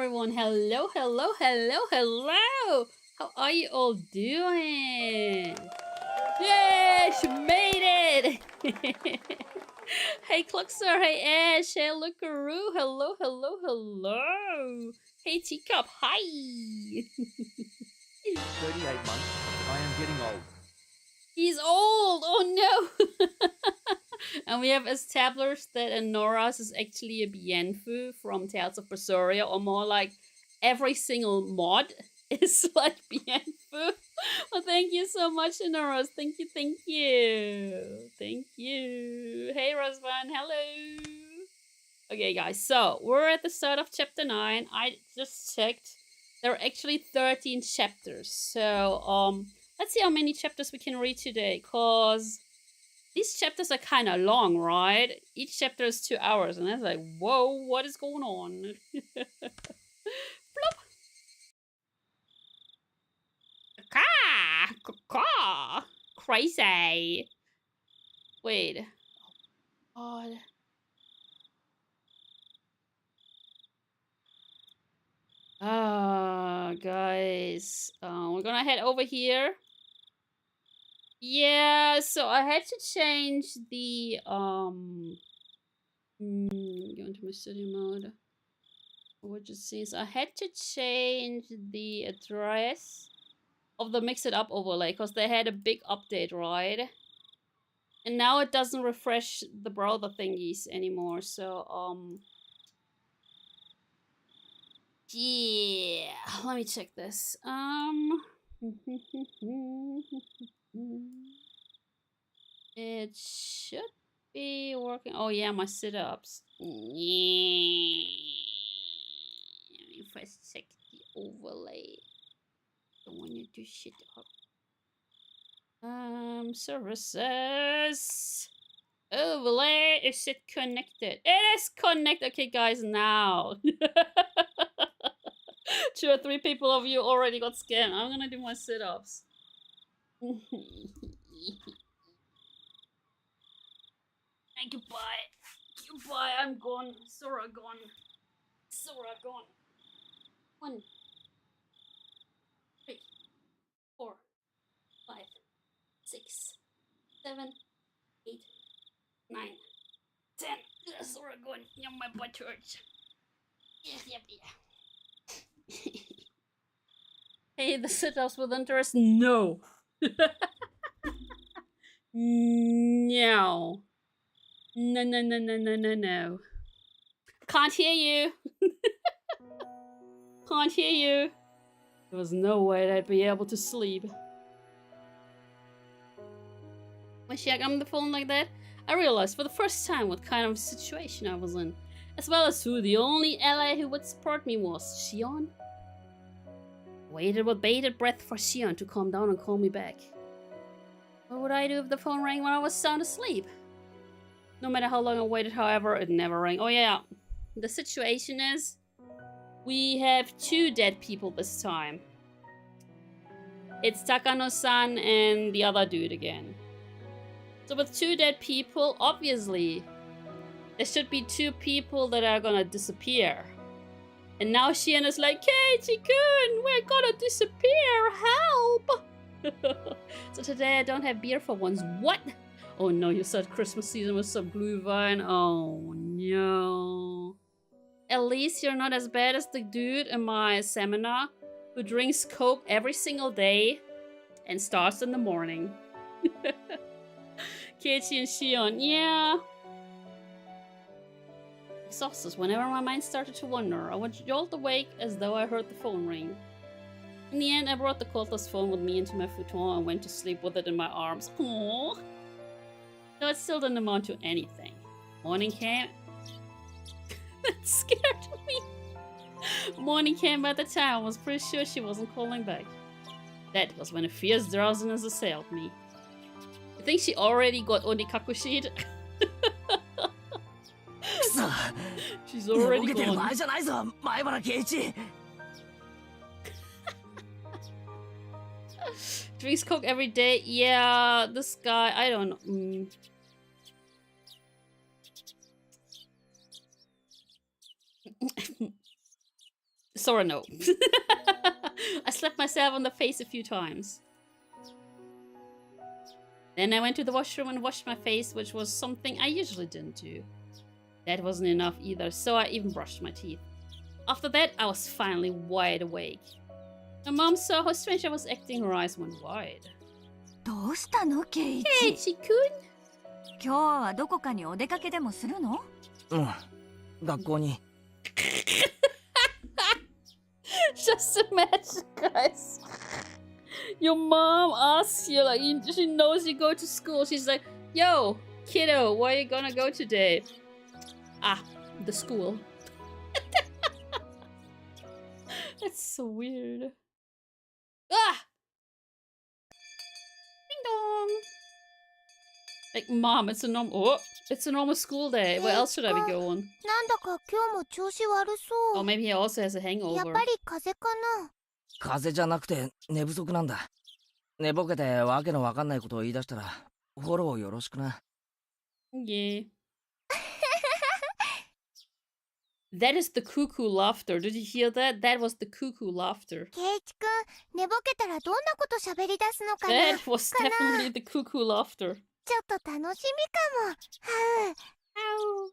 everyone. Hello, hello, hello, hello. How are you all doing? Yay, she made it. Hey, Cluxer. Hey, Ash. Hey, Lookaroo. Hello, hello, hello. Hey, Teacup. Hi. 38 months. I am getting old. He's old. Oh, no. And we have established that Anora's is actually a Bienfu from Tales of Berseria, or more like every single mod is like Bienfu. Well, thank you so much, Anoras. Thank you, thank you. Thank you. Hey, Rosvan. Hello. Okay, guys, so we're at the start of chapter 9. I just checked. There are actually 13 chapters. So, let's see how many chapters we can read today, because these chapters are kind of long, right? Each chapter is 2 hours, and that's like, whoa, what is going on? Plop. Caw! Crazy. Wait. Oh, God. Guys. We're gonna head over here. Yeah, so I had to change the, go into my studio mode. What you see is I had to change the address of the Mix It Up overlay because they had a big update, right? And now it doesn't refresh the browser thingies anymore, so, yeah, let me check this. It should be working. Oh yeah, my sit-ups. Yeah. Let me first check the overlay. Don't want to do shit up. Services. Overlay. Is it connected? It is connected. Okay, guys, now. 2 or 3 people of you already got scammed. I'm gonna do my sit-ups. Goodbye. Goodbye, I'm gone. Sora gone. Sora gone. 1, 3, 4, 5, 6, 7, 8, 9, 10. Sora gone. Yeah, my butt hurts. Yep. Hey, the sit-ups with interest? No. No. No. Can't hear you. Can't hear you. There was no way that I'd be able to sleep. When she hung on the phone like that, I realized for the first time what kind of situation I was in, as well as who the only ally who would support me was. Shion? Waited with bated breath for Shion to calm down and call me back. What would I do if the phone rang when I was sound asleep? No matter how long I waited, however, it never rang. Oh yeah, the situation is, we have 2 dead people this time. It's Takano-san and the other dude again. So with 2 dead people, obviously, there should be 2 people that are gonna disappear. And now Shion is like, Keiichi-kun, we're gonna disappear, help! So today I don't have beer for once. What? Oh no, you said Christmas season with some Glühwein. Oh no. At least you're not as bad as the dude in my seminar who drinks Coke every single day and starts in the morning. Keiichi and Shion, yeah. Exhausted whenever my mind started to wander. I was jolt awake as though I heard the phone ring. In the end, I brought the cordless phone with me into my futon and went to sleep with it in my arms. Aww. Though it still didn't amount to anything. Morning came. That scared me. Morning came by the time I was pretty sure she wasn't calling back. That was when a fierce drowsiness assailed me. You think she already got onikakushi'd? She's already gone. Drinks Coke every day. Yeah, this guy, I don't know. Sorry, no. I slapped myself on the face a few times. Then I went to the washroom and washed my face, which was something I usually didn't do. That wasn't enough either, so I even brushed my teeth. After that, I was finally wide awake. My mom saw how strange I was acting, her eyes went wide. どうしたのケイイチ Keiichi-kun? 今日はどこかにお出かけでもするのうん。学校に。Just imagine, guys. Your mom asks you, like, she knows you go to school. She's like, yo, kiddo, where are you gonna go today? Ah, the school. That's so weird. Ah! Ding dong! Like, mom, it's a normal school day. Where else should I be going? なんだか今日も調子悪そ Oh, う。 maybe he also has a やっ hangover. ぱり風邪かな。風邪じゃなくて寝不足なんだ。寝ぼけてわけのわかんないことを言い出したらフォローよろしくな。Yeah. That is the cuckoo laughter. Did you hear that? That was the cuckoo laughter. ケイチくん、寝ぼけたらどんなこと喋り出すのかな。 That was definitely the cuckoo laughter. ちょっと楽しみかも。はう。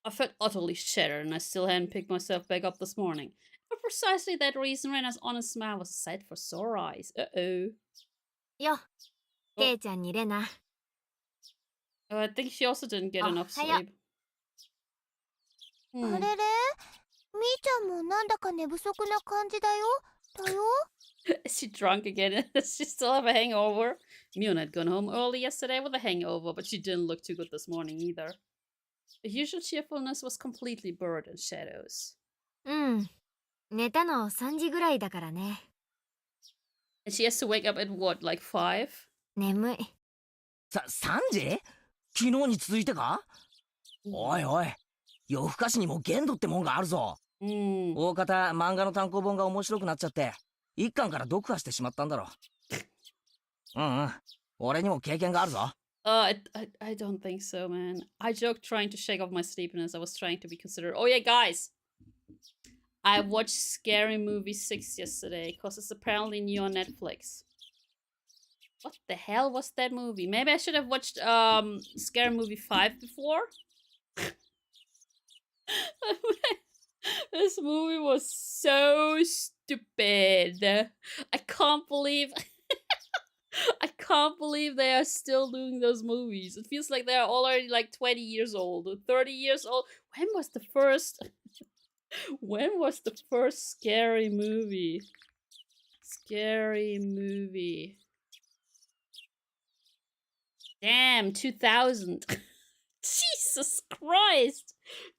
I felt utterly shattered and I still hadn't picked myself back up this morning. For precisely that reason, Rena's honest smile was a sight for sore eyes. Uh-oh. よ、ケイちゃんにレナ。Oh, I think she also didn't get Oh, enough hiya. sleep. あれれ、みーちゃんもなんだか寝不足な感じだよ。Is she drunk again? Does she still have a hangover? Miona had gone home early yesterday with a hangover, but she didn't look too good this morning either. The usual cheerfulness was completely buried in shadows. うん。寝たの3時ぐらいだからね。And she has to wake up at what, like 5? 眠い。3時？昨日に続いてか？おいおい、夜更かしにも限度ってもんがあるぞ。大方漫画の単行本が面白くなっちゃって一巻から読破してしまったんだろ。俺にも経験があるぞ。I don't think so, man. I joked trying to shake off my sleepiness. I was trying to be considerate. Oh yeah, guys! I watched Scary Movie 6 yesterday, because it's apparently new on Netflix. What the hell was that movie? Maybe I should have watched Scary Movie 5 before? This movie was so stupid. I can't believe I can't believe they are still doing those movies. It feels like they're already like 20 years old or 30 years old. When was the first scary movie? Scary movie. Damn, 2000. Jesus Christ.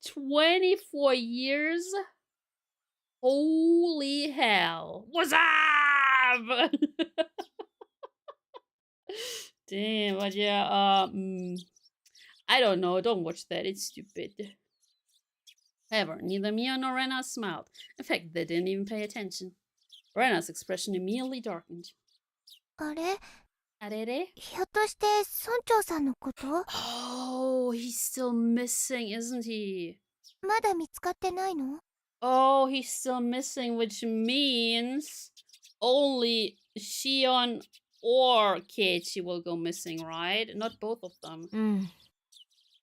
24 years? Holy hell. What's up? Damn, but yeah, I don't know. Don't watch that. It's stupid. However, neither Mia nor Rena smiled. In fact, they didn't even pay attention. Rena's expression immediately darkened. あれ、あれれ? ひょっとして村長さんのこと？ Oh, he's still missing, isn't he? まだ見つかってないの？ Oh, he's still missing, which means only Shion or Keiichi will go missing, right? Not both of them. うん。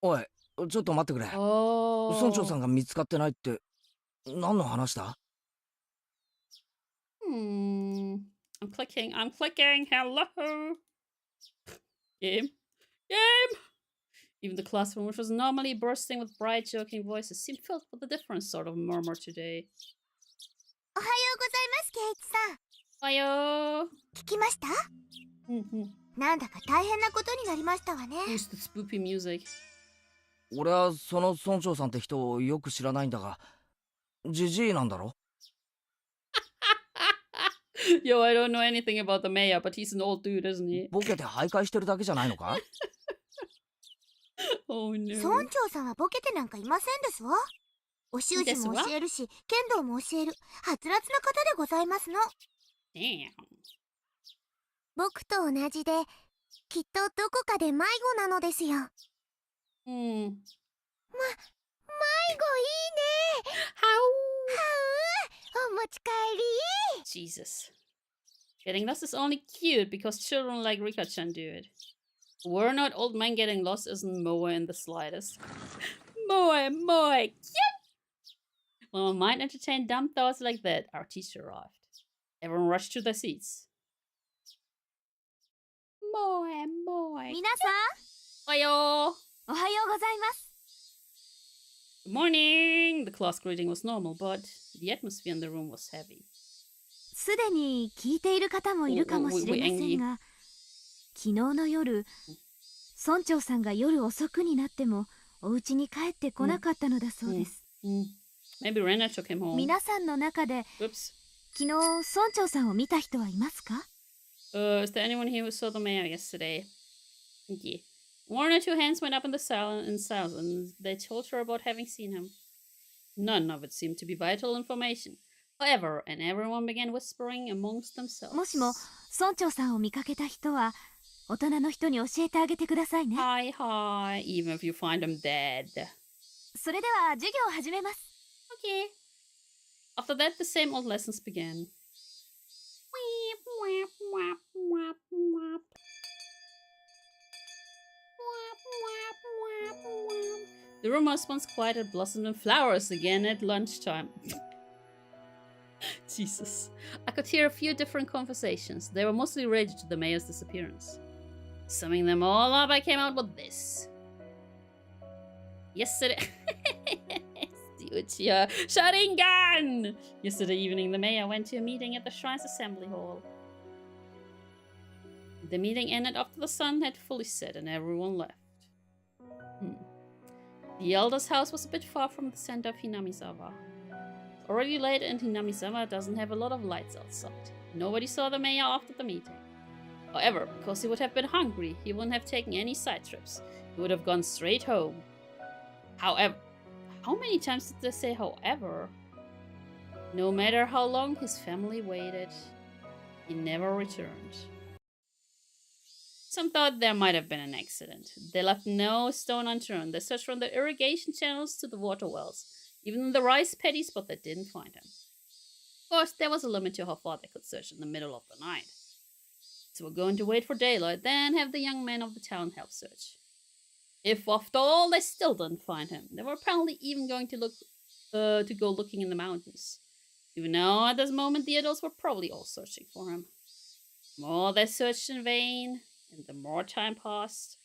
おい、ちょっと待ってくれ。Oh. 村長さんが見つかってないって何の話だ？ I'm clicking. Hello. Game. Even the classroom, which was normally bursting with bright, joking voices, seemed filled with a different sort of murmur today. おはようございます、ケイチさん。おはよう。聞きました？なんだか大変なことになりましたわね。Who's the spoopy music? 俺はその村長さんって人をよく知らないんだが、ジジイなんだろ？ Yo, I don't know anything about the mayor, but he's an old dude, isn't he? ボケて徘徊してるだけじゃないのか？ Oh no. 村長さんはボケてなんかいませんですわ。お習字も教えるし、剣道も教える、はつらつな方でございますの。Damn. 僕と同じで、きっとどこかで迷子なのですよ。迷子いいね。How? お持ち帰り。 Jesus. Getting lost is only cute because children like Rika-chan do it. We're not old men getting lost isn't moe in the slightest. Moe, cute! When my mind entertained dumb thoughts like that, our teacher arrived. Everyone rushed to their seats. Moe. 皆さん、 Oyo! おはようございます。 Good morning! The class greeting was normal, but the atmosphere in the room was heavy. すでに聞いている方もいるかもしれませんが、昨日の夜、村長さんが夜遅くになってもお家に帰ってこなかったのだそうです。Maybe Rena took him home. 皆さんの中で、 Oops. 昨日村長さんを見た人はいますか？ Is there anyone here who saw the mayor yesterday? Yeah. One or two hands went up in silence, and they told her about having seen him. None of it seemed to be vital information. However, and everyone began whispering amongst themselves. もしも村長さんを見かけた人は、大人の人に教えてあげてくださいね。Hi, even if you find him dead. それでは授業を始めます。Okay. After that, the same old lessons began. The room was once quiet and blossomed in flowers again at lunchtime. Jesus. I could hear a few different conversations. They were mostly related to the mayor's disappearance. Summing them all up, I came out with this. Yesterday... Sharingan! Yesterday evening, the mayor went to a meeting at the Shrine's Assembly Hall. The meeting ended after the sun had fully set and everyone left. The elder's house was a bit far from the center of Hinamizawa. Already late, and Hinamizawa doesn't have a lot of lights outside. Nobody saw the mayor after the meeting. However, because he would have been hungry, he wouldn't have taken any side trips. He would have gone straight home. However, how many times did they say however? No matter how long his family waited, he never returned. Some thought there might have been an accident. They left no stone unturned. They searched from the irrigation channels to the water wells, even in the rice paddies, but they didn't find him. Of course, there was a limit to how far they could search in the middle of the night. So we're going to wait for daylight, then have the young men of the town help search. If after all they still didn't find him, they were apparently even going to go looking in the mountains. Even though at this moment the adults were probably all searching for him. The more they searched in vain, and the more time passed,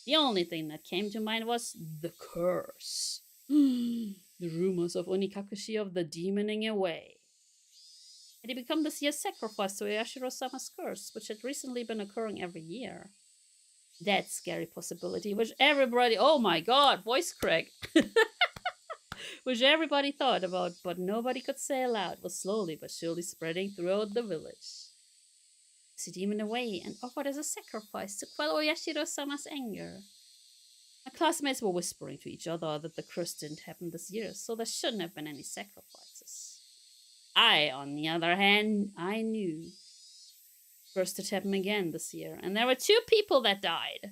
the only thing that came to mind was the curse. The rumors of Onikakushi of the demoning away. Had he become this year's sacrifice to Yashiro-sama's curse, which had recently been occurring every year? That scary possibility, which everybody— oh my god, voice crack! Which everybody thought about, but nobody could say aloud, was slowly but surely spreading throughout the village. Is he demon away and offered as a sacrifice to quell Yashiro-sama's anger? My classmates were whispering to each other that the curse didn't happen this year, so there shouldn't have been any sacrifices. I, on the other hand, I knew. First it happened again this year, and there were 2 people that died.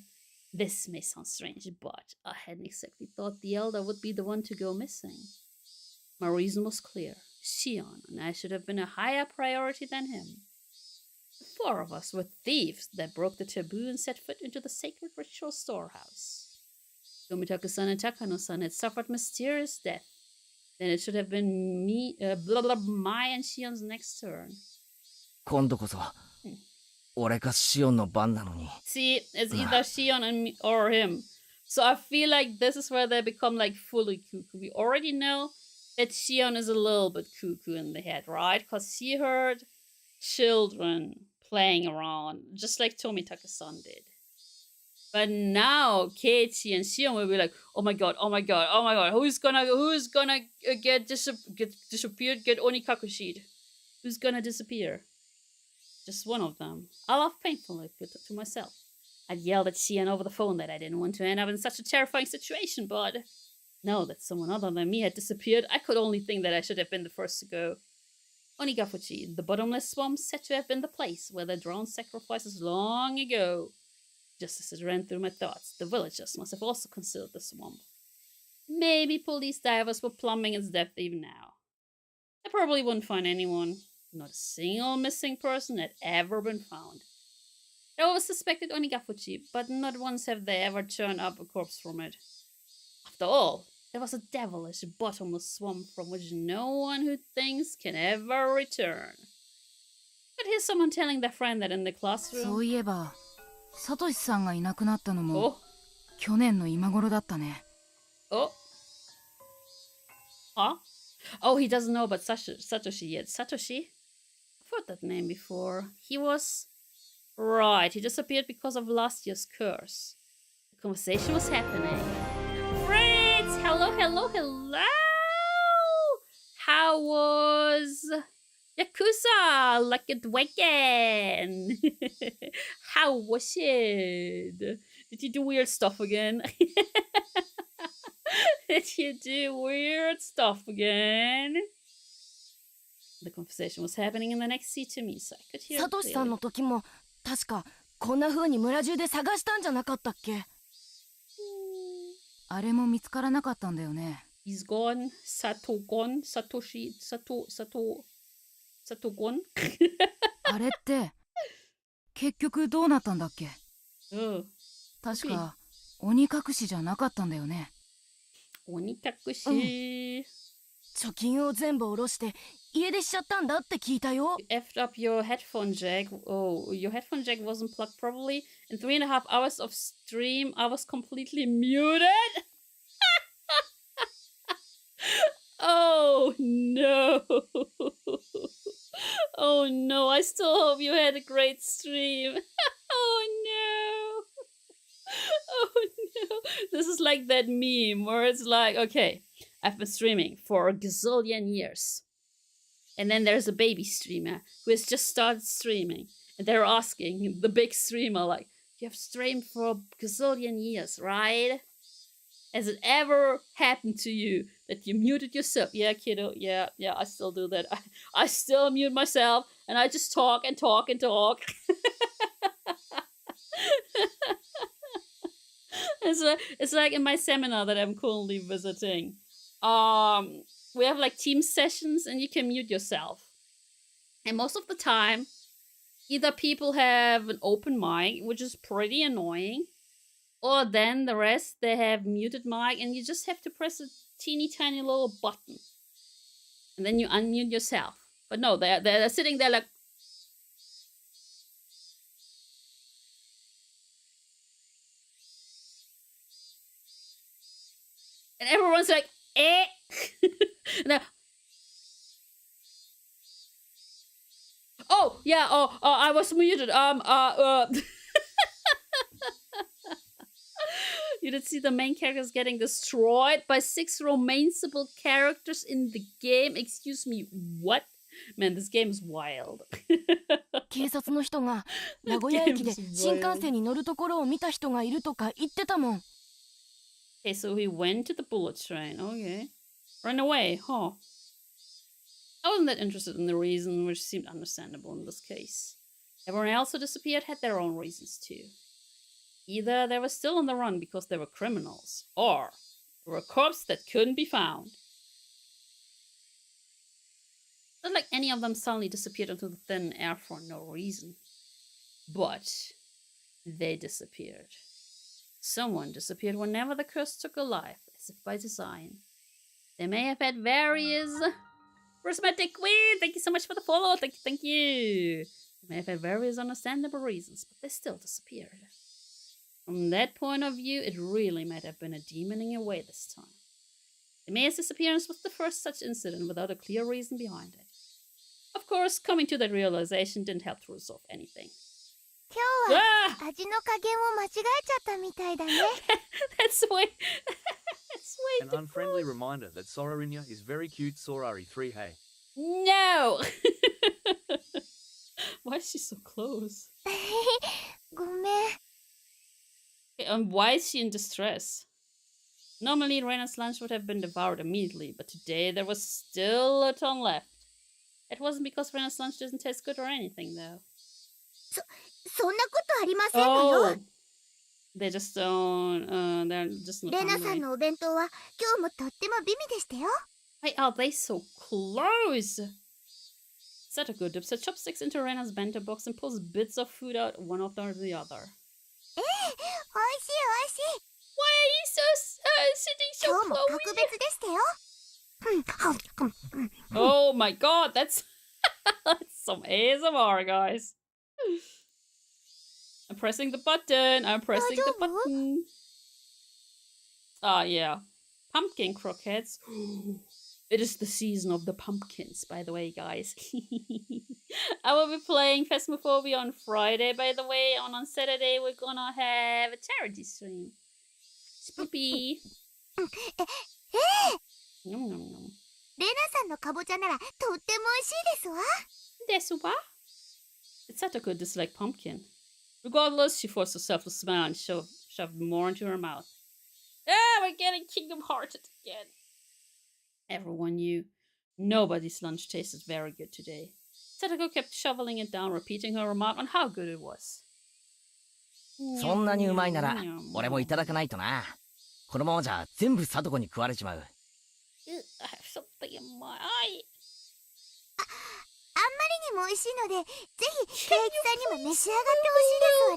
This may sound strange, but I hadn't exactly thought the elder would be the one to go missing. My reason was clear. Shion and I should have been a higher priority than him. The 4 of us were thieves that broke the taboo and set foot into the sacred ritual storehouse. Tomitaku-san and Takano-san had suffered mysterious death. Then it should have been my and Shion's next turn. 今度こそ俺かシオンの番なのに。 See, it's either Shion and me or him. So I feel like this is where they become like fully cuckoo. We already know that Shion is a little bit cuckoo in the head, right? Because he heard children playing around, just like Tomitaku-san did. But now Keiichi and Shion will be like, oh my god, who's gonna get disappeared, get Onikakushi'd? Who's gonna disappear? Just one of them. I laughed painfully to myself. I'd yelled at Shion over the phone that I didn't want to end up in such a terrifying situation, but now that someone other than me had disappeared, I could only think that I should have been the first to go. Onigafuchi, the bottomless swamp, said to have been the place where they drowned sacrifices long ago. Just as it ran through my thoughts, the villagers must have also considered the swamp. Maybe police divers were plumbing its depth even now. The They probably wouldn't find anyone. Not a single missing person had ever been found. They always suspected Onigafuchi, but not once have they ever turned up a corpse from it. After all, there was a devilish bottomless swamp from which no one who thinks can ever return. But here's someone telling their friend that in the classroom. そういえば、サトシさんがいなくなったのも Oh, 去年の今頃だったね。 oh. Huh? Oh, he doesn't know about Satoshi yet. Satoshi? I've heard that name before. He was... Right, he disappeared because of last year's curse. The conversation was happening. Friends! Hello, hello, hello! How was... Yakuza? Like a dragon! How was it? Did you do weird stuff again? Did you do weird stuff again? The conversation was happening in the next seat to me, so I could hear it サトシさん clearly. の時も確かこんな風に村中で探したんじゃなかったっけ？あれも見つからなかったんだよね。 He's gone. Satoshi. Sato gone. あれって結局どうなったんだっけ？ Oh. 確か鬼隠しじゃなかったんだよね。 Onikakushi. 貯金を全部下ろして家出しちゃったんだって聞いたよ。 You effed up your headphone jack. Oh, your headphone jack wasn't plugged properly. In 3.5 hours of stream, I was completely muted. Oh no. Oh no, I still hope you had a great stream. Oh no. Oh no. This is like that meme where it's like, okay, I've been streaming for a gazillion years. And then there's a baby streamer who has just started streaming. And they're asking the big streamer, like, you have streamed for a gazillion years, right? Has it ever happened to you that you muted yourself? Yeah, kiddo. Yeah, I still do that. I still mute myself and I just talk and talk and talk. It's like in my seminar that I'm currently visiting. We have like team sessions and you can mute yourself. And most of the time, either people have an open mic, which is pretty annoying, or then the rest, they have muted mic and you just have to press a teeny tiny little button. And then you unmute yourself. But no, they're sitting there like... And everyone's like, eh. No. Oh, yeah, I was muted. You did see the main characters getting destroyed by 6 romanceable characters in the game. Excuse me, what? Man, this game is wild. 警察の人が名古屋駅で新幹線に乗るところを見た人がいるとか言ってたもん。 Okay, so he went to the bullet train. Okay. Ran away, huh? I wasn't that interested in the reason, which seemed understandable in this case. Everyone else who disappeared had their own reasons too. Either they were still on the run because they were criminals, or they were corpses that couldn't be found. Not like any of them suddenly disappeared into the thin air for no reason. But they disappeared. Someone disappeared whenever the curse took a life, as if by design. They may have had various... Prismatic Queen, thank you so much for the follow. Thank you. They may have had various understandable reasons, but they still disappeared. From that point of view, it really might have been a demoning away this time. The mayor's disappearance was the first such incident without a clear reason behind it. Of course, coming to that realization didn't help to resolve anything. 今日は味の加減を間違えちゃったみたいだね。That's way... That's way An unfriendly reminder that Sorarinya is very cute Sorari 3 hey. No! Why is she so close? ごめん。 And why is she in distress? Normally, Reina's lunch would have been devoured immediately, but today there was still a ton left. It wasn't because Reina's lunch doesn't taste good or anything, though. そんなことありませんのよ。 They just don't, they're just not レナさん hungry. のお弁当は今日もとっても美味でしたよ。Why are they so close? Satoko dips her chopsticks into Rena's bento box and pulls bits of food out one after the other. Why are you sitting so close? Oh my god, that's some ASMR, guys. I'm pressing the button. Ah, yeah. Pumpkin croquettes. It is the season of the pumpkins, by the way, guys. I will be playing Phasmophobia on Friday, by the way. On Saturday, we're gonna have a charity stream. Spoopy. Nom nom nom. レナさんのかぼちゃならとっても美味しいですわ。Desu wa? Did Satoko dislike pumpkin? Regardless, she forced herself to smile and shoved more into her mouth. Ah, we're getting Kingdom Hearted again. Everyone knew. Nobody's lunch tasted very good today. Satoko kept shoveling it down, repeating her remark on how good it was. そんなにうまいなら俺もいただかないとな。このままじゃ全部サトコに食われちまう。I have something in my eye. あんまりにも美味しいので、ぜひケイイチさんにも召し上がってほしいです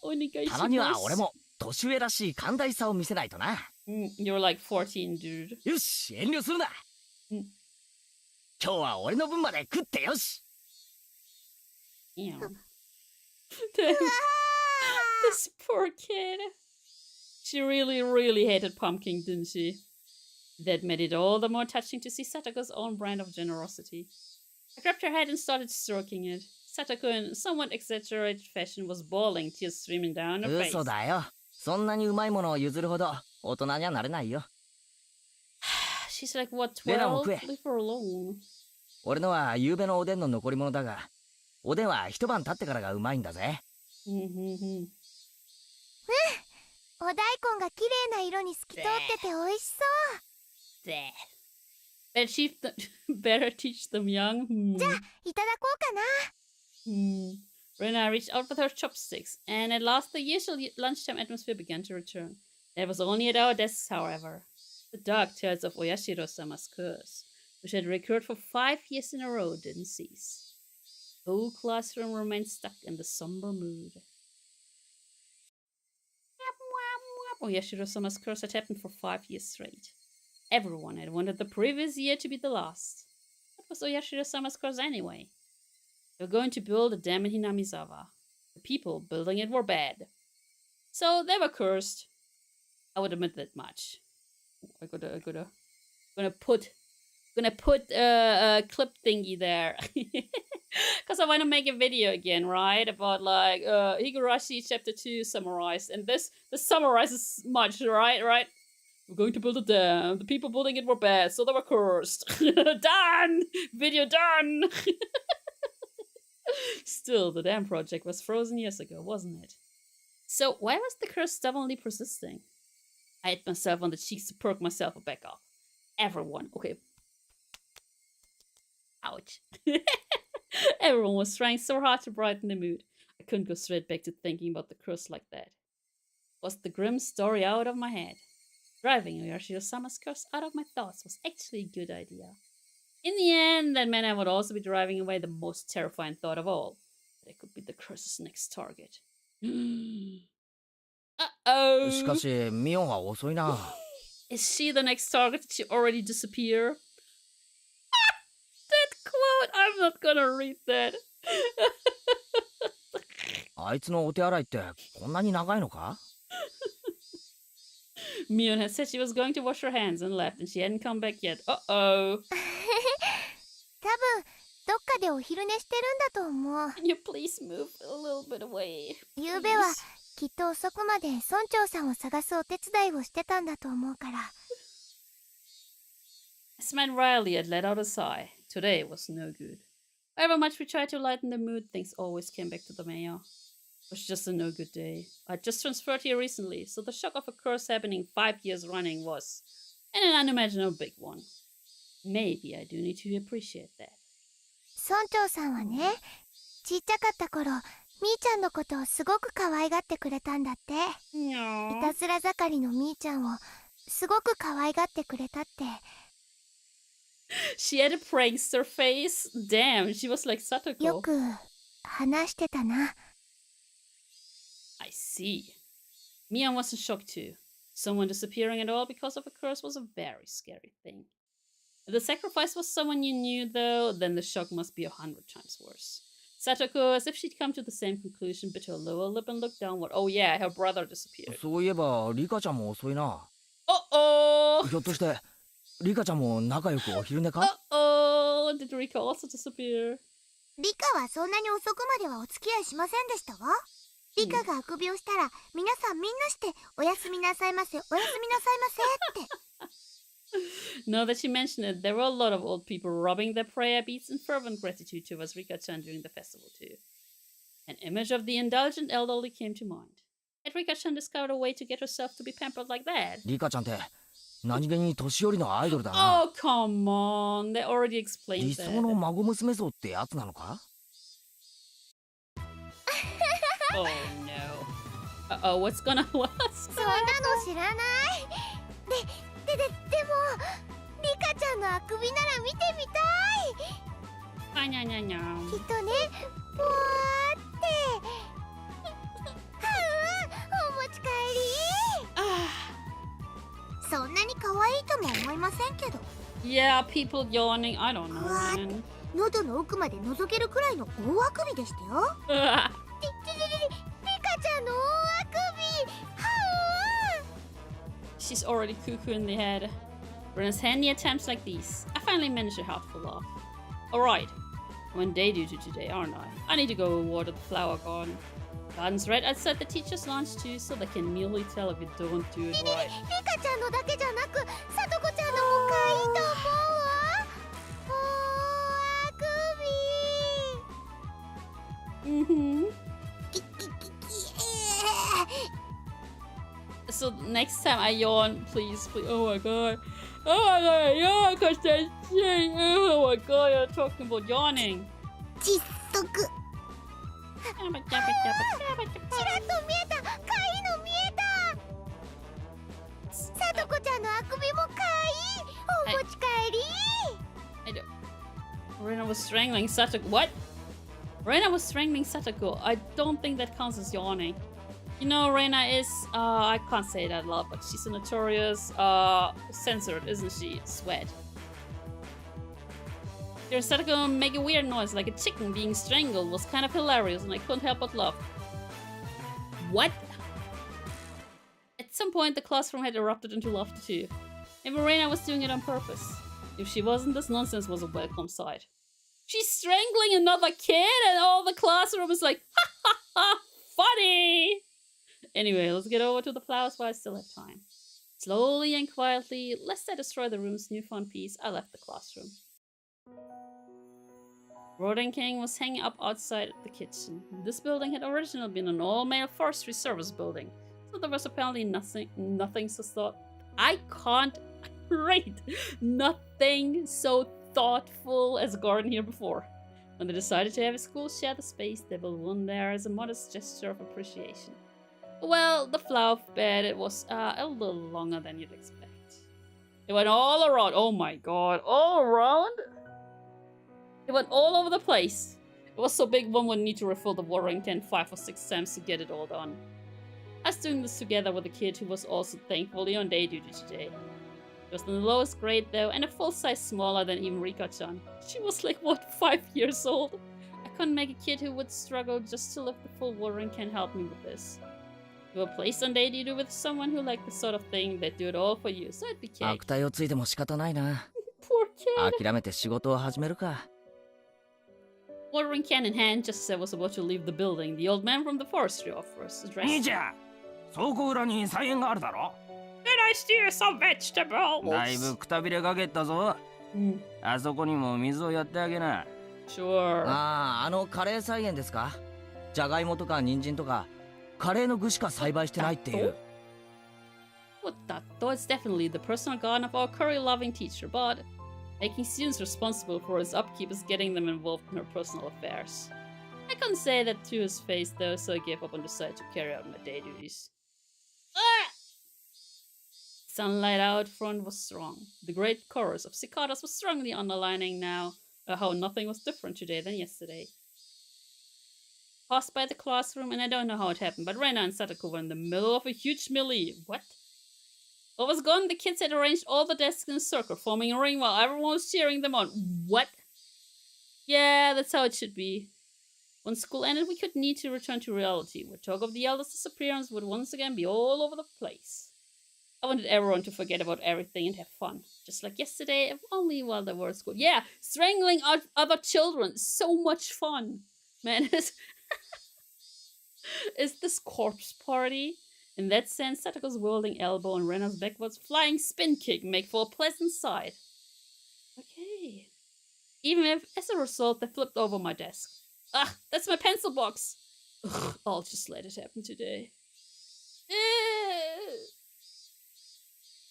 わね。たまには俺も年上らしい寛大さを見せないとな。You're like 14, dude. よし、遠慮するな。今日は俺の分まで食ってよし。Yeah. This poor kid. She really, really hated pumpkin, didn't she? That made it all the more touching to see Satoko's own brand of generosity. I grabbed her head and started stroking it. Satoko, in somewhat exaggerated fashion, was bawling, tears streaming down her face. 嘘だよ。そんなにうまいものを譲るほど大人にはなれないよ。She's like, what, 12? Leave her alone. 俺のは夕べのおでんの残り物だが、おでんは一晩経ってからがうまいんだぜ。お大根が綺麗な色に透き通ってて美味しそう。Better teach them young. じゃあ、いただこうかな。Rena reached out with her chopsticks, and at last the usual lunchtime atmosphere began to return. That was only at our desks, however. The dark tales of Oyashiro-sama's curse, which had recurred for 5 years in a row, didn't cease. The whole classroom remained stuck in the somber mood. Oyashiro-sama's curse had happened for 5 years straight. Everyone had wanted the previous year to be the last. What was Oyashiro-sama's curse anyway? They were going to build a dam in Hinamizawa. The people building it were bad. So they were cursed. I would admit that much. Gonna put a clip thingy there. Because I want to make a video again, right? About like Higurashi chapter 2 summarized. And this summarizes much, right? We're going to build a dam. The people building it were bad, so they were cursed. Done! Video done! Still, the dam project was frozen years ago, wasn't it? So why was the curse stubbornly persisting? I hit myself on the cheeks to perk myself back up. Everyone, okay. Ouch. Everyone was trying so hard to brighten the mood. I couldn't go straight back to thinking about the curse like that. It was the grim story out of my head. Driving Oyashiro-sama's curse out of my thoughts was actually a good idea. In the end, that meant I would also be driving away the most terrifying thought of all. That I could be the curse's next target. Uh-oh! しかし、ミオンは遅いな。Is she the next target? Did she already disappear? That quote! I'm not gonna read that. あいつのお手洗いってこんなに長いのか? Mion had said she was going to wash her hands and left, and she hadn't come back yet. Uh-oh. 多分どっかでお昼寝してるんだと思う。 Can you please move a little bit away? ゆうべはきっと遅くまで村長さんを探すお手伝いをしてたんだと思うから。I smiled wryly and let out a sigh. Today was no good. However much we tried to lighten the mood, things always came back to the mayor. It was just a no good day. I just transferred here recently, so the shock of a curse happening 5 years running was an unimaginable big one. Maybe I do need to appreciate that. 村長さんはね、ちっちゃかった頃、みーちゃんのことをすごく可愛がってくれたんだって。いたずら盛りのみーちゃんをすごく可愛がってくれたって。She had a prankster face. Damn, she was like よ Satoko. く話してたな。I see. Mian was in shock too. Someone disappearing at all because of a curse was a very scary thing. If the sacrifice was someone you knew, though, then the shock must be 100 times worse. Satoko, as if she'd come to the same conclusion, bit her lower lip and looked downward. Oh yeah, her brother disappeared. そういえばリカちゃんも遅いな。Uh-oh! ひょっとしてリカちゃんも仲良くお昼寝か？ Uh-oh! Did Rika also disappear? リカはそんなに遅くまではお付き合いしませんでしたわ。リカがあくびをしたら、皆さんみんなしておやすみなさいませ、おやすみなさいませって。Now that you mention it, there were a lot of old people rubbing their prayer beads in fervent gratitude towards Rika-chan during the festival too. An image of the indulgent elderly came to mind. Had Rika-chan discovered a way to get herself to be pampered like that? リカちゃんって何気に年寄りのアイドルだな。Oh, come on. They already 理 explained 想の that. 孫娘像ってやつなのか？ Oh, no. Uh-oh, what's gonna... What? そんなの知らない。でも、リカちゃんのあくびなら見てみたい。 Nya-nya-nya. きっとね、ぽわーって。お持ち帰り。 Ah. そんなに可愛いとも思いませんけど。 Yeah, people yawning. I don't know, What? man. 喉の奥まで覗けるくらいの大あくびでしたよ。 Ah. リカちゃんの大あくび。She's already cuckoo in the head. Rena's handy attempts like these. I finally managed a heartful laugh. Alright. One day duty today, aren't I? I need to go water the flower garden. Garden's right outside the teacher's lounge too, so they can merely tell if you don't do it right. リカちゃんのだけじゃなく、さとこちゃんのも可愛いと思うわ。大あくび。Mm-hmm. キキキキ。So next time I yawn, please. Oh my god. Oh my god, I yawn because that's shit. Oh my god, you're talking about yawning. 窒息。ちらっと見えた。可愛いの見えた。さとこちゃんのあくびも可愛い。お持ち帰り。I don't... Rena was strangling Satoko. What? Rena was strangling Satoko. I don't think that counts as yawning. You know, Rena is, I can't say that loud, but she's a notorious, censored, isn't she? Sweat. Your Satoko make a weird noise like a chicken being strangled was kind of hilarious and I couldn't help but laugh. What? At some point, the classroom had erupted into laughter too. Maybe Rena was doing it on purpose. If she wasn't, this nonsense was a welcome sight. She's strangling another kid and all the classroom is like, ha ha ha, funny! Anyway, let's get over to the flowers while I still have time. Slowly and quietly, lest I destroy the room's newfound peace, I left the classroom. Rodan King was hanging up outside the kitchen. This building had originally been an all-male forestry service building, so there was apparently nothing so thought. I can't read nothing so thoughtful as a garden here before. When they decided to have a school share the space, they built one there as a modest gesture of appreciation. Well, the flower bed, it was a little longer than you'd expect. It went all around. Oh my god, all around? It went all over the place. It was so big one would need to refill the watering can 5 or 6 times to get it all done. I was doing this together with a kid who was also thankfully on day duty today. He was in the lowest grade though, and a full size smaller than even Rika-chan. She was like, what, 5 years old? I couldn't make a kid who would struggle just to lift the full watering can help me with this. You were placed on day duty with someone who liked the sort of thing that do it all for you, so it'd be cake. 悪態をついても仕方ないな。 Poor kid. 諦めて仕事を始めるか。 Watering can in hand, just as I was about to leave the building, the old man from the forestry office addressed me. 兄ちゃん、倉庫裏に菜園があるだろ。 Did I steal some vegetables? だいぶくたびれかけたぞ。あそこにも水をやってあげな。Sure. あのカレー菜園ですか？じゃがいもとか人参とかカレーの具しか栽培してないっていう。What that though? It's definitely the personal garden of our curry-loving teacher, but making students responsible for his upkeep is getting them involved in her personal affairs. I couldn't say that to his face though, so I gave up and decided to carry out my day duties. Ah! Sunlight out front was strong. The great chorus of cicadas was strongly underlining now how nothing was different today than yesterday. Passed by the classroom, and I don't know how it happened, but Rena and Satoko were in the middle of a huge melee. What? What was gone? The kids had arranged all the desks in a circle, forming a ring while everyone was cheering them on. What? Yeah, that's how it should be. When school ended, we could need to return to reality, where talk of the elders' disappearance would once again be all over the place. I wanted everyone to forget about everything and have fun. Just like yesterday, if only while they were at school. Yeah, strangling other children. So much fun. Man, is this corpse party? In that sense, Satoko's whirling elbow and Rena's backwards flying spin kick make for a pleasant sight. Okay. Even if, as a result, they flipped over my desk. Ah, that's my pencil box. Ugh, I'll just let it happen today.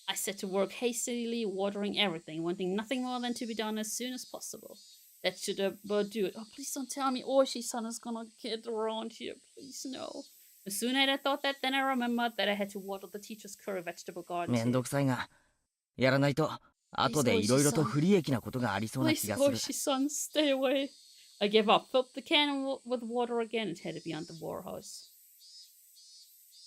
I set to work hastily, watering everything, wanting nothing more than to be done as soon as possible. That should about do it. Oh, please don't tell me Oishi-san is gonna get around here. Please, no. As soon as I thought that, then I remembered that I had to water the teacher's curry vegetable garden. めんどくさいが、やらないと後でいろいろと不利益なことがありそうな気がする。 Please, Oishi-san, stay away. I gave up, filled the can with water again, and headed beyond the warehouse.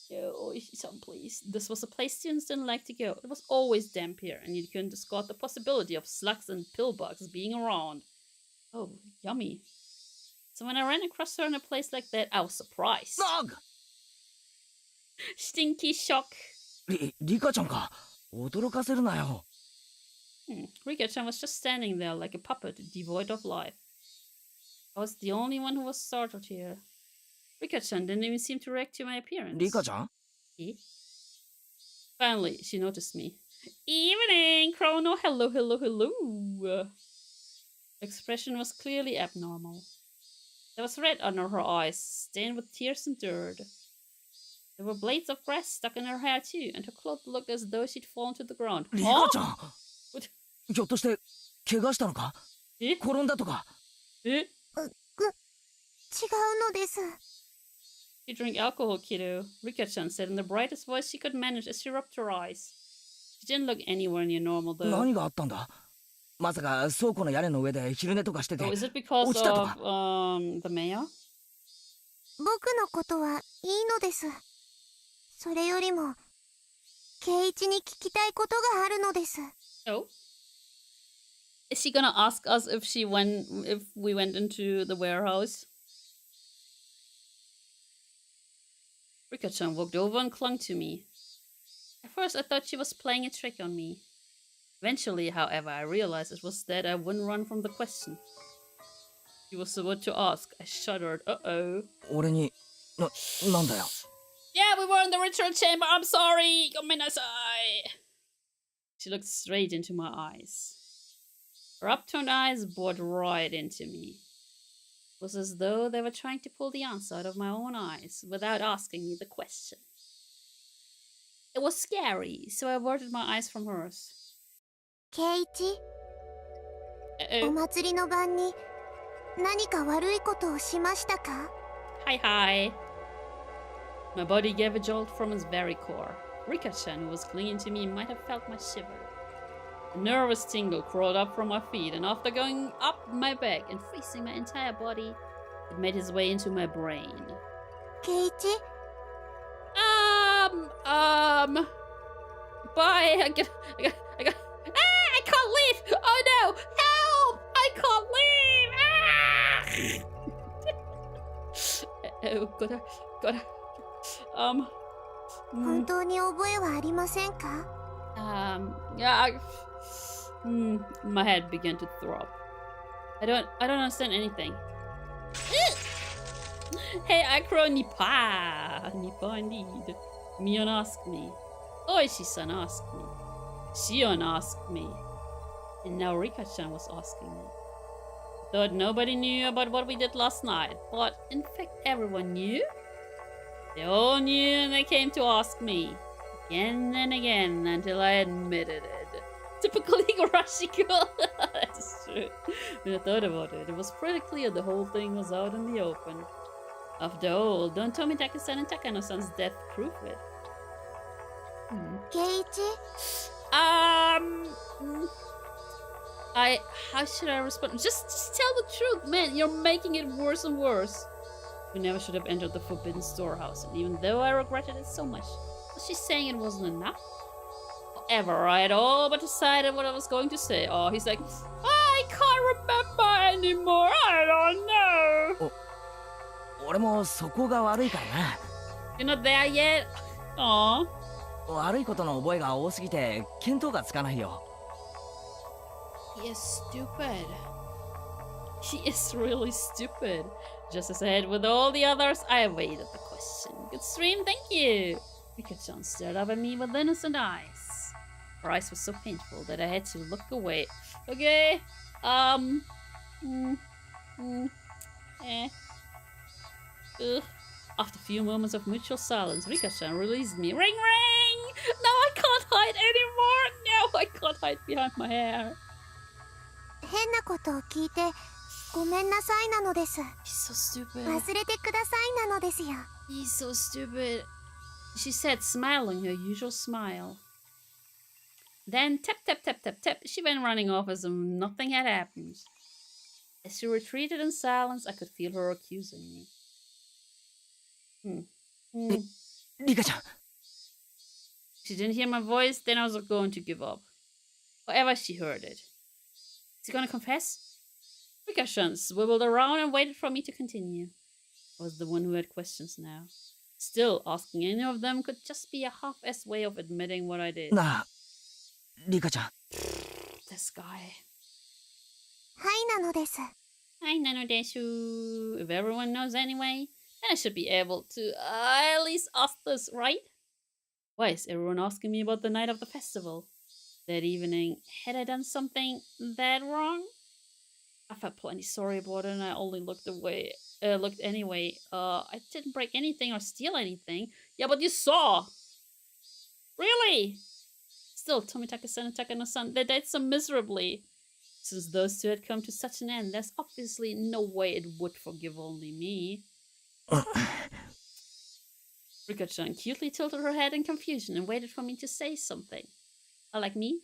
Yo, Oishi-san, please. This was a place students didn't like to go. It was always damp here, and you couldn't discard the possibility of slugs and pillbugs being around. Oh, yummy. So when I ran across her in a place like that, I was surprised. Dog! Stinky shock. リカちゃんか。驚かせるなよ。Rika-chan was just standing there like a puppet, devoid of life. I was the only one who was startled here. Rika-chan didn't even seem to react to my appearance. リカちゃん? Finally, she noticed me. Evening, Chrono. Hello, hello, hello. Expression was clearly abnormal. There was red under her eyes, stained with tears and dirt. There were blades of grass stuck in her hair too, and her clothes looked as though she'd fallen to the ground. リカちゃん! What? ひょっとして怪我したのか? 転んだとか? 違うのです。 You drink alcohol, kiddo, Rika-chan said in the brightest voice she could manage as she rubbed her eyes. She didn't look anywhere near normal though. 何があったんだ? まさか倉庫の屋根の上で昼寝とかしてて Oh, is it because of the mayor? 僕のことはいいのです。それよりも、圭一に聞きたいことがあるのです。Oh? Is she gonna ask us if we went into the warehouse? Rika-chan walked over and clung to me. At first I thought she was playing a trick on me. Eventually, however, I realized it was that I wouldn't run from the question. She was about to ask. I shuddered. Uh-oh. 俺に、なんだよ. Yeah, we were in the ritual chamber. I'm sorry. Gomenasai. She looked straight into my eyes. Her upturned eyes bored right into me. It was as though they were trying to pull the answer out of my own eyes without asking me the question. It was scary, so I averted my eyes from hers. 圭一、お祭りの晩に何か悪いことをしましたか? Hi, hi. My body gave a jolt from its very core. Rika-chan, who was clinging to me, might have felt my shiver. A nervous tingle crawled up from my feet, and after going up my back and freezing my entire body, it made its way into my brain. 圭一? Bye. I can't leave. Oh no! Help! I can't leave. Oh, gotta. 本当に覚えはありませんか? Yeah. My head began to throb. I don't understand anything. Hey, Akro Nipa indeed. Mion asked me. Oishi-san asked me. Shion asked me. And now Rika-chan was asking me. Thought nobody knew about what we did last night, but in fact everyone knew. They all knew and they came to ask me. Again and again until I admitted it. Typical Higurashi girl. That's true. When I thought about it, it was pretty clear the whole thing was out in the open. After all, don't Tomitake-san and Takano-san's death prove it? Keiichi? How should I respond? Just tell the truth, man. You're making it worse and worse. We never should have entered the forbidden storehouse, and even though I regretted it so much, was she saying it wasn't enough? However, I had all but decided what I was going to say. Oh, he's like, I can't remember anymore. I don't know. 俺もそこが悪いからな。You're not there yet? Aw. 悪いことの覚えが多すぎて見当がつかないよ。He is stupid. She is really stupid. Just as I had with all the others, I evaded the question. Good stream, thank you. Rika-chan stared up at me with innocent eyes. Her eyes were so painful that I had to look away. Okay. After a few moments of mutual silence, Rika-chan released me. Ring ring! Now I can't hide anymore! No, I can't hide behind my hair. 変なことを聞いてごめんなさいなのです。 He's so stupid. 忘れてくださいなのですよ。 He's so stupid. She said, smiling her usual smile. Then tap tap tap tap tap, she went running off as if nothing had happened. As she retreated in silence, I could feel her accusing me. リカちゃん。 She didn't hear my voice, then I was going to give up. However, she heard it. Is he gonna confess? Rika-chan swiveled around and waited for me to continue. I was the one who had questions now. Still, asking any of them could just be a half-assed way of admitting what I did. なあ、リカちゃん。 This guy. はいなのです。 Hi, Nanodeshu. If everyone knows anyway, then I should be able to at least ask this, right? Why is everyone asking me about the night of the festival? That evening, had I done something that wrong? I felt plenty sorry about it and I only looked anyway. I didn't break anything or steal anything. Yeah, but you saw! Really? Still, Tomitaka-san and Takano-san, they died so miserably. Since those two had come to such an end, there's obviously no way it would forgive only me. Rika-chan cutely tilted her head in confusion and waited for me to say something. Like me?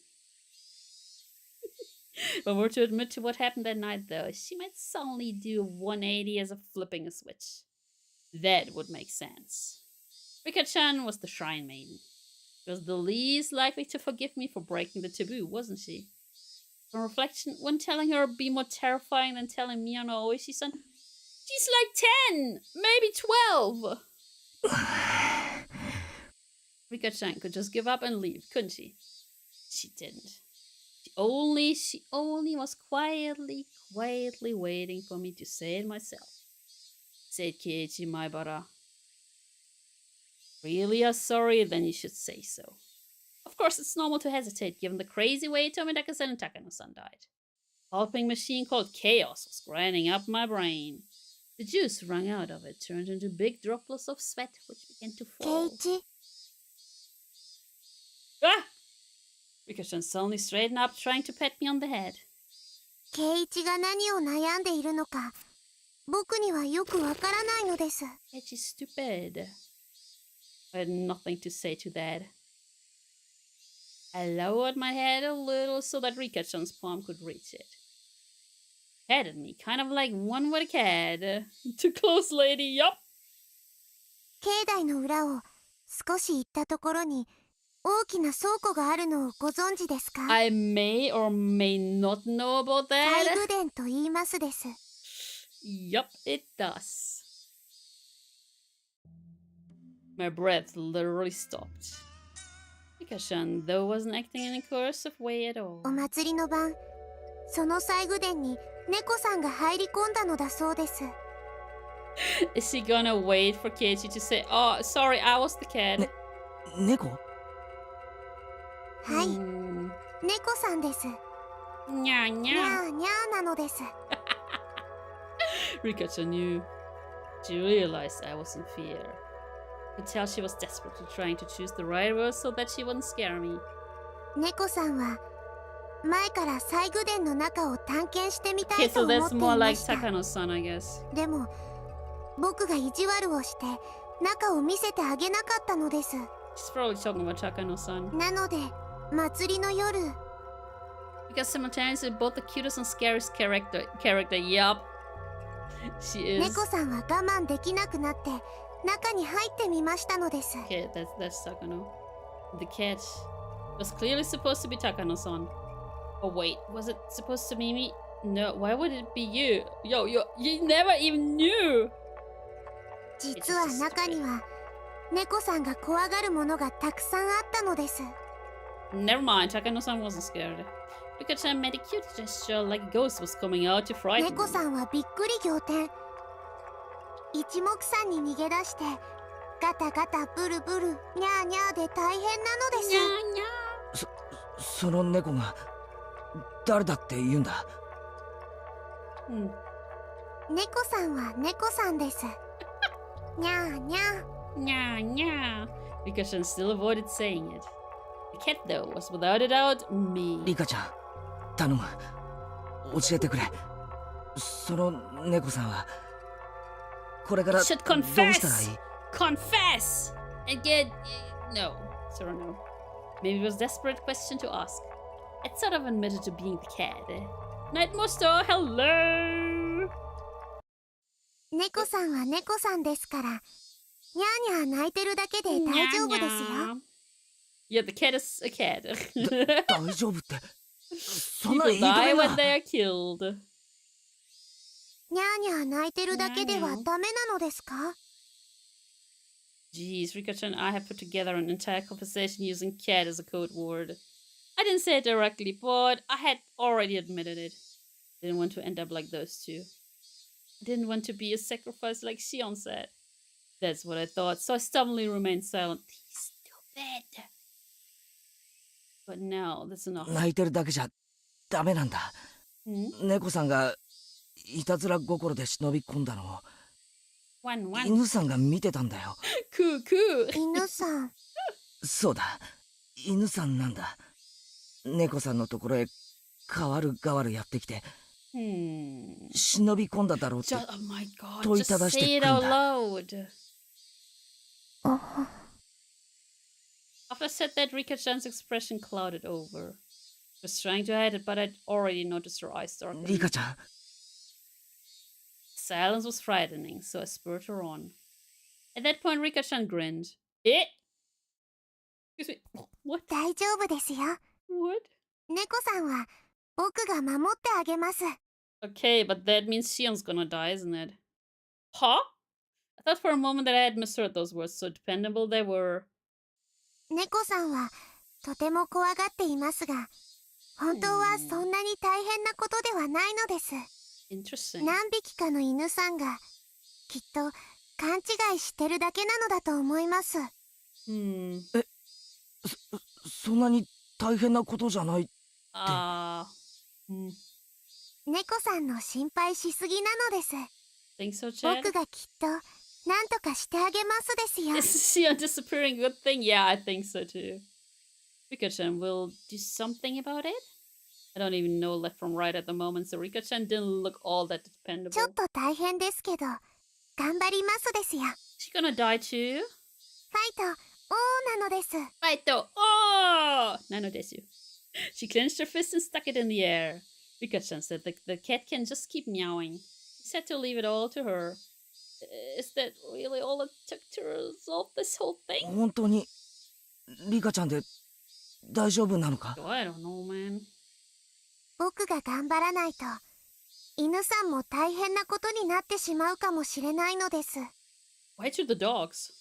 If I were to admit to what happened that night, though, she might suddenly do a 180 as if flipping a switch. That would make sense. Rika-chan was the shrine maiden. She was the least likely to forgive me for breaking the taboo, wasn't she? On reflection, when telling her would be more terrifying than telling me on Oishi-san, she's like 10, maybe 12. Rika-chan could just give up and leave, couldn't she? She didn't. She only was quietly waiting for me to say it myself. Said Keiichi Maibara. Really are sorry, then you should say so. Of course, it's normal to hesitate given the crazy way Tomitaka-san and Takano-san died. A helping machine called Chaos was grinding up my brain. The juice wrung out of it turned into big droplets of sweat which began to fall. Keiichi? Ah! Rika-chan suddenly straightened up, trying to pat me on the head. ケイイチが何を悩んでいるのか、僕にはよくわからないのです。 Keiichi's stupid. I had nothing to say to that. I lowered my head a little so that Rika-chan's palm could reach it. Patted me, kind of like one with a cat. Too close, lady, yup. 境内の裏を少し行ったところに大きな倉庫があるのをご存知ですか？ I may or may not know about 大 that. 武殿と言いますです。 Yup, it does. My breath literally stopped. Rika-chan, though, wasn't acting in a coercive way at all. お祭りの晩、その西宮殿に猫さんが入り込んだのだそうです。 Is she gonna wait for Keiichi to say, oh, sorry, I was the cat? 猫？はい、猫さんです。にゃーににゃゃーにゃーなのです。ー。Rika-chan knew. She realized I was in fear. I could tell she was desperately trying to choose the right words so that she wouldn't scare me. 猫さんは前から西宮殿の中を探検してみた Okay, いと so 思っ that's てい more ま like した。 Takano-san, I guess. でも僕が意地悪をして中を見せてあげなかったのです。She's probably talking about Takano-san. なので祭りの夜 Because simultaneously both the cutest and scariest character. Yup. She is. 猫さんは我慢できなくなって中に入ってみましたのです。 Okay, that's Takano. The cat was clearly supposed to be Takano-san. Oh wait, was it supposed to be me? No, why would it be you? Yo, you never even knew! 実は中には猫さんが怖がるものがたくさんあったのです。 Never mind, Takano-san wasn't scared. Rika-chan made a cute gesture like a ghost was coming out to frighten 猫 me. さんはびっくり仰天。一目散に逃げ出してガタガタブルブルニャーニャーで大変なのです。その猫が誰だって言うんだ。猫さんは猫さんです。ニャーニャー。 Nya, nya. Rika-chan still avoided saying it. The cat, though, was without a doubt me. リカちゃん、頼む。教えてくれ。その猫さんはこれからどう Should したらいい？ Confess! And get... No. Sorry, no. Maybe it was a desperate question to ask. It sort of admitted to being the cat. Night Monster, hello! 猫さんは猫さんですからニャーニャー泣いてるだけで大丈夫ですよ。 Yeah, the cat is a cat. 大丈夫って。そんな People 言いと die め when な。 they are killed. ニャーニャー泣いてるだけではダメなのですか？ Jeez, Rika-chan and I have put together an entire conversation using cat as a code word. I didn't say it directly, but I had already admitted it. Didn't want to end up like those two. I didn't want to be a sacrifice like Shion said. That's what I thought, so I stubbornly remained silent. He's stupid. But no, that's enough. 泣いてるだけじゃダメなんだ。猫さんがいたずら心で忍び込んだのを One, one. 犬さんが見てたんだよ。Coo, coo. 犬さん。そうだ、犬さんなんだ。猫さんのところへ代わる代わるやってきて、忍び込んだだろうって Oh my god, 問い just ただし say て it くん out だ。 loud. After I said that, Rika-chan's expression clouded over. She was trying to hide it, but I'd already noticed her eyes darkening. リカちゃん、 Silence was frightening, so I spurred her on. At that point, Rika-chan grinned. Eh? Excuse me. What? 大丈夫ですよ。 What? 猫さんは僕が守ってあげます。 Okay, but that means Shion's gonna die, isn't it? Huh? I thought for a moment that I had misheard those words, so dependable they were. 猫さんはとても怖がっていますが、本当はそんなに大変なことではないのです。 Interesting. 何匹かの犬さんがきっと勘違いしてるだけなのだと思います。そんなに大変なことじゃない。猫さんの心配しすぎなのです。 Think so, Chad? 僕がきっと何とかしてあげますですよ。 Is Shion disappearing a good thing? Yeah, I think so too. Rika-chan will do something about it? I don't even know left from right at the moment, so Rika-chan didn't look all that dependable. ちょっと大変ですけど頑張りますですよ。 She gonna die too? ファイト王なのです。 Right though. Oh! Nano desu. She clenched her fist and stuck it in the air. Rika-chan said the cat can just keep meowing. He said to leave it all to her. Is that really all it took to resolve this whole thing? 本当にリカちゃんで大丈夫なのか？ I don't know, man. 僕が頑張らないと犬さんも大変なことになってしまうかもしれないのです。 Why to the dogs?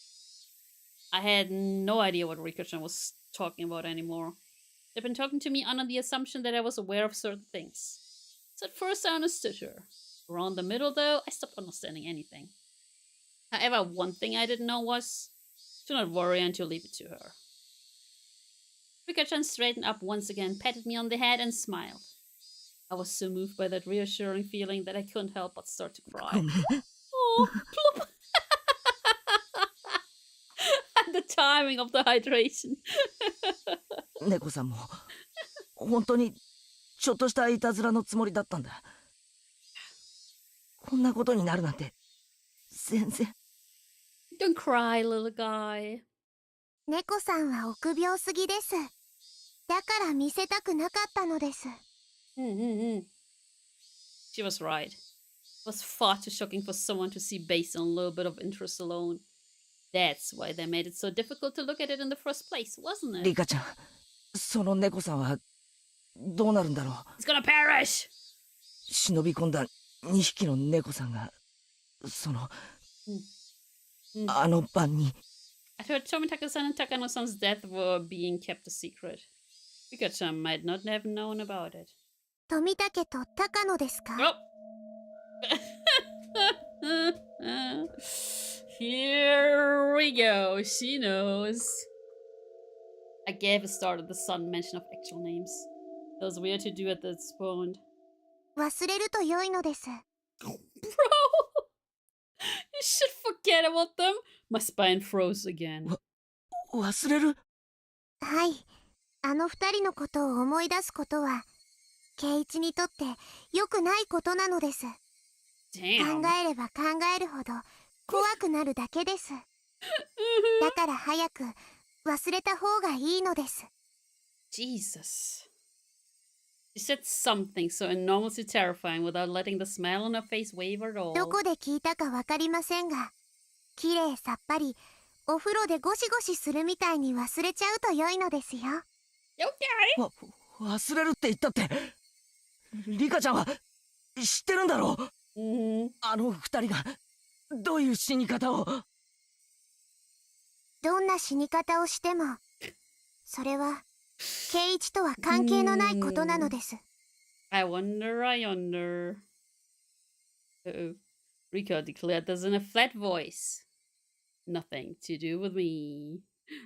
I had no idea what Rika-chan was talking about anymore. They'd been talking to me under the assumption that I was aware of certain things. So at first I understood her. Around the middle, though, I stopped understanding anything. However, one thing I didn't know was, do not worry until leave it to her. Rika-chan straightened up once again, patted me on the head, and smiled. I was so moved by that reassuring feeling that I couldn't help but start to cry. Oh, plop! And the timing of the hydration. 猫さんも本当にちょっとしたいたずらのつもりだったんだ。こんなことになるなんて全然。 Don't cry, little guy. 猫さんは臆病すぎです。だから見せたくなかったのです。She was right. It was far too shocking for someone to see based on a little bit of interest alone. That's why they made it so difficult to look at it in the first place, wasn't it? リカちゃん、その猫さんはどうなるんだろう。 It's gonna perish! 忍び込んだ2匹の猫さんがそのあの晩に。 I heard Tomitaka-san and Takano-san's death were being kept a secret. Rika-chan might not have known about it. 富武と高野ですか？ Oh! Here we go. She knows. I gave a start at the sudden mention of actual names. That was weird to do at this point. 忘れると良いのです。Bro! You should forget about them. My spine froze again. 忘れる？はい。あの二人のことを思い出すことは、圭一にとって良くないことなのです。Damn. 考えれば考えるほど怖くなるだけです。だから早く忘れた方がいいのです。Jesus. She said something so enormously terrifying without letting the smile on her face waver at all. どこで聞いたかわかりませんが、きれいさっぱりお風呂でゴシゴシするみたいに忘れちゃうと良いのですよ。Okay. 忘れるって言ったって、リカちゃんは知ってるんだろう。あの二人がどういう死に方を。どんな死に方をしても、それは圭一とは関係のないことなのです。I wonder. Uh-oh. Rika declared this in a flat voice. Nothing to do with me.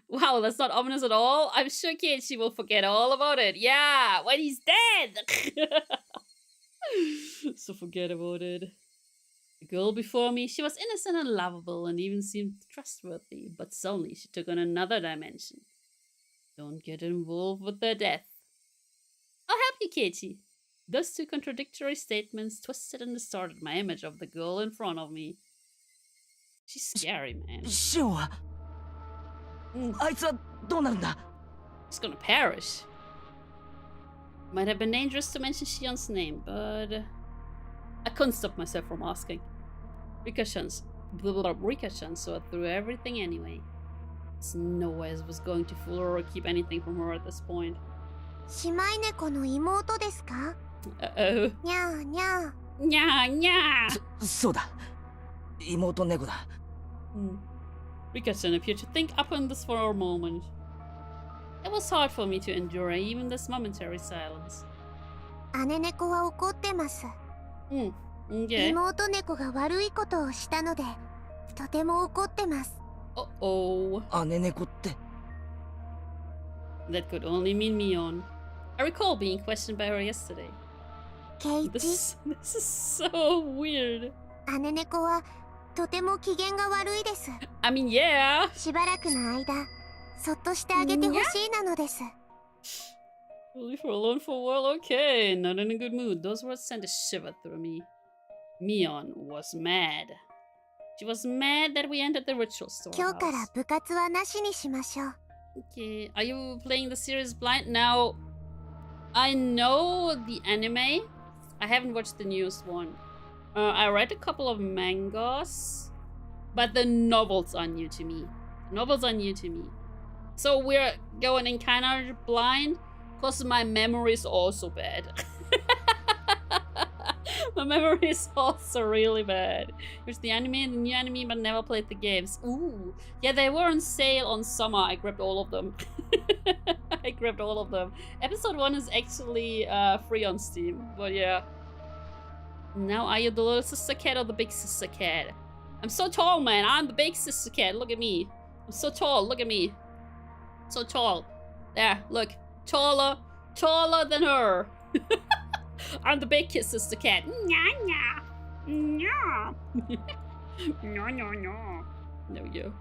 Wow, that's not ominous at all. I'm sure Keiichi will forget all about it. Yeah, when he's dead. So forget about it. The girl before me, she was innocent and lovable and even seemed trustworthy, but suddenly she took on another dimension. Don't get involved with their death. I'll help you, Keiichi. Those two contradictory statements twisted and distorted my image of the girl in front of me. She's scary, man. シオンは、あいつはどうなるんだ？ She's gonna perish. Might have been dangerous to mention Shion's name, but I couldn't stop myself from asking. Rika-chan saw through everything anyway. There's no way I was going to fool her or keep anything from her at this point. 姉妹猫の妹ですか？ Uh-oh. にゃーにゃー。Nya, nya. そうだ、妹猫だ。Rika-chan appeared to think up on this for a moment. It was hard for me to endure even this momentary silence. 姉猫は怒ってます。Okay. 妹猫が悪いことをしたので、とても怒ってます。Uh-oh. 姉猫って。 That could only mean Mion. I recall being questioned by her yesterday. 圭一、 This is so weird. 姉猫はとても機嫌が悪いです。I mean, yeah. しばらくの間、そっとしてあげてほしいなのです。Leave her alone for a while, okay. Not in a good mood. Those words sent a shiver through me. Mion was mad. She was mad that we entered the ritual storehouse. 今日から部活はなしにしましょう。Okay, are you playing the series blind? Now, I know the anime. I haven't watched the newest one. I read a couple of mangas, but the novels are new to me. So we're going in kind of blind, because my memory is also bad. My memory is also really bad. There's the anime, the new anime, but never played the games. Ooh. Yeah, they were on sale on summer. I grabbed all of them. Episode 1 is actually free on Steam. But yeah. Now are you the little sister cat or the big sister cat? I'm so tall, man. I'm the big sister cat. Look at me. I'm so tall. Look at me. So tall. There, look. Taller than her. I'm the big sister cat. Nya nya. Nya. No, no, no. There we go.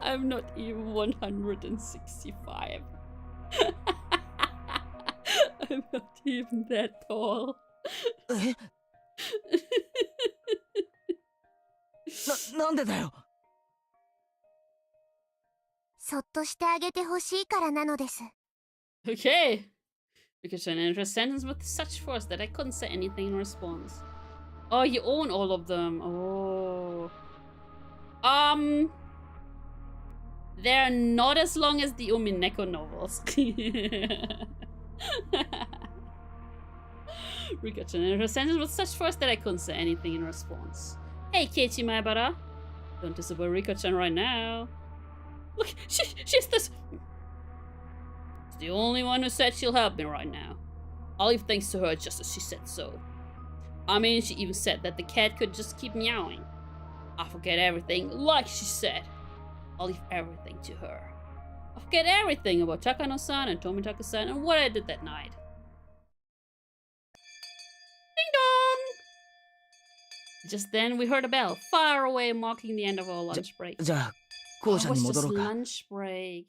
I'm not even 165. I'm not even that tall. なんでだよ。そっとしてあげてほしいからなのです。Okay. Rika-chan ended her sentence with such force that I couldn't say anything in response. Oh, you own all of them. Oh. They're not as long as the Umineko novels. Rika-chan ended her sentence with such force that I couldn't say anything in response. Hey, Keiichi Maebara. Don't disobey Rika-chan right now. Look, she's this. She's the only one who said she'll help me right now. I'll leave thanks to her just as she said so. I mean, she even said that the cat could just keep meowing. I forget everything, like she said. I'll leave everything to her. I forget everything about Takano-san and Tomitaka-san and what I did that night. Ding dong! Just then we heard a bell far away, marking the end of our lunch break. Oh, it was just lunch break.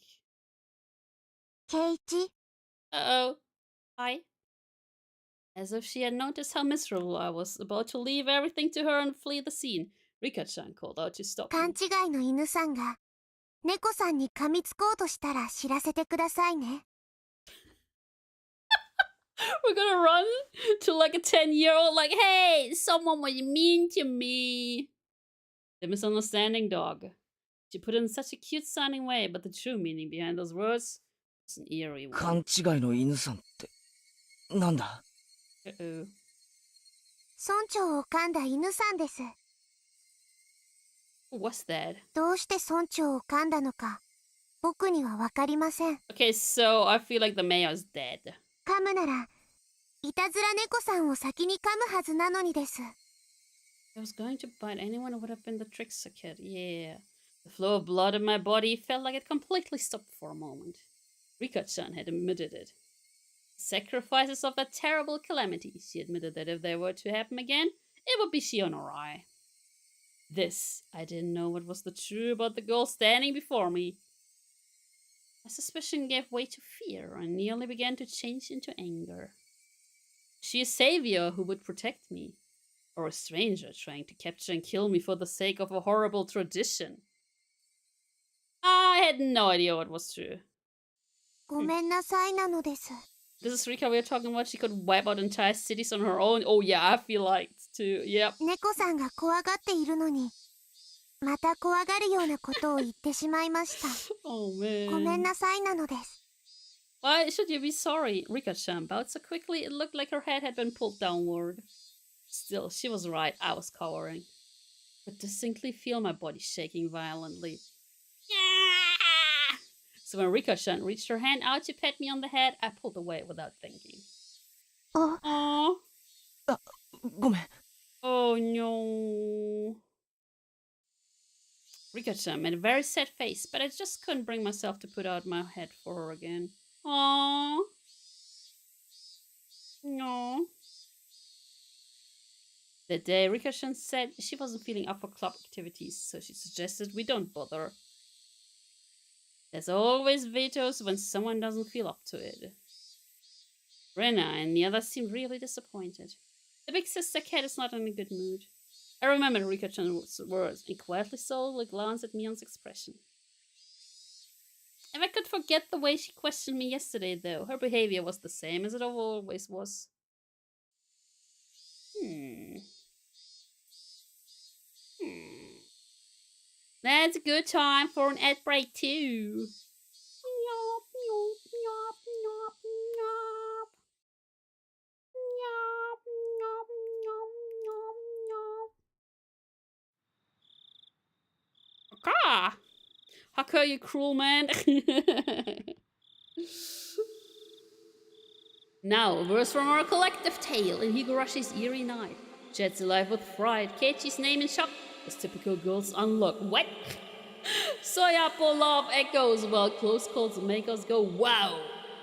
Keiichi? Uh-oh. Hi. As if she had noticed how miserable I was, about to leave everything to her and flee the scene, Rika-chan called out to stop me. 勘違いの犬さんが猫さんに噛みつこうとしたら知らせてくださいね。We're gonna run to like a 10-year-old like, hey, someone was mean to me. The misunderstanding dog. She put it in such a cute sounding way, but the true meaning behind those words was an eerie one. 勘違いの犬さんってなんだ？ Uh-oh. 村長を噛んだ犬さんです。What's that? どうして村長を噛んだのか僕にはわかりません。 Okay, so I feel like the mayor is dead. 噛むならいたずら猫さんを先に噛むはずなのにです。 If I was going to bite anyone, it would have been the trickster kid. Yeah. The flow of blood in my body felt like it completely stopped for a moment. Rika-chan had admitted it. Sacrifices of that terrible calamity. She admitted that if they were to happen again, it would be she on her eye. This, I didn't know what was the truth about the girl standing before me. My suspicion gave way to fear and nearly began to change into anger. Was she a savior who would protect me? Or a stranger trying to capture and kill me for the sake of a horrible tradition? I had no idea what was true. ごめんなさいなのです。 This is Rika we are talking about. She could wipe out entire cities on her own. Oh yeah, I feel like too. Yep. 猫さんが怖がっているのにまた怖がるようなことを言ってしまいました。 Oh man. ごめんなさいなのです。 Why should you be sorry? Rika-chan bowed so quickly it looked like her head had been pulled downward. Still, she was right. I was cowering. I could distinctly feel my body shaking violently. So when Rika-chan reached her hand out to pat me on the head, I pulled away without thinking. あ、 Aww. ごめん。 Oh no. Rika-chan made a very sad face, but I just couldn't bring myself to put out my head for her again. Aww. No. That day, Rika-chan said she wasn't feeling up for club activities, so she suggested we don't bother. There's always vetoes when someone doesn't feel up to it. Rena and the others seemed really disappointed. The big sister cat is not in a good mood. I remembered Rika-chan's words and quietly stole a glance at Mion's expression. If I could forget the way she questioned me yesterday, though, her behavior was the same as it always was. That's a good time for an ad break too. Ah! Haka, you cruel man. Now, a verse from our collective tale in Higurashi's eerie night. Jet's alive with fright, Keiichi's name in shock, as typical girls unlock. What? Soyapo love echoes while close calls make us go wow.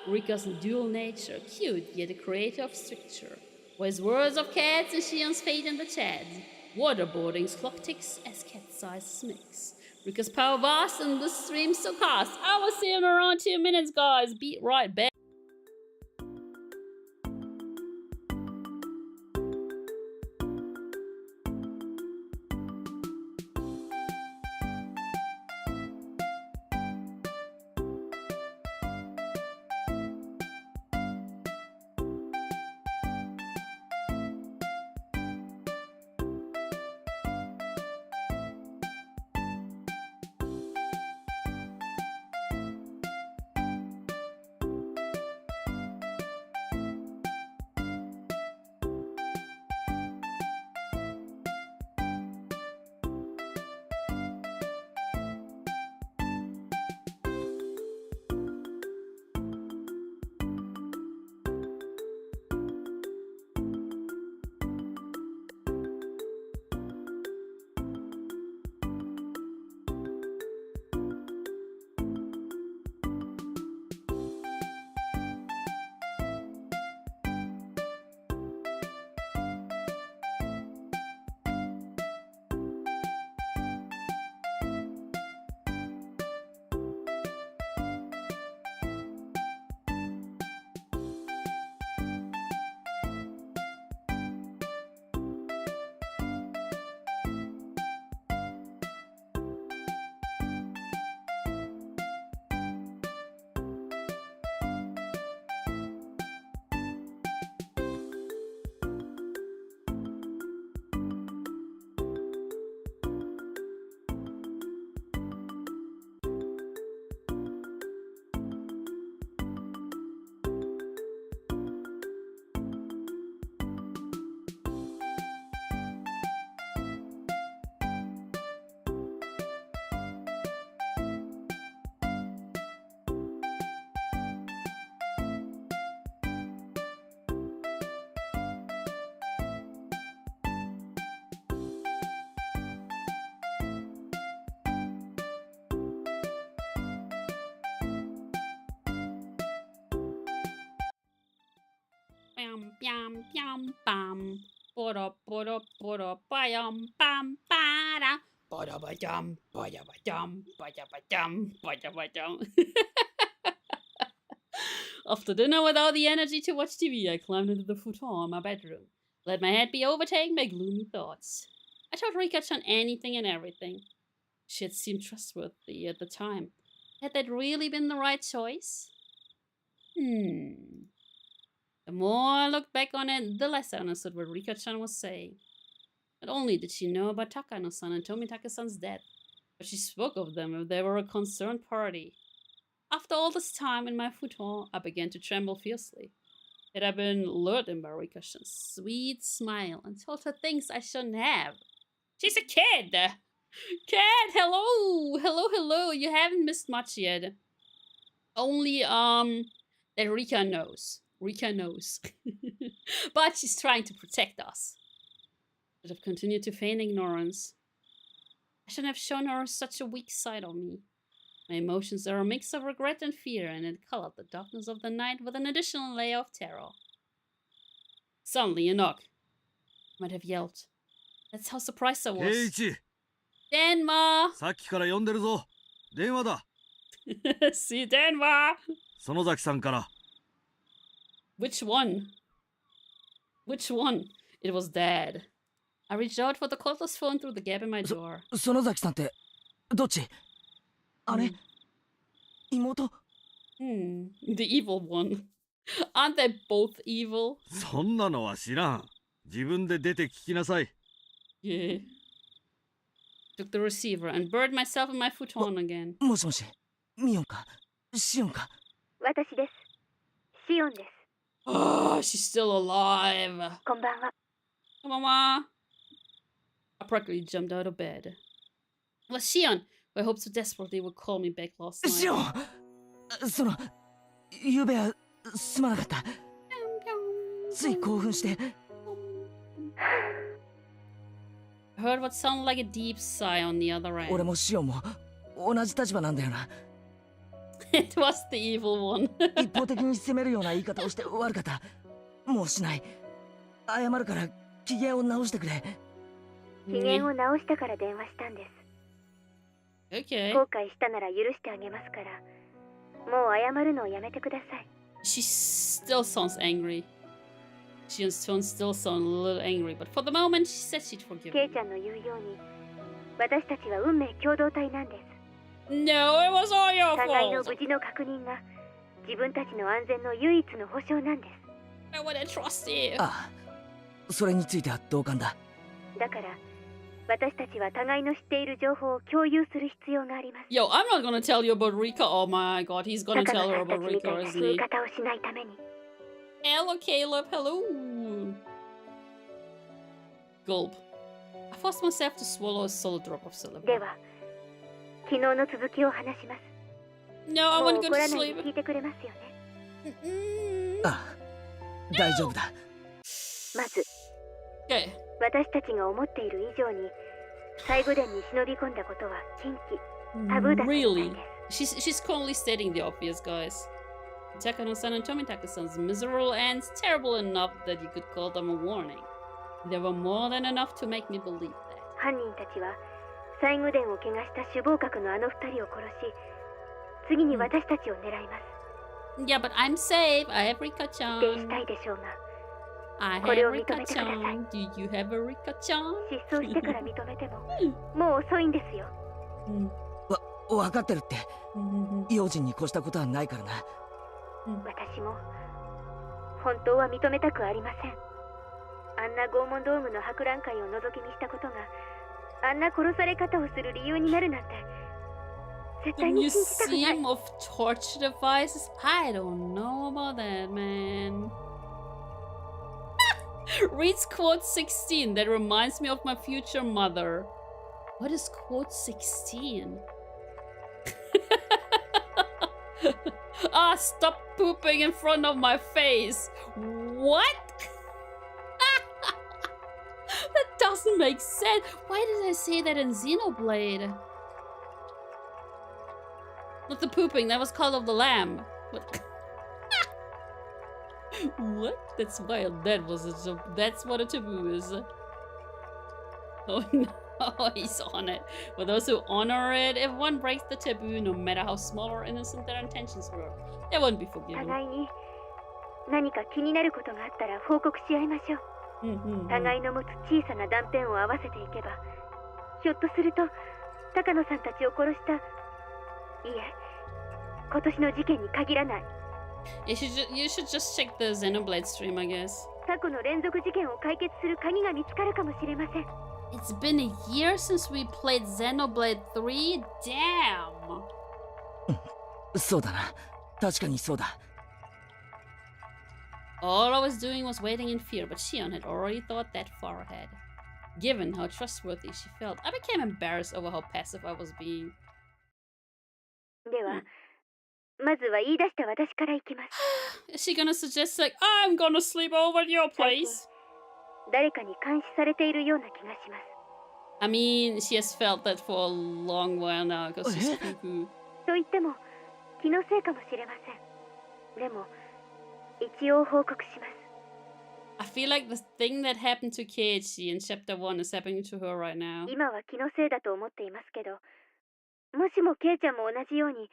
Rika's dual nature, cute yet a creator of stricture. Wise words of cats and Shion's fate in the chat. Waterboarding's clock ticks as cat sizes mix. Rika's power vast and the stream so fast. I will see you in around 2 minutes, guys. Be right back. bam, bam, bam. Bada, bada, bada, bayam, bam, bada. Bada, badam, bada, badam, bada, badam, bada, badam. After dinner, without the energy to watch TV, I climbed into the futon in my bedroom. Let my head be overtaken by gloomy thoughts. I told Rika-chan anything and everything. She had seemed trustworthy at the time. Had that really been the right choice? The more I looked back on it, the less I understood what Rika-chan was saying. Not only did she know about Takano-san and Tomitake-san's death, but she spoke of them if they were a concerned party. After all this time in my futon, I began to tremble fiercely. Had I been lured in by Rika-chan's sweet smile and told her things I shouldn't have? She's a kid! Kid, hello, you haven't missed much yet. Only, that Rika knows. But she's trying to protect us. Should have continued to feign ignorance. I shouldn't have shown her such a weak side of me. My emotions are a mix of regret and fear, and it colored the darkness of the night with an additional layer of terror. Suddenly, a knock. I might have yelled. That's how surprised I was. Keiichi! Denma! さっきから呼んでるぞ。電話だ。See, Denma! 園崎さんから。Which one? It was Dad. I reached out for the cordless phone through the gap in my door. 園崎さんってどっち？姉？妹？ The evil one. Aren't they both evil? そんなのは知らん。自分で出て聞きなさい。Yeah. Took the receiver and buried myself in my futon again. もしもし、ミオンか？シオンか？私です。シオンです。Oh, she's still alive. こんばんは。Mama. I practically jumped out of bed. It was Shion, who I hoped so desperately would call me back last night. シオン！ゆうべはすまなかった。つい興奮して。I heard what sounded like a deep sigh on the other end. 俺もシオンも同じ立場なんだよな。It was the evil one. 一方的に責めるような言い方をして悪かった。もうしない。謝るから機嫌を直してくれ。機嫌を直したから電話したんです。Okay. 後悔したなら許してあげますから、もう謝るのをやめてください。She still sounds angry. Shion's tone still sounds a little angry, but for the moment she said she'd forgive ケイ me. ちゃんの言うように、私たちは運命共同体なんです。No, it was all your 互いの fault. 無事の確認が自分たちの安全の唯一の保証なんです。I wouldn't trust you. ああ、それについては同感だ。だから私たちは互いの知っている情報を共有する必要があります。 Yo, I'm not gonna tell you about Rika. Oh my god, he's gonna 高 tell 野 her さんた about ちみた Rika, いな isn't 死に he? 方をしないために。 Hello, Caleb. Hello. Gulp. I forced myself to swallow a solid drop of で syllable. は昨日の続きを話します。 No, I もう want 怒 to go ら to ないで sleep. 聞いてくれますよね。ああ、大丈夫だ。まず Okay. 私たちが思っている以上に最後殿に忍び込んだことは禁忌、タブーだったみたい Really? です。 She's currently stating the obvious, guys. Takano-san and Tomitake-san's miserable ends terrible enough that you could call them a warning. They were more than enough to make me believe that. 犯人たちは最後殿を怪我した首謀格のあの二人を殺し、次に私たちを狙います。 Yeah, but I'm safe. I have 否定し Rika-chan. たいでしょうが、 I これ have を認めてください。 Rika-chan. Do you have a Rika-chan? 失踪してから認めてももう遅いんですよ。わかってるって。用心に越したことはないからな。私も本当は認めたくありません。あんな拷問道具の博覧会を覗き見したことがあんな殺され方をする理由になるなんて絶 The 対に信じたくない。 Museum of Torture Devices? I don't know about that, man. Reads quote 16. That reminds me of my future mother. What is quote 16? Ah, stop pooping in front of my face. What? That doesn't make sense. Why did I say that in Xenoblade? Not the pooping, that was Call of the Lamb. What? What? That's wild. That was that's what a taboo is. Oh no, he's on it. For those who honor it, if one breaks the taboo, no matter how small or innocent their intentions were, they won't be forgiven. 互いに何か気になることがあったら報告し合いましょう。互いの持つ小さな断片を合わせていけば、ひょっとすると高野さんたちを殺した、いえ、今年の事件に限らない。You should just check the Xenoblade stream, I guess. 過去の連続事件を解決する鍵が見つかるかもしれません。It's been a year since we played Xenoblade 3? Damn! そうだな。確かにそうだ。All I was doing was waiting in fear, but Shion had already thought that far ahead. Given how trustworthy she felt, I became embarrassed over how passive I was being. では、まずは言い出した私から行きます。Is she gonna suggest like, I'm gonna sleep over at your place? 誰かに監視されているような気がします。I mean, she has felt that for a long while now because she's cuckoo. と言っても、気のせいかもしれません。でも、一応報告します。I feel like the thing that happened to Keiichi in chapter 1 is happening to her right now. 今は気のせいだと思っていますけど、もしもケイちゃんも同じように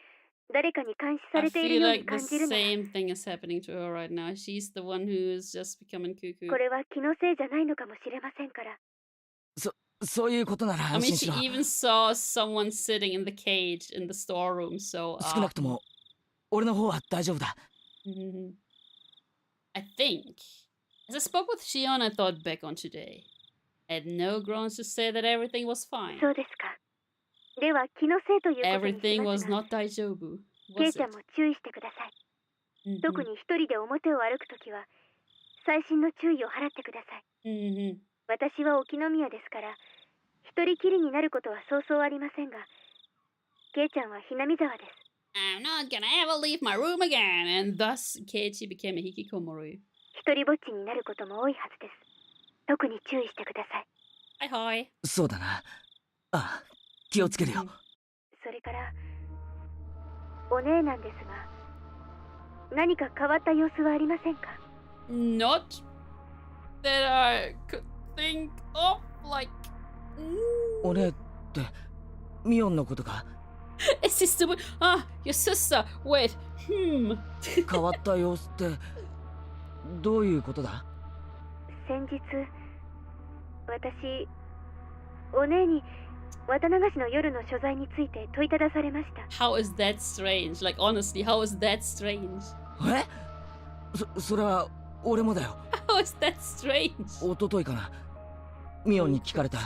誰かに監視さ I れている feel よう like に the 感じるなら、same thing is happening to her right now. She's the one who is just becoming cuckoo. これは気のせいじゃないのかもしれませんから。そういうことなら I 安 mean, 心し she ろ。 even saw someone sitting in the cage in the storeroom, so... 少なくとも俺の方は大丈夫だ。I think, as I spoke with Shion, I thought back on today. I had no grounds to say that everything was fine. そうですか。では気のせいということに Everything しま was すが、 not daijoubu, ケイ was ちゃん it? も注意してください。特に一人で表を歩くときは、細心の注意を払ってください。私は沖宮ですから、一人きりになることはそうそうありませんが、ケイちゃんはひなみ沢です。I'm not gonna ever leave my room again, and thus Keiichi became a hikikomori. 一人ぼっちになることも多いはずです。特に注意してください。Hi, hi. そうだな。ああ、気をつけるよ。それから、お姉なんですが、何か変わった様子はありませんか？ Not that I could think of, like... お姉ってミオンのことか？ It's sister... Ah, your sister. Wait. 変わった様子ってどういうことだ？先日、私、お姉に渡流しの夜の所在について問いただされました。How is that strange? Like, honestly, how is that strange? え？それは俺もだよ。How is that strange? 一昨日かな。ミオンに聞かれた。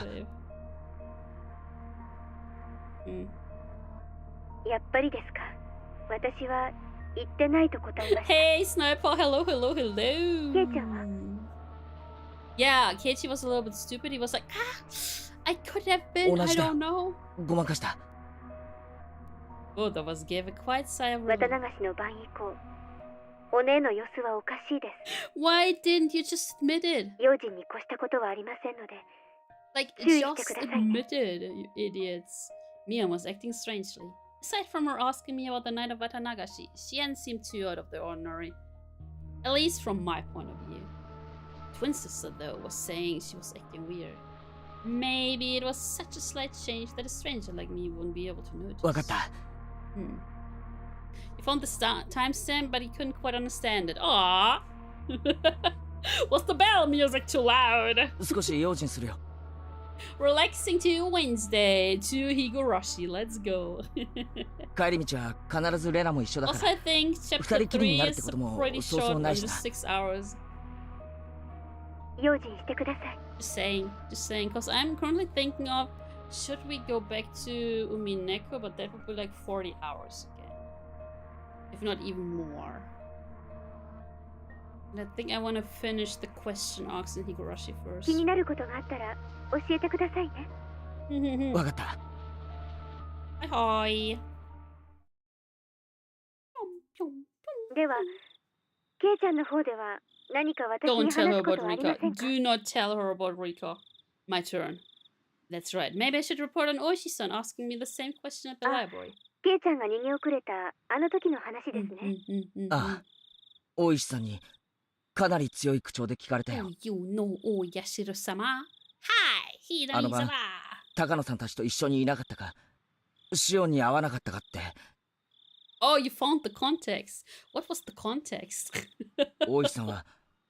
やっぱりですか。私は言ってないと答えました。Hey, Sniper, hello, hello, hello. ケイちゃんは Yeah, Keiichi was a little bit stupid. He was like, I could have been, I don't know. ごまかした。Both of us gave a quiet sigh of 渡 relief. 流しの晩以降、お姉の様子はおかしいです。 Why didn't you just admit it? 用心に越したことはありませんので、 Like, 注意 just してくださいね。 admit it, you idiots. Mion was acting strangely. Aside from her asking me about the night of Watanagashi, she hadn't seemed too out of the ordinary. At least from my point of view. Twin sister, though, was saying she was acting weird. Maybe it was such a slight change that a stranger like me wouldn't be able to notice. わかった。 He found the timestamp, but he couldn't quite understand it. Aww! Was the bell music too loud? 少し用心するよ。Relaxing to Wednesday to Higurashi. Let's go. 帰り道は必ずレナも一緒だか Also, ら。 I think chapter 3 is pretty そうそう short, ない under しな。 6 hours. 用心してください。 Just saying, because I'm currently thinking of should we go back to Umineko, but that would be like 40 hours again, if not even more. And I think I want to finish the question arcs in Higurashi 気 first. になることがあったら教えてくださいね。わかった。 Hi, hi. では、ケイちゃんの方では何か私 Don't に tell 話 her すこ about とはあり Rika. ませんか？ Do not tell her about Rika. My turn. That's right. Maybe I should report on Oishi-san asking me the same question at the library. ケイちゃんが逃げ遅れたあの時の話ですね。 ああ、大石さんにかなり強い口調で聞かれたよ。Oh, you know, oh, Yashiro-sama. Hi, あの晩 Hirami-sama. 高野さんたちと一緒にいなかったか、シオンに会わなかったかって。Oh, you found the context. What was the context? 大石さんは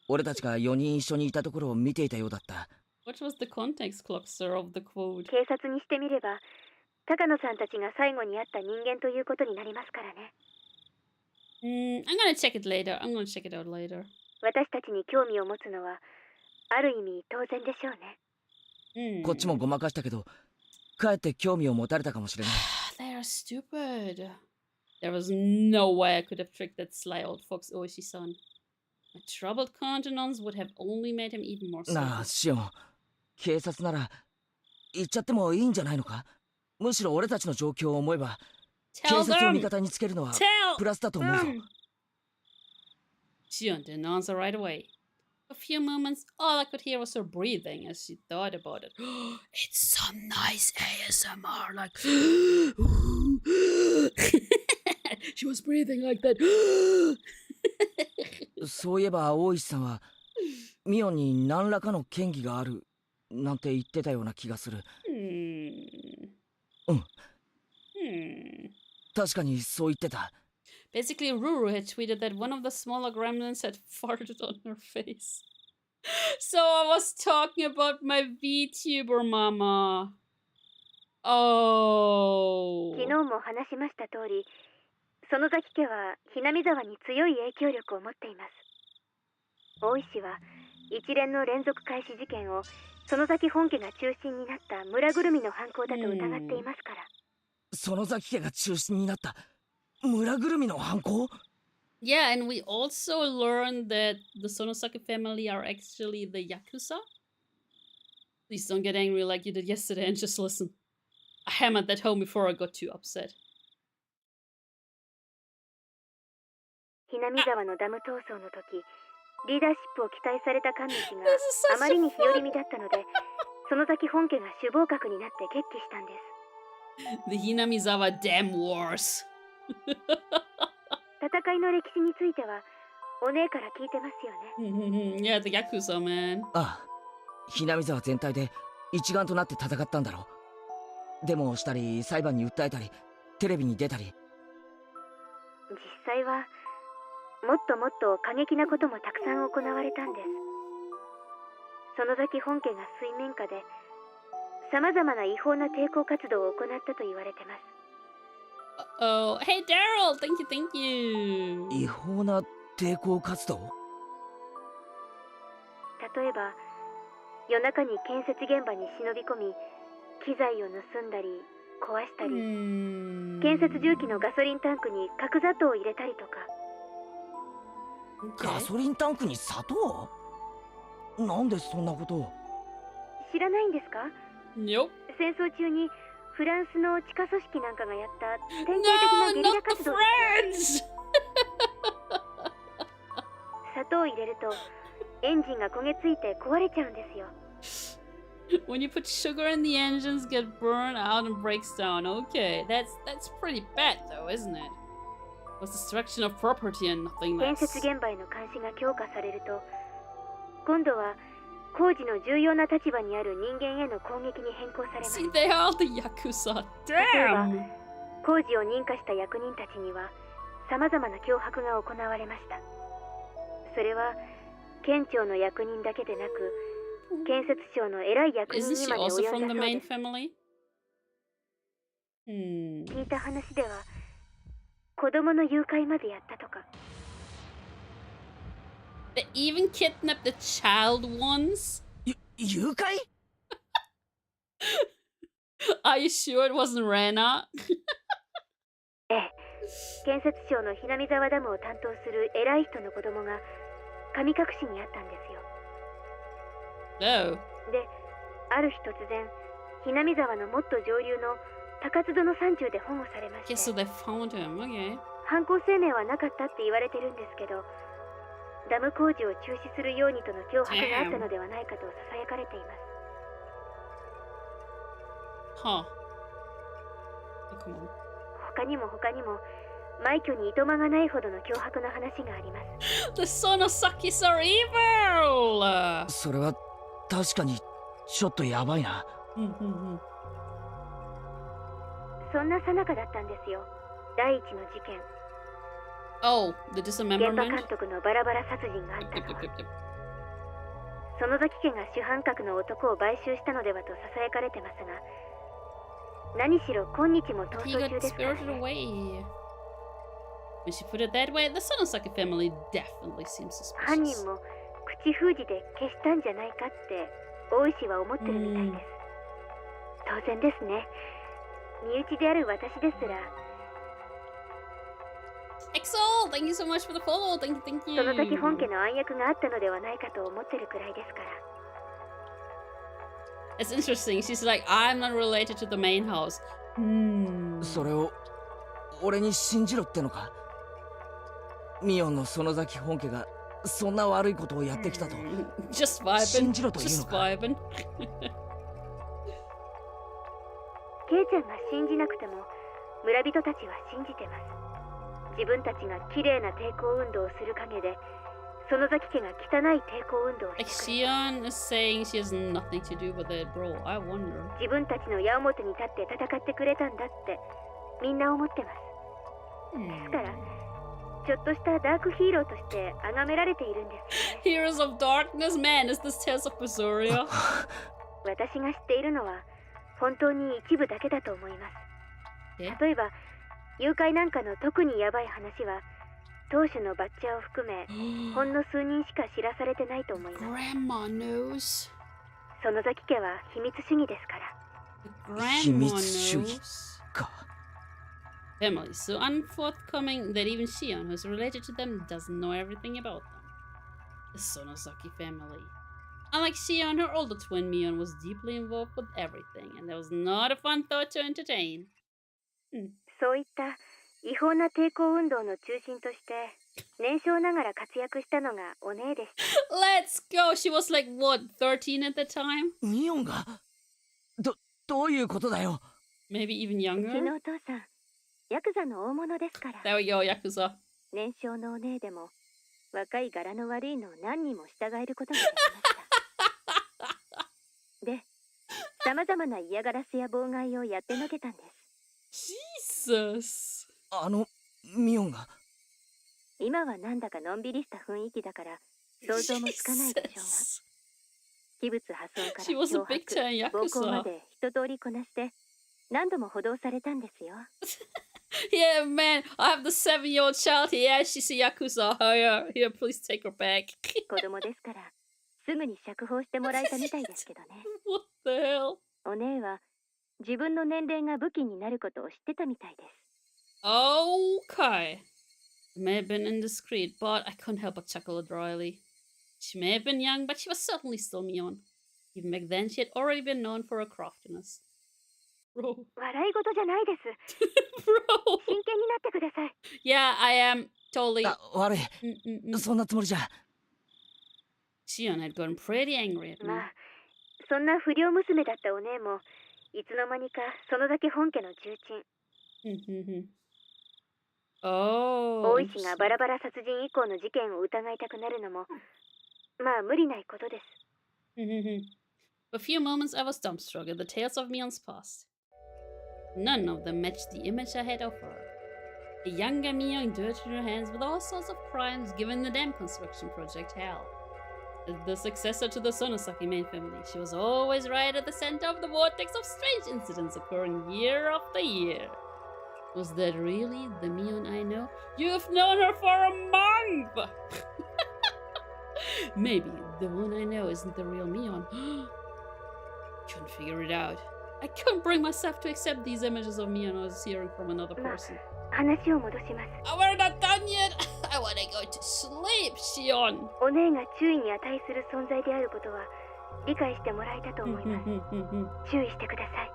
俺たちが4人一緒にいたところを見ていたようだった。What was the context, Clockster, of the quote? 警察にしてみれば高野さんたちが最後に会った人間ということになりますからね。I'm gonna check it later. I'm gonna check it out later. 私たちに興味を持つのはある意味当然でしょうね。こっちもごまかしたけど、かえって興味を持たれたかもしれない。They are stupid. There was no way I could have tricked that sly old fox Oishi-san. My troubled countenance would have only made him even more なあ、 sullen. シオン、警察なら行っちゃってもいいんじゃないのか。むしろ俺たちの状況を思えば、警 Tell 察を味 them! 方につけるのは Tell プラスだと思うぞ。them! Shion didn't answer right away. For a few moments, all I could hear was her breathing as she thought about it. It's some nice ASMR, like... She was breathing like that. そういえば大石さんはミオンに何らかの嫌疑があるなんて言ってたような気がする。確かにそう言ってた。Basically, Ruru had tweeted that one of the smaller gremlins had farted on her face. So I was talking about my VTuber mama. Oh. 昨日も話しました通り、園崎家はひなみ沢に強い影響力を持っています。大石は一連の連続開始事件を園崎本家が中心になった村ぐるみの犯行だと疑っていますから。園崎家が中心になった村ぐるみの犯行？ Yeah, and we also learned that the Sonosake family are actually the Yakuza. Please don't get angry like you did yesterday and just listen. I hammered that home before I got too upset. ひなみ沢のダム闘争の時、リーダーシップを期待された神主 This が is あ such ま a りに日和 fun... 見だったので、園崎本家が首謀格になって決起したんです。The Hinamizawa Dam Wars. 戦いの歴史についてはお姉から聞いてますよね。Yeah, the Yakuza, man. ああ、ひなみ沢全体で一丸となって戦ったんだろう。デモをしたり裁判に訴えたりテレビに出たり。実際はもっともっと過激なこともたくさん行われたんです。園崎本家が水面下でさまざまな違法な抵抗活動を行ったと言われてます。Oh, hey Daryl, thank you. 違法な抵抗活動？例えば夜中に建設現場に忍び込み機材を盗んだり壊したり、建設重機のガソリンタンクに角砂糖を入れたりとか。ガソリンタンクに砂糖？なんでそんなことを？知らないんですか？ Nope. 戦争中にフランスの地下組織なんかがやった典型的なゲリラ活動です。砂糖を入れるとエンジンが焦げついて壊れちゃうんですよ。When you put sugar in the engines, get burned out and breaks down. Okay, that's pretty bad though, isn't it? It was destruction of property and nothing 建 less. 設現場への監視が強化されると、今度は工事の重要な立場にある人間への攻撃に変更されます。 See, they are the Yakuza. 例えば Damn! 工事を認可した役人たちにはさまざまな脅迫が行われました。それは県庁の役人だけでなく建設省の偉い役人 Isn't に she まで also 及 from ん the だそう main です。 family? 聞いた話では子供の誘拐までやったとか。 They even kidnapped the child once? 誘拐？ Are you sure it wasn't Rena? ええ、建設省のひなみ沢ダムを担当する偉い人の子供が神隠しにあったんですよ。 No. で、ある日突然ひなみ沢のもっと上流の高津戸の山中で保護されまし Okay, て、 so they found him. Okay. 犯行声明はなかったって言われてるんですけど、ダム工事を中止するようにとの脅迫があったのではないかとささやかれています。 Huh. Oh, come on. 他にも枚挙にいとまがないほどの脅迫の話があります。The Sonosakis are evil! それは確かにちょっとやばいな。そんな最中だったんですよ、第一の事件。Oh, the 現場 dismemberment? 監督のバラバラ殺人があったのは、園崎家が主犯格の男を買収したのではと囁かれてますが、何しろ今日も逃 He 走 got 中ですから spirited ね。 away. When she put it that way, the Sonosaki family definitely seems 犯 suspicious. 人も口封じで消したんじゃないかって大石は思ってるみたいです。当然ですね。身内である私ですら、 Excel! Thank you so much for the follow. Thank you, thank 園崎本家 you. の暗躍があったのではないかと思ってるくらいですから。 It's interesting. She's like, I'm not related to the main house. それを俺に信じろってのか。ミオンの園崎本家がそんな悪いことをやってきたと Just vibing. 信じろというの Just か。 vibing. ケイちゃんが信じなくても村人たちは信じてます。自分たちが綺麗な抵抗運動をする陰で園崎家が汚い抵抗運動を Like してくれた。 Shion is saying she has nothing to do with it, bro. I wonder. 自分たちの矢面に立って戦ってくれたんだってみんな思ってます。ですからちょっとしたダークヒーローとして崇められているんですよね。 Heroes of Darkness, man, is this Tales of Berseria? 私が知っているのは本当に一部だけだと思います。え例えば誘拐なんかの特にヤバい話は当主のバッチャーを含めほんの数人しか知らされてないと思います。 Grandma knows. 園崎家は秘密主義ですから。 The grandma 秘密主義 knows. か。 Family so unforthcoming that even Shion, who is related to them, doesn't know everything about them. The Sonosaki family. Unlike Shion, her older twin Mion was deeply involved with everything, and that was not a fun thought to entertain. そういった違法な抵抗運動の中心として年少ながら活躍したのがお姉でした。 Let's go! She was like, what, 13 at the time? ミオンがどういうことだよ。 Maybe even うち younger? のお父さんヤクザの大物ですから。 There we go, Yakuza. 年少のお姉でも若い柄の悪いのを何人も従えることができました。で、さまざまな嫌がらせや妨害をやってのけたんです。 Jesus. ミオンが今はなんだかのんびりした雰囲気だから想像もつかないでしょうが、 Jesus. 器物破損から She was a 脅 big 迫 time 暴行ま Yakuza. で一通りこなして何度も補導されたんですよ。 Yeah, man, I have the 7-year-old child here. Yeah, she's a Yakuza. Oh, yeah. Here, please take her back. 子供ですからすぐに釈放してもらえたみたいですけどね。 What the hell? お姉は自分の年齢が武器になることを知ってたみたいです。 Okay. It may have been indiscreet, but I couldn't help but chuckle dryly. She may have been young, but she was certainly still Mion. Even back then, she had already been known for her craftiness. Bro. 笑い事じゃないです。 Bro. 真剣になってください。 Yeah, I am totally. 悪い。 Mm-mm-mm. そんなつもりじゃ。 Shion had gotten pretty angry at me. まあそんな不良娘だったお姉もいつの間にか園崎本家の重鎮。 Mm-hmm. Oh. 大石がバラバラ殺人以降の事件を疑いたくなるのもまあ無理ないことです。 Mm-hmm. For a few moments, I was dumbstruck at the tales of Mion's past. None of them matched the image I had of her. A younger Mion dirtied her hands with all sorts of crimes, given the dam construction project hell. As the successor to the Sonosaki main family, she was always right at the center of the vortex of strange incidents occurring year after year. Was that really the Mion I know? You've known her for a month! Maybe the one I know isn't the real Mion. Couldn't figure it out. I couldn't bring myself to accept these images of Mion I was hearing from another person. 話を戻します。 Oh, we're not done yet! I wanna go to sleep, Shion! お姉が注意に値する存在であることは理解してもらえたと思います。注意してください。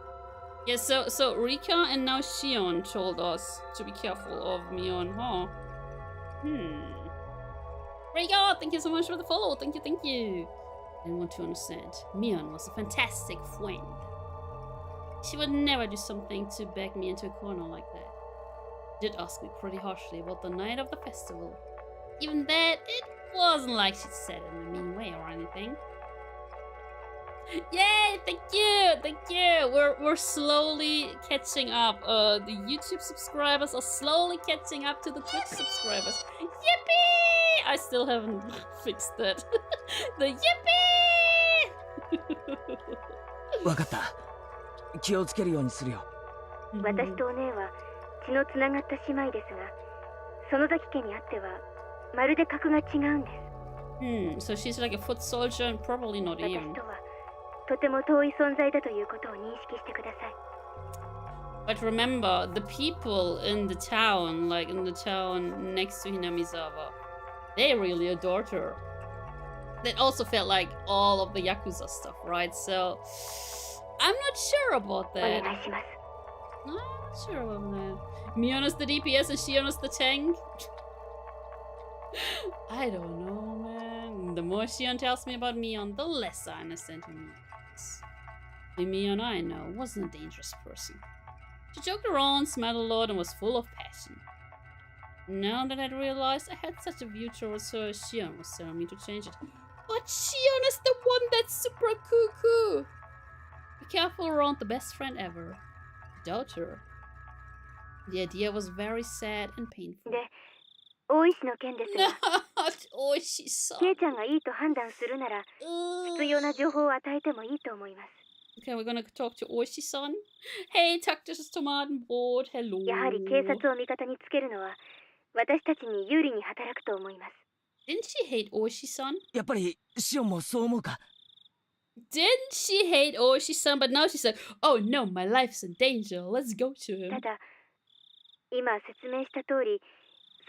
Yeah, so Rika and now Shion told us to be careful of Mion, huh? Rika, thank you so much for the follow. Thank you. I want to understand. Mion was a fantastic friend. She would never do something to back me into a corner like that. did ask me pretty harshly about the night of the festival. Even that, it wasn't like she said it in a mean way or anything. Yay! Thank you. We're slowly catching up. The YouTube subscribers are slowly catching up to the Twitch subscribers. Yippee! I still haven't fixed that. The yippee! わかった。気をつけるようにするよ。私とお姉は血のつながった姉妹ですが、園崎家にあってはまるで格が違うんです。So she's like a foot soldier and probably not even. 私とはとても遠い存在だということを認識してください。But remember, the people in the town, like in the town next to Hinamizawa, they really adored her. That also felt like all of the Yakuza stuff, right? So, I'm not sure about that. お願いします。I'm not sure about that. Miona's the DPS and Shiona's the tank? I don't know, man. The more Shion tells me about Mion, the less I understand who Mion is. The Mion I know wasn't a dangerous person. She joked around, smiled a lot, and was full of passion. Now that I'd realized I had such a view towards her, Shion was telling me to change it. But Shion is the one that's super cuckoo! Be careful around the best friend ever. Doubt her. The idea was very sad and painful. で、大石の件ですが、 Not Oishi-san. ケイちゃんがいいと判断するなら、必要な情報を与えてもいいと思います。Okay, we're gonna talk to Oishi-san. Hey, Taktisches Tomatenbrot, hello. やはり警察を味方につけるのは、私たちに有利に働くと思います。Didn't she hate Oishi-san? やっぱりシオンもそう思うか。 Didn't she hate Oishi-san? But now she said, oh no, my life's in danger. Let's go to him. ただ、今説明した通り、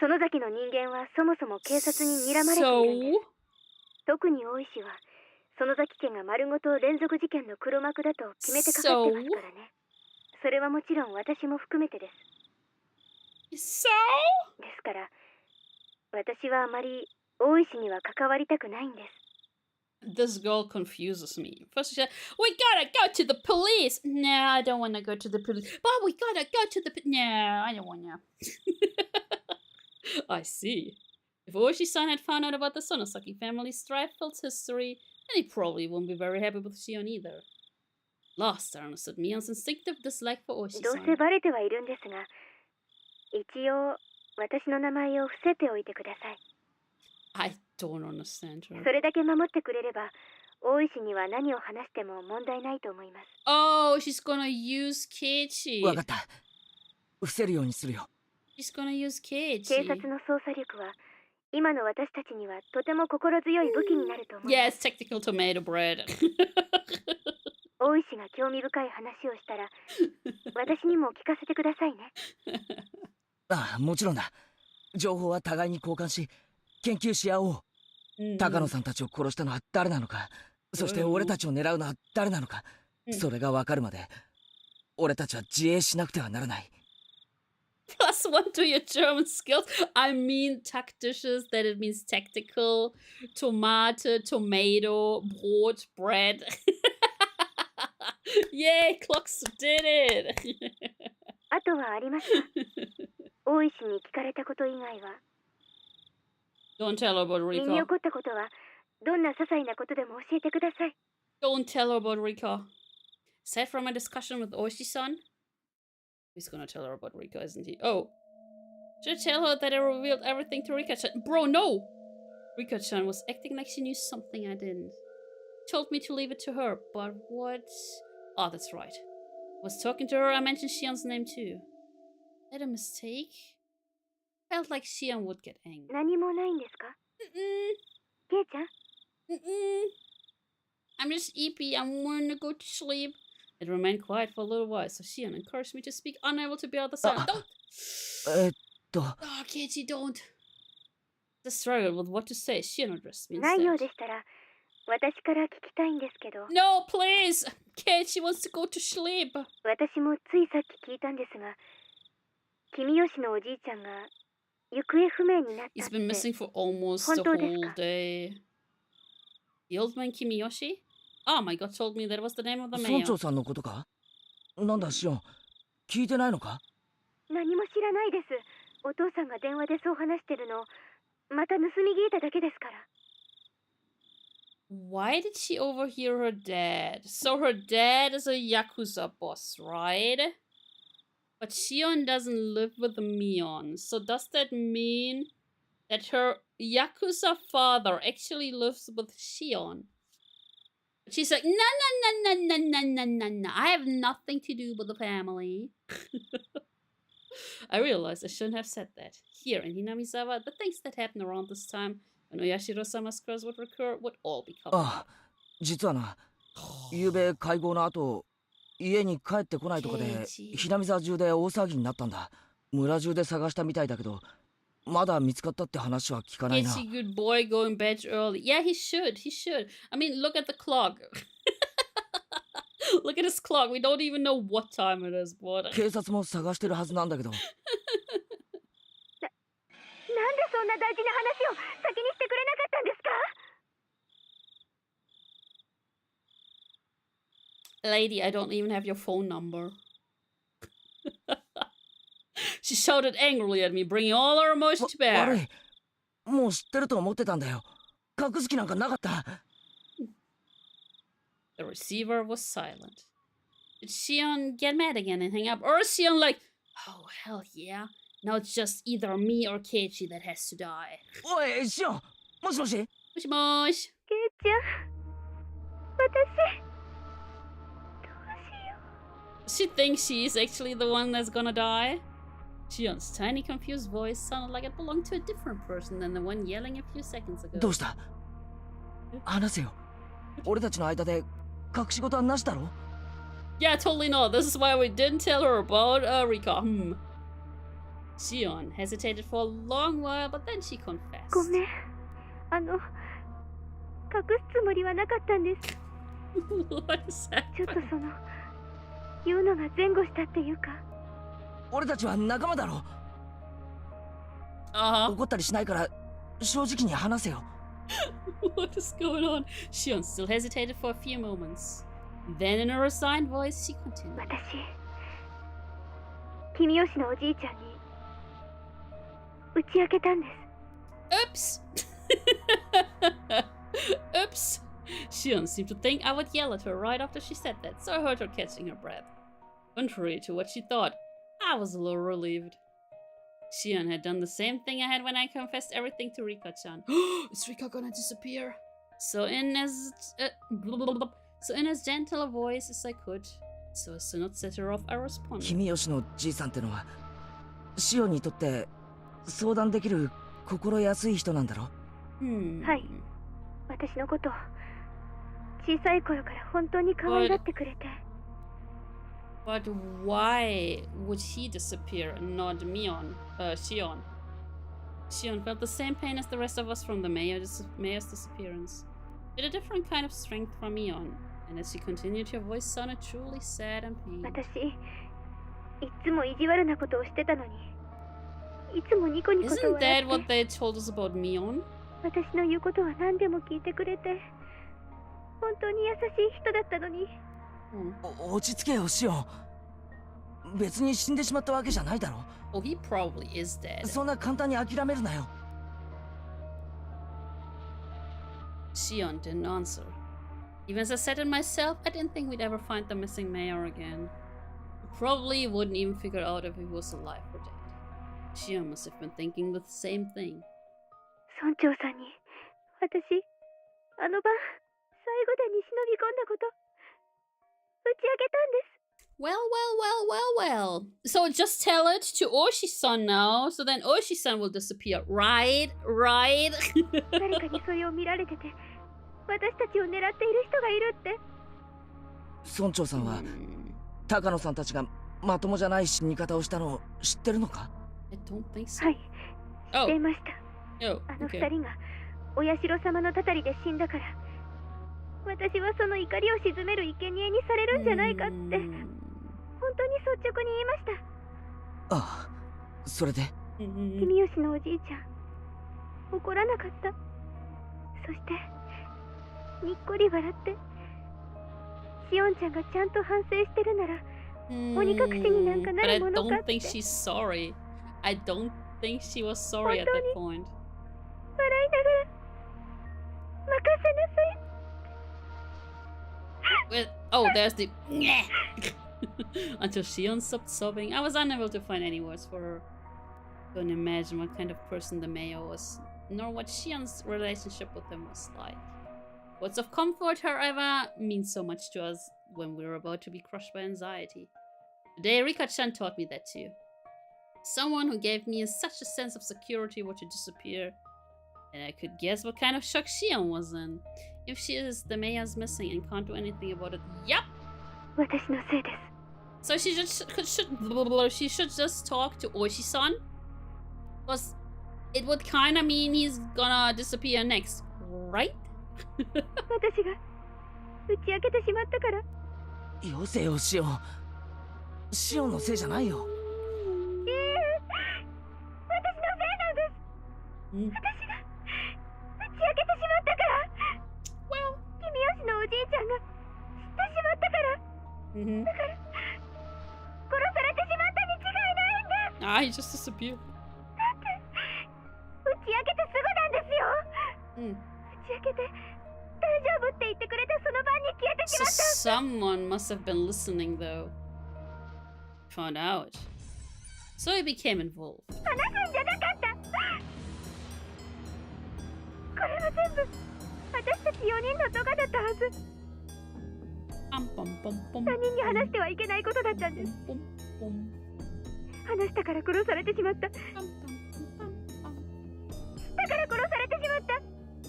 園崎の人間はそもそも警察に睨まれているんです。特に大石は、園崎家が丸ごと連続事件の黒幕だと決めてかかってますからね。それはもちろん私も含めてです。So? ですから、私はあまり大石には関わりたくないんです。This girl confuses me. First she said, we gotta go to the police. No, I don't wanna go to the police. But we gotta go to the... No, I don't wanna. I see. If Oishi-san had found out about the Sonosaki family's strife-filled history, then he probably wouldn't be very happy with Shion either. Last, I understood Mion's instinctive dislike for どう Oishi-san. せバレてはいるんですが、一応私の名前を伏せておいてください。I don't understand her. それだけ守ってくれれば、大石には何を話しても問題ないと思います。Oh, she's gonna use Keiichi. わかった。伏せるようにするよ。She's gonna use Keiichi. 警察の捜査力は今の私たちにはとても心強い武器になると思います。Yes, technical tomato bread. 大石が興味深い話をしたら私にも聞かせてくださいね。ああ、もちろんだ。情報は互いに交換し、研究し合おう。高野さんたちを殺したのは誰なのか、そして俺たちを狙うのは誰なのか、それがわかるまで俺たちは自衛しなくてはならない。+1 to your German skills. I mean taktisches, that it means tactical. Tomate, tomato, Brot, bread. Yay, Clocks did it! あとはありますか？大石に聞かれたこと以外は。Don't tell her about 身に Rika. 起こったことはどんな些細なことでも教えてください。Don't tell her about Rika. Aside from my discussion with Oishi-san, he's gonna tell her about Rika, isn't he? Oh. Should I tell her that I revealed everything to Rika-chan? Bro, no! Rika-chan was acting like she knew something I didn't. Told me to leave it to her, but what? Oh, that's right. Was talking to her, I mentioned Shion's name too. Is that a mistake? Felt like Shion would get angry. 何もないんですか？ケイちゃん？ I'm just eepy. I want to go to sleep. It remained quiet for a little while, so Shion encouraged me to speak, unable to be out the silent. Don't! Oh, Keiichi, don't! The struggle with what to say, Shion addressed me ないよう instead. でしたら私から聞きたいんですけど。 No, please! Keiichi wants to go to sleep. 私もついさっき聞いたんですが、君吉のおじいちゃんが行方不明になった He's って。 been missing for almost the 本当です whole か？ day. The old man Kimiyoshi? Oh my god, told me that was the name of the 村 mayor. 長さんのことか？なんだシオン、聞いてないのか？何も知らないです。お父さんが電話でそう話してるのまた盗み聞いただけですから。 Why did she overhear her dad? So her dad is a Yakuza boss, right? But Shion doesn't live with Mion. So does that mean that her Yakuza father actually lives with Shion? She's like, no. I have nothing to do with the family. I realized I shouldn't have said that. Here in Hinamizawa, the things that happen around this time when Oyashiro-sama's curse would recur would all be covered. ああ、実はな、昨べ会合の後、家に帰ってこないとかで、ひなみ沢中で大騒ぎになったんだ。村中で探したみたいだけど、まだ見つかったって話は聞かないな。Keiichi, good boy, going bed early. Yeah, he should. I mean, look at the clock. Look at his clock. We don't even know what time it is, but... 警察も探してるはずなんだけど。なんでそんな大事な話を先にしてくれなかったんですか？ Lady, I don't even have your phone number. She shouted angrily at me, bringing all her emotion to bear. 悪い。もう知ってると思ってたんだよ。隠す気なんかなかった。The receiver was silent. Did Shion get mad again and hang up? Or is Shion like, oh, hell yeah. Now it's just either me or Keiichi that has to die. おい、シオン、もしもし。もしもし。ケイちゃん、私、どうしよう。 She thinks she's actually the one that's gonna die. Shion's tiny, confused voice sounded like it belonged to a different person than the one yelling a few seconds ago. どうした？話せよ。俺たちの間で隠し事はなしだろ？ Yeah, totally not. This is why we didn't tell her about Rika. Shion hesitated for a long while, but then she confessed. ごめん。隠すつもりはなかったんです。What is that? ちょっと言うのが前後したっていうか。俺たちは仲間だろ。怒ったりしないから正直に話せよ。What is going on? Shion still hesitated for a few moments. Then in a resigned voice, she continued. 私、君吉のおじいちゃんに打ち明けたんです。 Oops! Oops! Shion seemed to think I would yell at her right after she said that, so I heard her catching her breath. Contrary to what she thought, I was a little relieved. Shion had done the same thing I had when I confessed everything to Rika-chan. Is Rika gonna disappear? So in as gentle a voice as I could, so as to not set her off, I responded. 君吉のじいさんってのは、シオンにとって相談できる心安い人なんだろ？はい。私のことを小さい頃から本当に可愛がってくれて。But why would he disappear and not Shion? Shion felt the same pain as the rest of us from the mayor's disappearance, with a different kind of strength from Mion, and as she continued, her voice sounded truly sad and pained. 私、いつも意地悪なことをしてたのに、いつもニコニコと Isn't 笑 that っ what て、 they told us about Mion? 私の言うことは何でも聞いてくれて、本当に優しい人だったのに。落ち着けよ、シオン。別に死んでしまったわけじゃないだろ。Oh, he probably is dead. そんな簡単に諦めるなよ。Shion didn't answer. Even as I said it myself, I didn't think we'd ever find the missing mayor again. We probably wouldn't even figure out if he was alive or dead. Shion must have been thinking the same thing. 村長さんに、私、あの晩、最後でに忍び込んだこと、打ち明けたんです。Well. So just tell it to Oshi-san now, so then Oshi-san will disappear. Right? 誰かにそれを見られてて、私たちを狙っている人がいるって。村長さんは、高野さんたちがまともじゃない死に方をしたのを知ってるのか？ I don't think so. はい、知っていました。Oh, あの二 okay. 人がお社様のたたりで死んだから、私はその怒りを鎮める生贄にされるんじゃないかって、本当に率直に言いました。ああ、それで？君吉のおじいちゃん、怒らなかった。そしてにっこり笑って、しおんちゃんがちゃんと反省してるなら But I don't think she's sorry. I don't think she was sorry at that point. Well, oh, there's the until Shion stopped sobbing. I was unable to find any words for her. Couldn't imagine what kind of person the mayor was, nor what Shion's relationship with him was like. Words of comfort, however, mean so much to us when we're about to be crushed by anxiety. Today, Rika-chan taught me that too. Someone who gave me such a sense of security were to disappear, and I could guess what kind of shock Shion was in. If she is, the mayor's missing and can't do anything about it. Yup! So she should just talk to Oishi-san? Because it would kinda mean he's gonna disappear next, right? よせよシオン。シオンのせいじゃないよ。Ah, he just disappeared. So someone must have been listening though. Found out. So he became involved.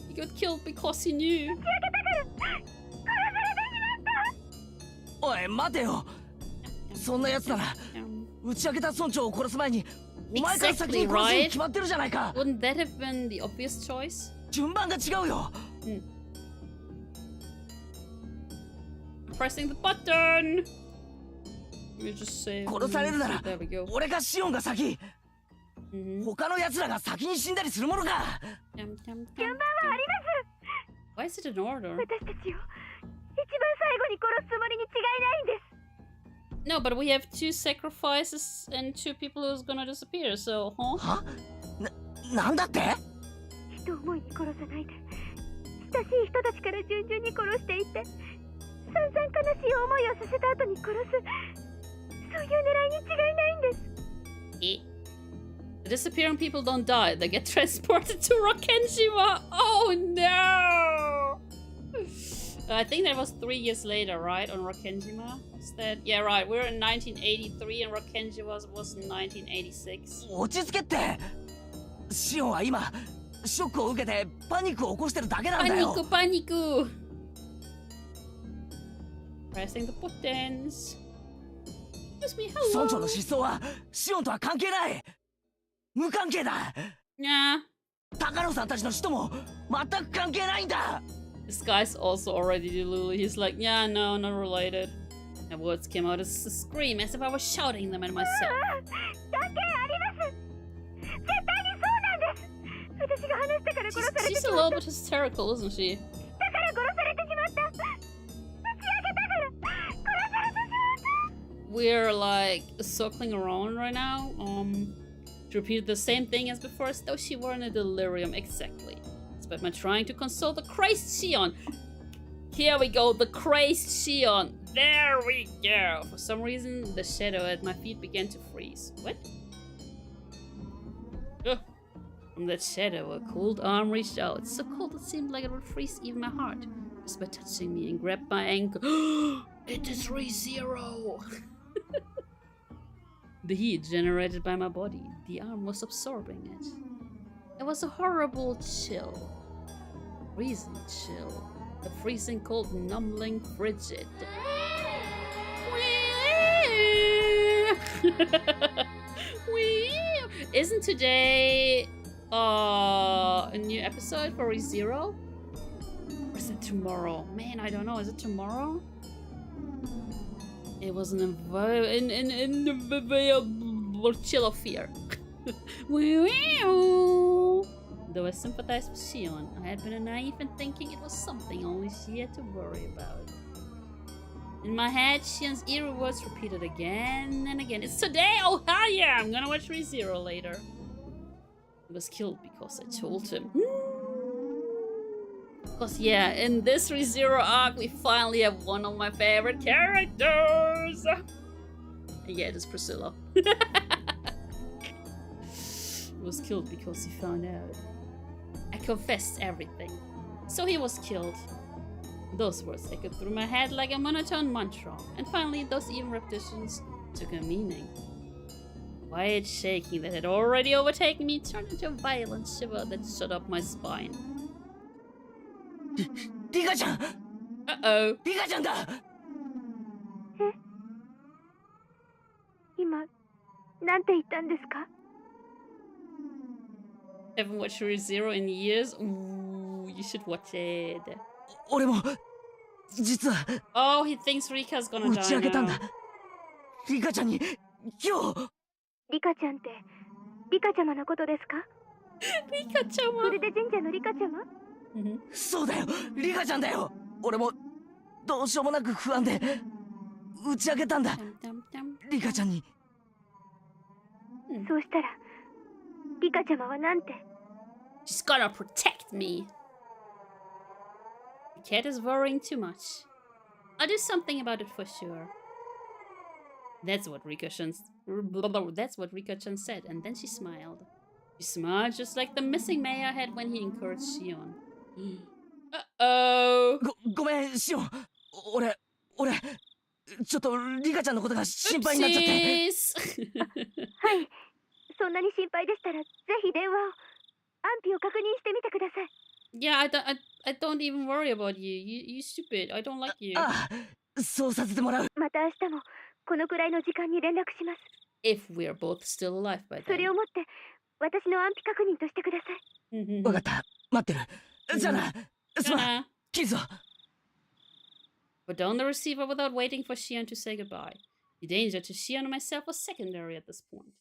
He got killed because he knew. おい待てよ。そんなやつなら打ち明けた村長を殺す前にお前から先に殺すに決まってるじゃないか。 Wouldn't that have been the obvious choice? 順番が違うよ。Pressing the button. Let me just say. 殺されるなら There we go. 俺がシオンが先。他の奴らが先に死んだりするものか。Why is it in order? No, but we have 2 sacrifices and 2 people who's gonna disappear, so, huh? は？なんだって？The disappearing people don't die, they get transported to Rokkenshima. Oh no! I think that was 3 years later, right? On Rokkenshima? Is that? Yeah, right. We're in 1983 and Rokkenshima was in 1986. 落ち着けって。シオンは今ショックを受けてパニックを起こしてるだけなんだよ。パニック。Pressing the buttons. Excuse me, hello. 村長の失踪はシオンとは関係ない。無関係だ。Yeah. 高野さんたちの死とも全く関係ないんだ。This guy's also already delulu. He's like, yeah, no, not related. And words came out as a scream, as if I was shouting them at myself. She's a little bit hysterical, isn't she? We're like circling around right now. To repeat the same thing as before, as though she were in a delirium. Exactly. Despite my trying to console the crazed Shion. Here we go, the crazed Shion. There we go. For some reason, the shadow at my feet began to freeze. What? Ugh. From that shadow, a cold arm reached out. So cold it seemed like it would freeze even my heart. Just by touching me and grabbed my ankle. It is ReZero! The heat generated by my body, the arm was absorbing it. It was a horrible chill. Freezing chill. A freezing cold, numbing, frigid. Isn't today a new episode for ReZero? Or is it tomorrow? Man, I don't know. Is it tomorrow? It was an chill of fear. Though I sympathized with Shion, I had been naive in thinking it was something only she had to worry about. In my head, Shion's eerie words repeated again and again. It's today! Oh, hell yeah! I'm gonna watch ReZero later. He was killed because I told him. Because, yeah, in this ReZero arc, we finally have one of my favorite characters! Yeah, it is Priscilla. He was killed because he found out. I confessed everything. So he was killed. Those words echoed through my head like a monotone mantra, and finally those even repetitions took a meaning. The quiet shaking that had already overtaken me turned into a violent shiver that shot up my spine. Rika-chan! Uh-oh. Rika-chan だ! 今なんて言ったんですか？ Haven't watched ReZero in years? Ooh, you should watch it. 俺も実は Oh, he thinks Rika's gonna 打ち明 die けたん now. だ。リカちゃんに今日。リカちゃんってリカちゃまのことですか？ Rika-chama. フルデ神社のリカちゃま？ そうだよ、リカちゃんだよ。俺もどうしようもなく不安で打ち明けたんだ。リカちゃんに。そうしたらリカちゃまはなんて？ She's gonna protect me. The cat is worrying too much. I'll do something about it for sure. That's what Rika-chan said, and then she smiled. She smiled just like the missing mayor had when he encouraged Shion. Uh-oh. ごめん、シオン。俺ちょっとリカちゃんのことが心配になっちゃって。はい、そんなに心配でしたらぜひ電話を。安否を確認してみてください。 Yeah, I don't even worry about you. You stupid. I don't like you. ああ、そうさせてもらう。また明日もこのくらいの時間に連絡します。 If we're both still alive by そ then. れをもって私の安否確認としてください。わかった、待ってる。じゃあな、すまん、切るぞ。Put down the receiver without waiting for Shion to say goodbye. The danger to Shion and myself was secondary at this point.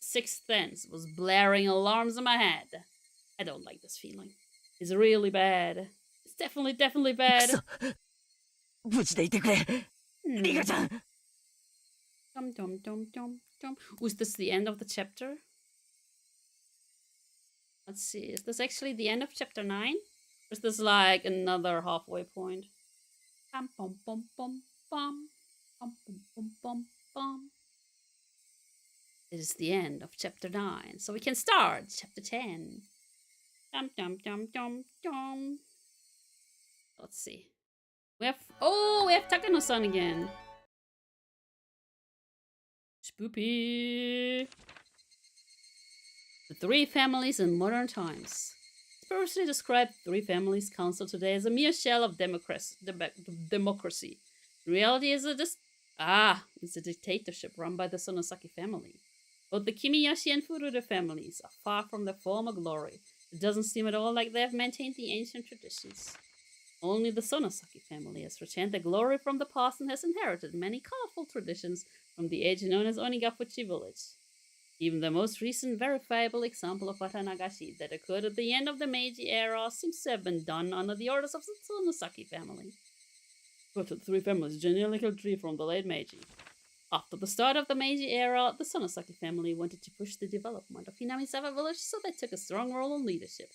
Sixth sense was blaring alarms in my head. I don't like this feeling. It's really bad. It's definitely bad. くそ、無事でいてくれ、リカちゃん。Was this the end of the chapter? Let's see. Is this actually the end of chapter 9? Or is this like another halfway point? Bum, bum, bum, bum, bum. Bum, bum, bum, bum, bum. It is the end of chapter 9, so we can start chapter 10. Dum, dum, dum, dum, dum. Let's see. We have Takano-san again. Spoopy. The three families in modern times. Spiritually described three families council today as a mere shell of democracy. In reality is it's a dictatorship run by the Sonosaki family. Both the Kimiyoshi and Furuta families are far from their former glory. It doesn't seem at all like they have maintained the ancient traditions. Only the Sonosaki family has retained their glory from the past and has inherited many colorful traditions from the age known as Onigafuchi village. Even the most recent verifiable example of Watanagashi that occurred at the end of the Meiji era seems to have been done under the orders of the Sonosaki family. But the three families genealogically from the late Meiji. After the start of the Meiji era, the Sonosaki family wanted to push the development of Hinamizawa village, so they took a strong role in leadership.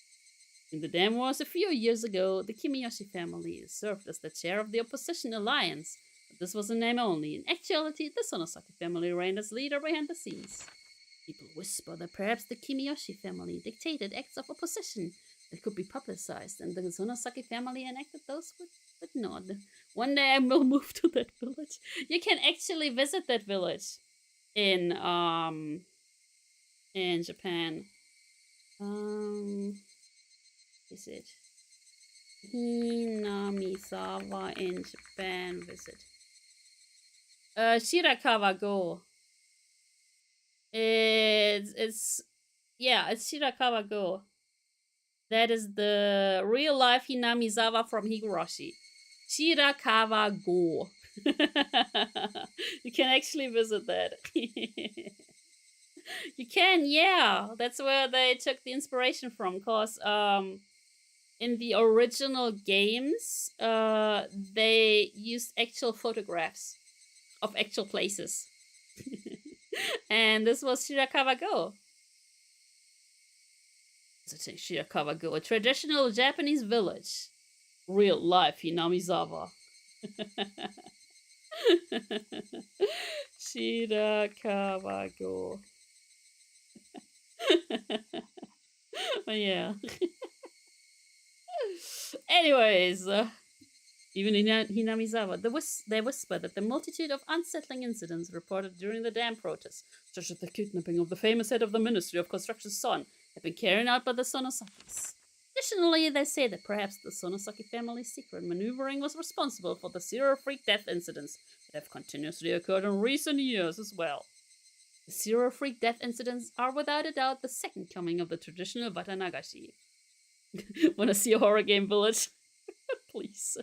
In the Dam Wars a few years ago, the Kimiyoshi family served as the chair of the opposition alliance, but this was a name only. In actuality, the Sonosaki family reigned as leader behind the scenes. People whisper that perhaps the Kimiyoshi family dictated acts of opposition that could be publicized, and the Sonosaki family enacted those with nod. One day I will move to that village. You can actually visit that village in Japan. Is it Hinamizawa in Japan visit? Shirakawa-go. It's Shirakawa-go. That is the real life Hinamizawa from Higurashi. Shirakawa-go. You can actually visit that. You can, yeah. That's where they took the inspiration from, cause in the original games, they used actual photographs of actual places. And this was Shirakawa-go. Shirakawa-go, a traditional Japanese village. Real life Hinamizawa. Shirakawa-go. Yeah. Anyways, even in Hinamizawa, they whisper that the multitude of unsettling incidents reported during the dam protests, such as the kidnapping of the famous head of the Ministry of Construction's son, have been carried out by the Sonosakis. Additionally, they say that perhaps the Sonosaki family's secret maneuvering was responsible for the serial freak death incidents that have continuously occurred in recent years as well. The serial freak death incidents are without a doubt the second coming of the traditional Watanagashi. Wanna see a horror game, Village? Please.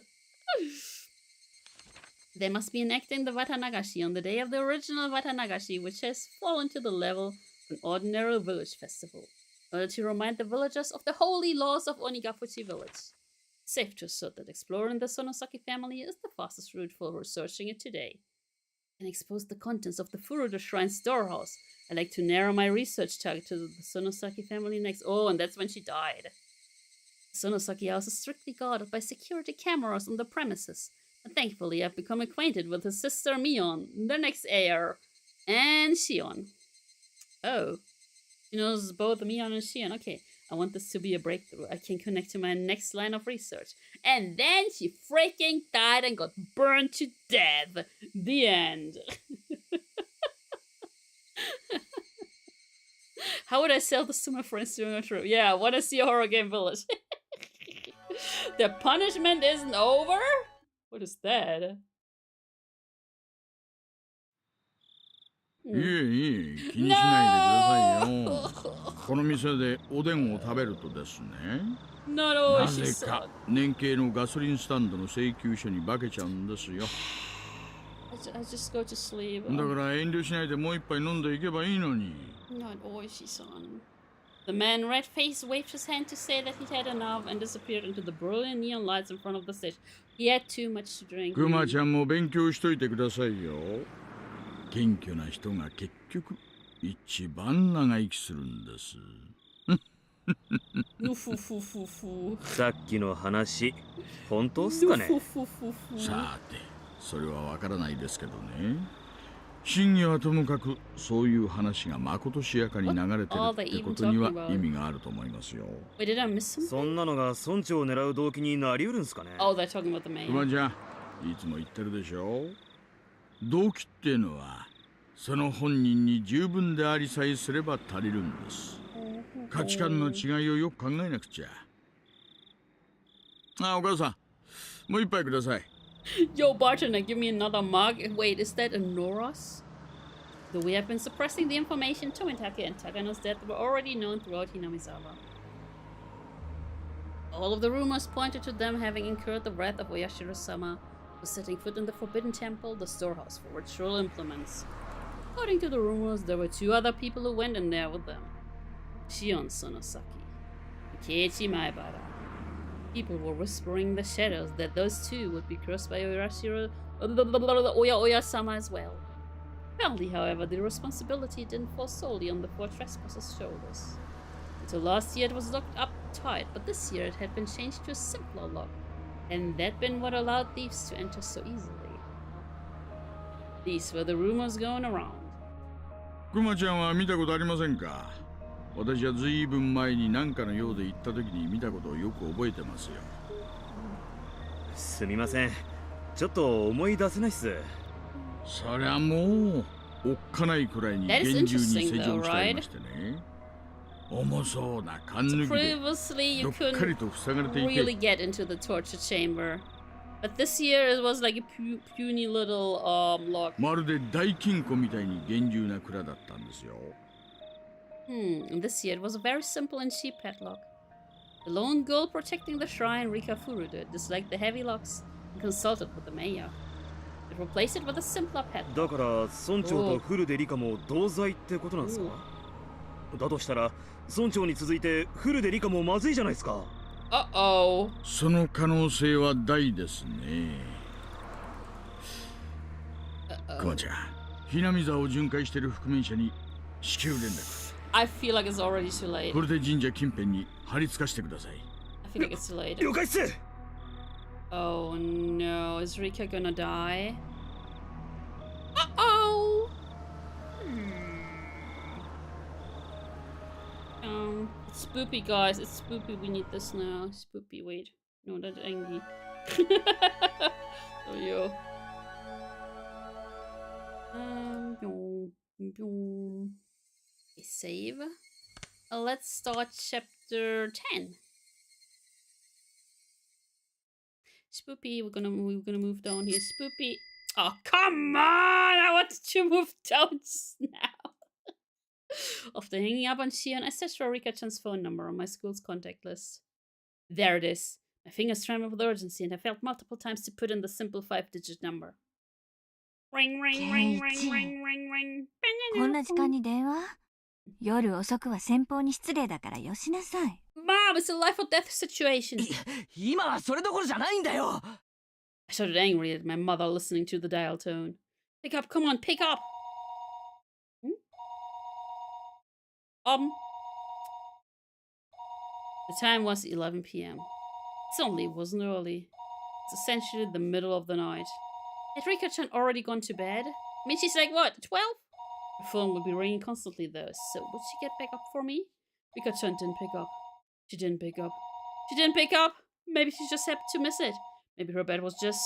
They must be enacting the Watanagashi on the day of the original Watanagashi, which has fallen to the level of an ordinary village festival, in order to remind the villagers of the holy laws of Onigafuchi village. Safe to assert that exploring the Sonosaki family is the fastest route for researching it today. And expose the contents of the Furudo Shrine storehouse. I like to narrow my research target to the Sonosaki family next. Oh, and that's when she died. The Sonosaki house is strictly guarded by security cameras on the premises. And thankfully, I've become acquainted with his sister Mion, the next heir, and Shion. Oh. She knows both Mion and Shion. Okay, I want this to be a breakthrough. I can connect to my next line of research. And then she freaking died and got burned to death. The end. How would I sell this to my friends during a trip? Yeah, I want to see a horror game, Village. The punishment isn't over? What is that? いえいえ、気にしないでくださいよ。この店でおでんを食べるとですね、なぜか年計のガソリンスタンドの請求書に化けちゃうんですよ。I just go to sleep. だから遠慮しないでもう一杯飲んでいけばいいのに。Not Oishi-san. The man red-faced waved his hand to say that he'd had enough and disappeared into the brilliant neon lights in front of the stage. He had too much to drink. クマちゃんも勉強しといてくださいよ。謙虚な人が結局一番長生きするんです。さっきの話、本当っすかね？さて、それはわからないですけどね。真偽はともかくそういう話がまことしやかに流れてるってことには意味があると思いますよ。そんなのが村長を狙う動機になりうるんすかね？Oh, they're talking about the man. クマちゃん、いつも言ってるでしょ。動機っていうのはその本人に十分でありさえすれば足りるんです。価値観の違いをよく考えなくちゃ。あ、お母さん、もう一杯ください。Yo, bartender, give me another mug. Wait, is that a Noros? Though we have been suppressing the information, Tomitake and Takano's death were already known throughout Hinamizawa. All of the rumors pointed to them having incurred the wrath of Oyashiro-sama, was setting foot in the Forbidden Temple, the storehouse for ritual implements. According to the rumors, there were two other people who went in there with them. Shion Sonosaki and Keiichi Maebara. People were whispering in the shadows that those two would be cursed by Oya-sama as well. Apparently, however, the responsibility didn't fall solely on the four trespassers' shoulders. Until last year it was locked up tight, but this year it had been changed to a simpler lock, and that'd been what allowed thieves to enter so easily. These were the rumors going around. クマちゃんは見たことありませんか？私はずいぶん前に何かのようで行った時に見たことをよく覚えてますよ。すみません。ちょっと思い出せないっす。そりゃもうおっかないくらいに厳重に施錠してありましてね。重そうな缶抜きでどっかりと塞がれていて。Really get into the torture chamber. But this year it was like a puny little lock. まるで大金庫みたいに厳重な蔵だったんですよ。And this year it was a very simple and cheap padlock. The lone girl protecting the shrine, Rika Furude, disliked the heavy locks and consulted with the mayor. It replaced it with a simpler padlock. だから村長とフルデリカも同罪ってことなんですか？だとしたら村長に続いてフルデリカもまずいじゃないですか。Uh-oh. その可能性は大ですね。クマちゃん、ひなみ座を巡回している覆面者に至急連絡。I feel like it's already too late. これで神社近辺に張り付かしてください。I feel like it's too late. 了解っす。Oh no, is Rika gonna die? Uh-oh! It's spoopy, guys. It's spoopy. We need this now. Spoopy, wait. No, that's angry. Oh, yo. Save. Let's start chapter 10. Spoopy, we're gonna move down here. Spoopy. Oh, come on! I wanted to move down just now. After hanging up on Shion, I searched for Rika-chan's phone number on my school's contact list. There it is. My fingers trembled with urgency, and I failed multiple times to put in the simple 5-digit number. Ring, ring, ring, ring, ring, ring, ring. こんな時間に電話？夜遅くは先方に失礼だからよしなさい。Mom, it's a life or death situation. 今はそれどころじゃないんだよ。I shouted angrily at my mother, listening to the dial tone. Pick up, come on, pick up! The time was 11 p.m. It wasn't early. It's essentially the middle of the night. Had Rika-chan already gone to bed? I mean, she's like, what, 12? Her phone would be ringing constantly though, so would she get back up for me? Rika-chan didn't pick up. She didn't pick up. She didn't pick up! Maybe she just happened to miss it. Maybe her bed was just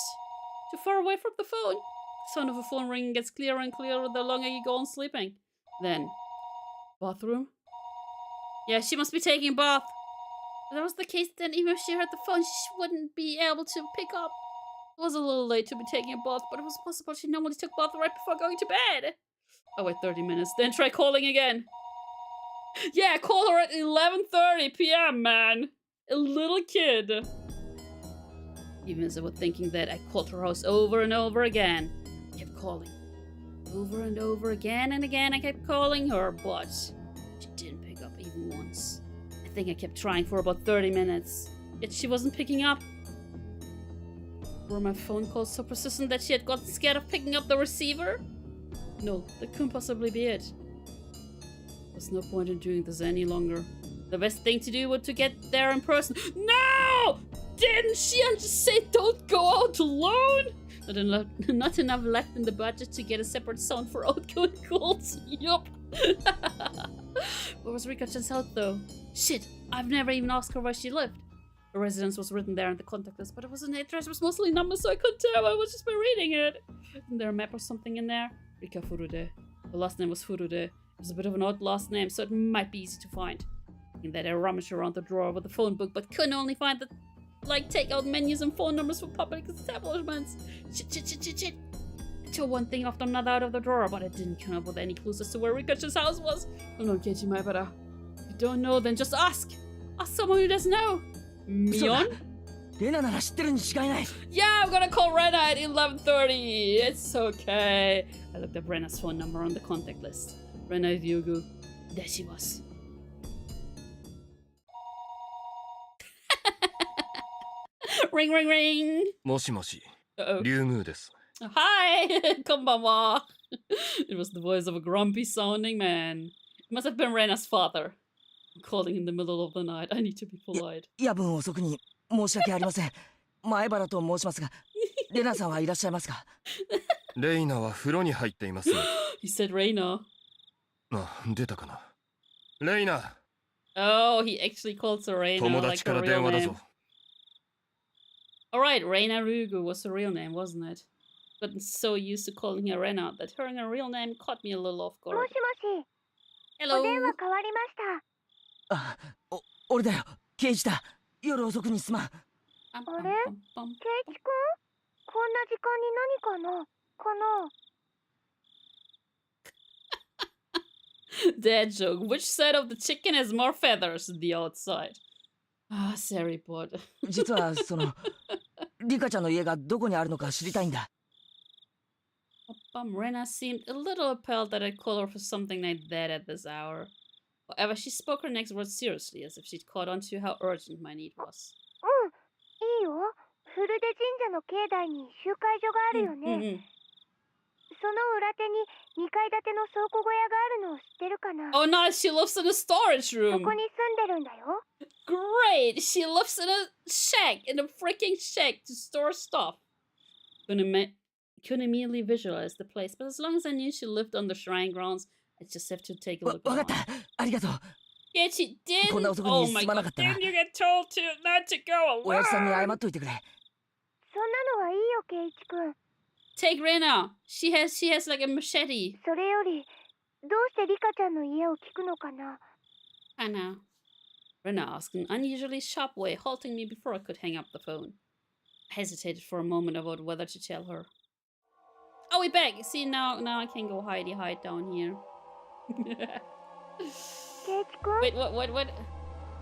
too far away from the phone. The sound of a phone ringing gets clearer and clearer the longer you go on sleeping. Then, bathroom? Yeah, she must be taking a bath. If that was the case, then even if she heard the phone, she wouldn't be able to pick up. It was a little late to be taking a bath, but it was possible she normally took a bath right before going to bed. Oh, wait 30 minutes, then try calling again. Yeah, call her at 11:30 p.m., man. A little kid. Even as I was thinking that, I called her house over and over again. I kept calling. Over and over again and again, I kept calling her, but she didn't pick up even once. I think I kept trying for about 30 minutes, yet she wasn't picking up. Were my phone calls so persistent that she had gotten scared of picking up the receiver? No, that couldn't possibly be it. There's no point in doing this any longer. The best thing to do was to get there in person. No! Didn't Shion just say don't go out alone? Not enough left in the budget to get a separate sound for outgoing calls. Yup. Where was Rika-chan's house though? Shit, I've never even asked her where she lived. Her residence was written there in the contact list, but it wasn't an address, it was mostly numbers, so I couldn't tell. I was just by reading it. Isn't there a map or something in there? Rika Furude. Her last name was Furude. It was a bit of an odd last name, so it might be easy to find. In that I rummaged around the drawer with the phone book, but couldn't only find the take-out menus and phone numbers for public establishments. Shit. I tore one thing after another out of the drawer, but I didn't come up with any clues as to where Rika-chan's house was. Oh no, Keiichi, my better. If you don't know, then just ask. Ask someone who doesn't know. Mion? Yeah, I'm gonna call Rena at 11:30. It's okay. I looked up Rena's phone number on the contact list. Rena Ryugu. There she was. Ring, ring, ring. もしもし、 Uh-oh. リュウムーです。 Hi! Konbanwa. It was the voice of a grumpy sounding man. It must have been Rena's father. I'm calling in the middle of the night. I need to be polite. 夜分遅くに申し訳ありません。前原と申しますが、レナさんはいらっしゃいますか？レイナは風呂に入っています。He said Reina. あ、出たかな。レイナ。Oh, he actually called her Reina 友 like 達か her ら real 電話だ name. ぞ。Alright, Reina Ryugu was her real name, wasn't it? Gotten so used to calling her Rena that hearing her real name caught me a little off も guard. しもし。 Hello. お電話変わりました。あ、俺だよ。ケイジだ。夜遅くにすまん。あれ？ケイチくん？こんな時間に何かな？かな？ Dad joke. Which side of the chicken has more feathers? The outside. Ah, sorry, bud. 実はそのリカちゃんの家がどこにあるのか知りたいんだ。Rena seemed a little appalled that I'd call her for something like that at this hour. However, she spoke her next words seriously, as if she'd caught on to how urgent my need was. いいよ。フルデ神社の境内に集会所があるよね。その裏手に2階建ての倉庫小屋があるのを知ってるかな？ Oh, nice! She lives in a storage そ room! こに住んでるんだよ。Great! She lives in a shack, in a freaking shack to store stuff. Couldn't immediately visualize the place, but as long as I knew she lived on the shrine grounds, I just have to take a look around. わかった。ありがとう。Keiichi, didn't. こんな遅く Oh に my すまな god! かったな。 Didn't you get told to not to go おやじさんに謝 alone? っといてくれ。そんなのはいいよ、ケイイチくん。 Take Rena. She has like a machete. それより、どうしてリカちゃんの家を聞くのかな？ Anna. Rena asked in an unusually sharp way, halting me before I could hang up the phone. I hesitated for a moment about whether to tell her. Oh, we're back. See, now I can go hide down here. ケイチくん？ Wait, what?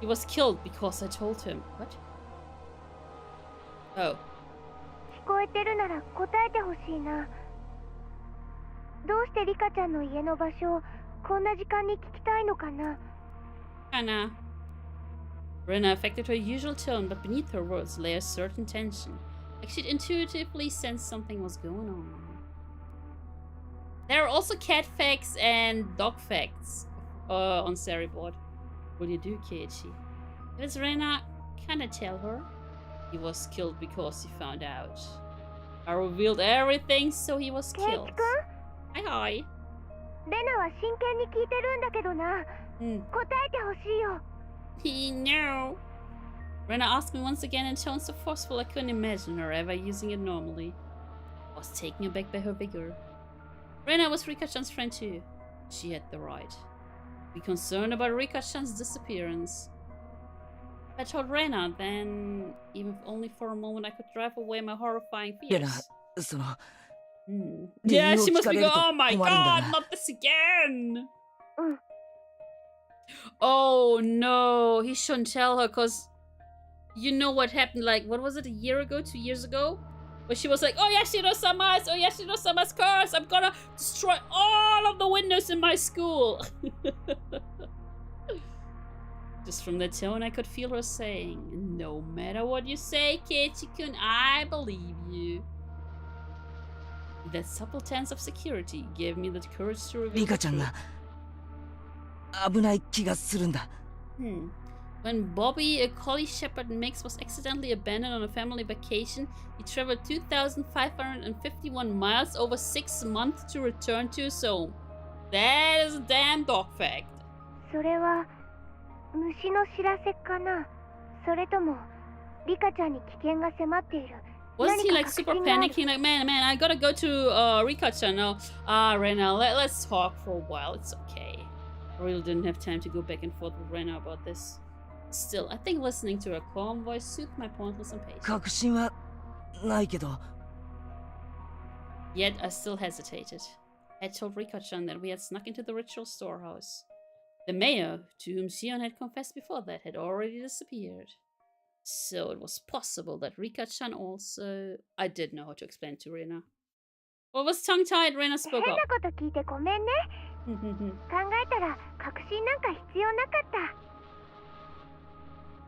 He was killed because I told him. What? Oh. 聞こえてるなら答えてほしいな。どうしてリカちゃんの家の場所をこんな時間に聞きたいのかな？ Anna. Rena affected her usual tone, but beneath her words lay a certain tension, like she'd intuitively sensed something was going on. There are also cat facts and dog facts on Storyboard. What do you do, Keiichi? If it's Rena, can I tell her? He was killed because he found out. I revealed everything, so he was ケイチ killed. くん？ Hi. レナは真剣に聞いてるんだけどな。答えてほしいよ。 No. Rena asked me once again in tones so forceful I couldn't imagine her ever using it normally. I was taken aback by her vigor. Rena was Rika-chan's friend too. She had the right to be concerned about Rika-chan's disappearance. If I told Rena, then, even if only for a moment, I could drive away my horrifying レナ、 fears. その、 Yeah, she must be 理由を聞かれる going, と oh my 困るんだ god, な。 not this again! うん。 Oh no, he shouldn't tell her, cause you know what happened, like, what was it, a year ago, 2 years ago? Where she was like, oh Yashiro-sama's, oh Yashiro-sama's curse, I'm gonna destroy all of the windows in my school. Just from the tone I could feel her saying, no matter what you say, Keiichi-kun, I believe you. That supple tense of security gave me the courage to reveal リ the カちゃん truth. が危ない気がするんだ。 When Bobby, a collie shepherd mix, was accidentally abandoned on a family vacation, he traveled 2,551 miles over 6 months to return to his home. That is a damn dog fact. それは虫の知らせかな？それともリカちゃんに危険が迫っている？ Wasn't he like super panicking? Like, man, I gotta go to Rika-chan now. Rena, let's talk for a while. It's okay. I really didn't have time to go back and forth with Rena about this. Still, I think listening to her calm voice soothed my pointless impatience. 確信はないけど。 Yet I still hesitated. I told Rika-chan that we had snuck into the ritual storehouse. The mayor, to whom Shion had confessed before that, had already disappeared. So it was possible that Rika-chan also... I did know how to explain to Rena. What was tongue-tied? Rena spoke 変 up. なこと聞いてごめんね。考えたら確信なんか必要なかった。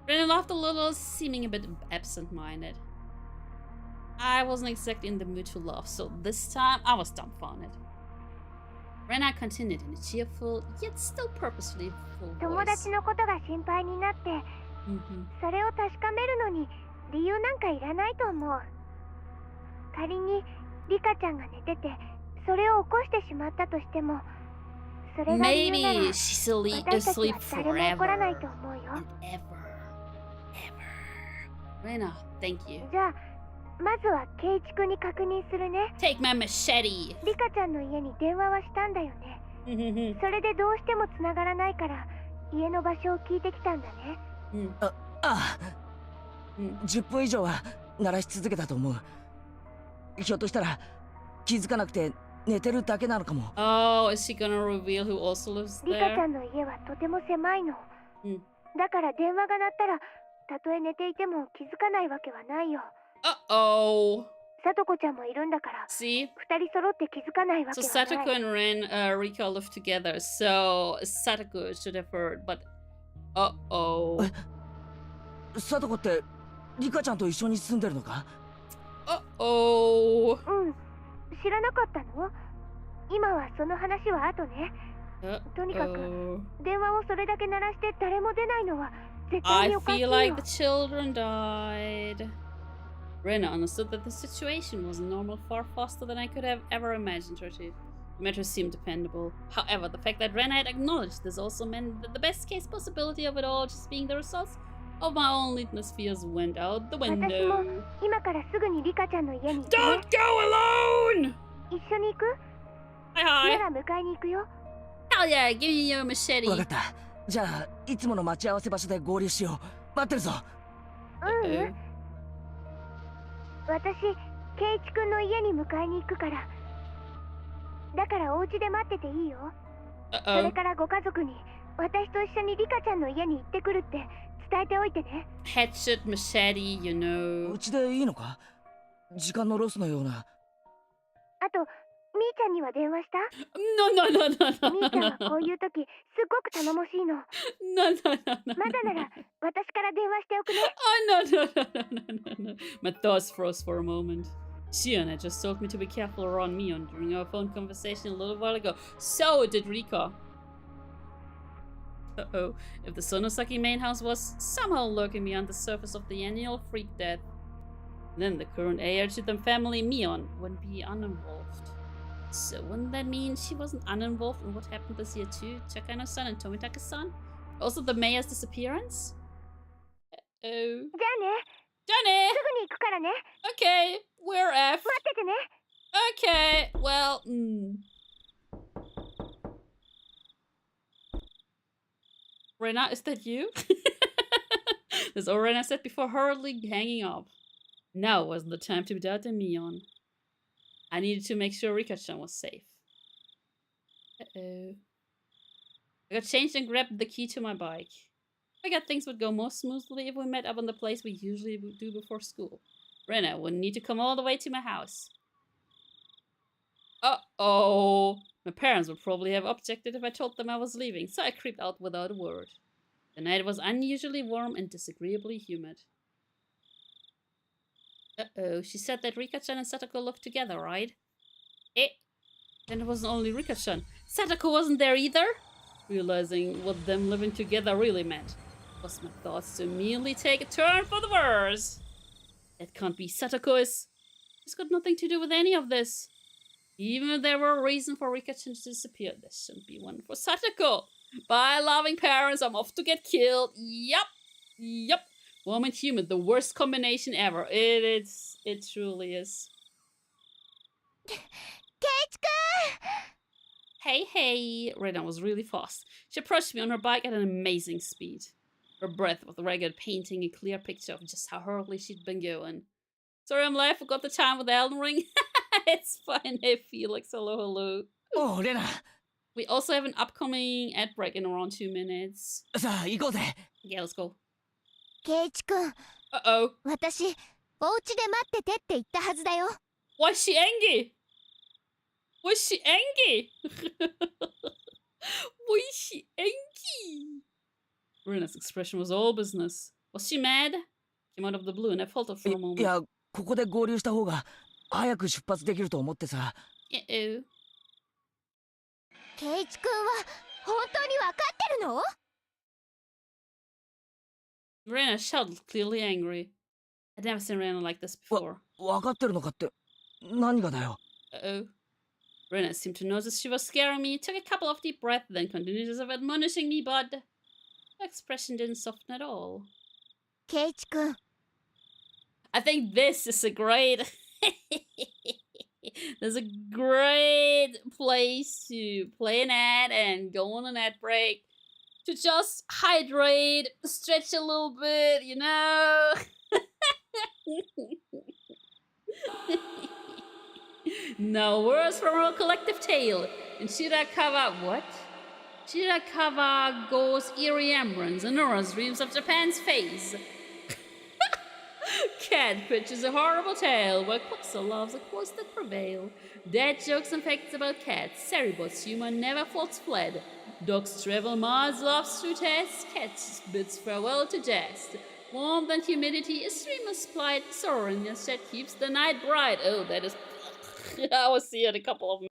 Rena laughed a little, seeming a bit absent-minded. I wasn't exactly in the mood to laugh, so this time I was dumbfounded. Rena continued in a cheerful, yet still purposefully full 友 voice. 達のことが心配になって、それを確かめるのに理由なんかいらないと思う。仮にリカちゃんが寝てて、それを起こしてしまったとしても、それが理由なら Maybe she's 私たち asleep は誰も怒らないと forever 思うよ。 and ever. Rena, thank you. じゃあ、まずはケイチ君に確認するね。 Take my machete. リカちゃんの家に電話はしたんだよね。それでどうしても繋がらないから家の場所を聞いてきたんだね。ああ、10分以上は鳴らし続けたと思う。ひょっとしたら気づかなくて寝てるだけなのかも。Oh, is she gonna reveal who also lives リカちゃ there? んの家はとても狭いの。だから電話が鳴ったらたとえ寝ていても気づかないわけはないよ。Uh-oh. さとこちゃんもいるんだから。See? 二人揃って気づかないわ So けはない。 Satoko and Ren, Rika live together, so Satoko should have heard, but uh-oh. さとこってリカちゃんと一緒に住んでるのか？ Uh-oh. うん。知らなかったの？今はその話は後ね。とにかく電話をそれだけ鳴らして誰も出ないのは絶対 I におかしい feel よ。 like the children died. Rena understood that the situation was normal far faster than I could have ever imagined her to. The matter seemed dependable. However, the fact that Rena had acknowledged this also meant that the best case possibility of it all just being the results of my own litmus fears went out the 私も window. 今からすぐにリカちゃんの家に行くね。 Don't go alone! 一緒に行く？ Hi な hi. ら迎えに行くよ。 Hell yeah, give me your machete. わかった。じゃあいつもの待ち合わせ場所で合流しよう。待ってるぞ。ううん。私、ケイチ君の家に迎えに行くから。だからお家で待ってていいよ。それからご家族に私と一緒にリカちゃんの家に行ってくるって伝えておいてね。 Hatchet, machete, you know. うちでいいのか？時間のロスのような。あと、みーちゃんには電話した？ No, no, no, no, みーちゃん no, はこういう時すっごく頼もしいの。 no, no, no, no. まだなら私から電話しておくね。 Oh, no, no, no, no, no, no, no. My thoughts froze for a moment. Shion had just told me to be careful around Mion during our phone conversation a little while ago. So did Rika. Uh-oh. If the Sonosaki main house was somehow lurking beyond the surface of the annual freak death, then the current heir to the family, Mion, wouldn't be uninvolved. So wouldn't that mean she wasn't uninvolved in what happened this year too? Takano-san and Tomitaka-san? Also the mayor's disappearance? Uh-oh. じゃあね。 Johnny! すぐに行くからね。 Okay, we're F. 待っててね。 Okay, well, Rena, is that you? That's all Rena said before hurriedly hanging up. Now wasn't the time to doubt Mion. I needed to make sure Rika-chan was safe. Uh-oh. I got changed and grabbed the key to my bike. I figured things would go more smoothly if we met up in the place we usually do before school. Rena wouldn't need to come all the way to my house. Uh-oh. My parents would probably have objected if I told them I was leaving, so I creeped out without a word. The night was unusually warm and disagreeably humid. Uh-oh, she said that Rika-chan and Satoko lived together, right? Then it wasn't only Rika-chan. Satoko wasn't there either? Realizing what them living together really meant, was my thoughts to immediately take a turn for the worse. That can't be. Satoko is... She's got nothing to do with any of this. Even if there were a reason for Rika-chan to disappear, there shouldn't be one for Satoko. Bye, loving parents, I'm off to get killed. Yup. Warm and humid, the worst combination ever. It truly is. Hey. Rena was really fast. She approached me on her bike at an amazing speed. Her breath was ragged, painting a clear picture of just how hurriedly she'd been going. Sorry, I'm late. I forgot the time with Elden Ring. It's fine. Hey, Felix. Hello. Oh, Rena. We also have an upcoming ad break in around 2 minutes. さあ行こうぜ。 Yeah, let's go. ケイチ君。Uh-oh. 私、お家で待っててって言ったはずだよ。Was she angry? Was she angry? Rena's expression was all business. Was she mad? Came out of the blue and I faltered for a moment. いや、ここで合流した方が早く出発できると思ってさ。Uh-oh. ケイチ君は本当に分かってるの？ Rena shouted, clearly angry. I'd never seen Rena like this before. 分かってるのかって何がだよ。Uh-oh. Rena seemed to notice she was scaring me, took a couple of deep breaths, then continued as if admonishing me, but her expression didn't soften at all. ケイチ君。 I think this is a great... There's a great place to play an ad and go on an ad break. To just hydrate, stretch a little bit, you know? No words from our collective tale. And Shirakawa... What? Shirakawa goes eerie remembrance and Nora's dreams of Japan's face. cat pitches a horrible tale where Quixel loves the quotes that prevail. Dead jokes and facts about cats. Ceribot's humor never falls flat. Dogs travel miles, loves through tests. Cats bids farewell to jest. Warmth and humidity, a streamer's plight. Sorrow in your shed keeps the night bright. Oh, that is... I will see it a couple of...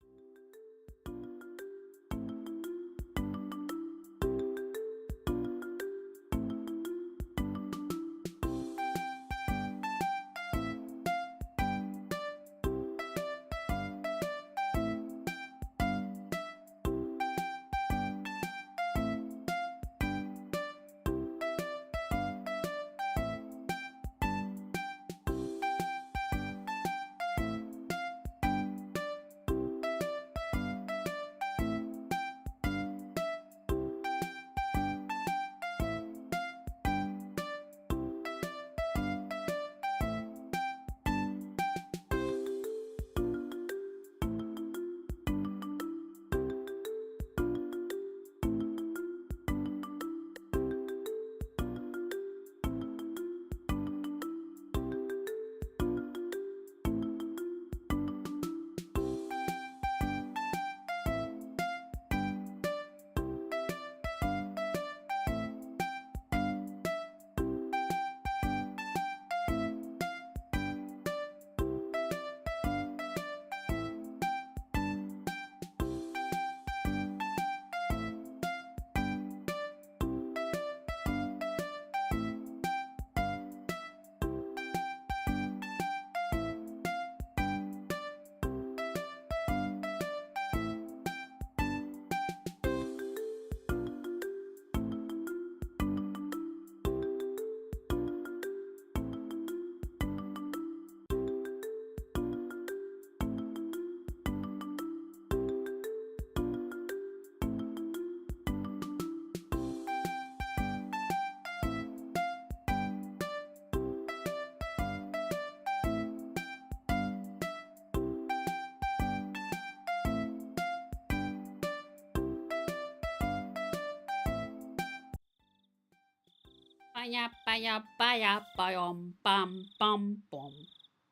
Baya baya baya bayom bam bam bom.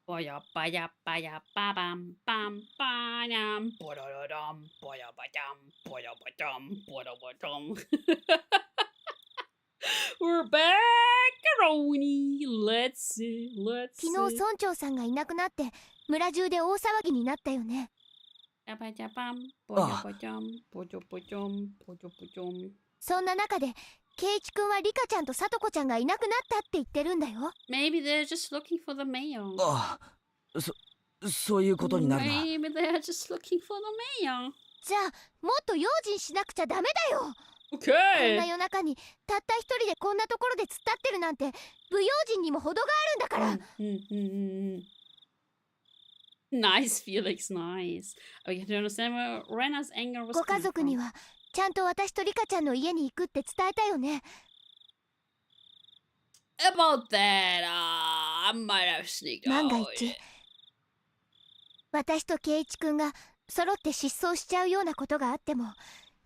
Baya baya baya ba bam bam bayam. Bododom boya badam boya badam boya badam. We're back, Roni. Let's see. 昨日村長さんがいなくなって村中で大騒ぎになったよね。そんな中でケイチ君はリカちゃんとサトコちゃんがいなくなったって言ってるんだよ。Maybe they're just looking for the mayor. ああ、そういうことになるな。Maybe they're just looking for the mayor. じゃあもっと用心しなくちゃダメだよ。Okay. こんな夜中にたった一人でこんなところで突っ立ってるなんて不用心にも程があるんだから。Nice, Felix, nice. I can understand where Rena's anger was coming from. ご家族にはちゃんと私とリカちゃんの家に行くって伝えたよね。About that, I might have sneaked out. 万が一、私とケイチ君が揃って失踪しちゃうようなことがあっても、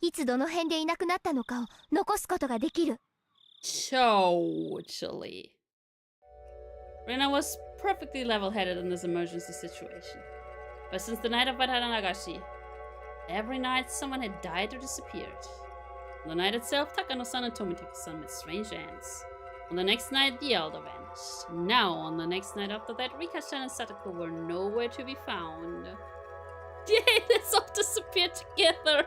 いつどの辺でいなくなったのかを残すことができる。Totally. Rena was perfectly level-headed in this emergency situation. But since the night of Watanagashi, every night someone had died or disappeared. On the night itself, Takano-san and Tomitake-san met strange ends. On the next night, the elder vanished. Now, on the next night after that, Rika-chan and Satoko were nowhere to be found. Yay, let's all disappear together!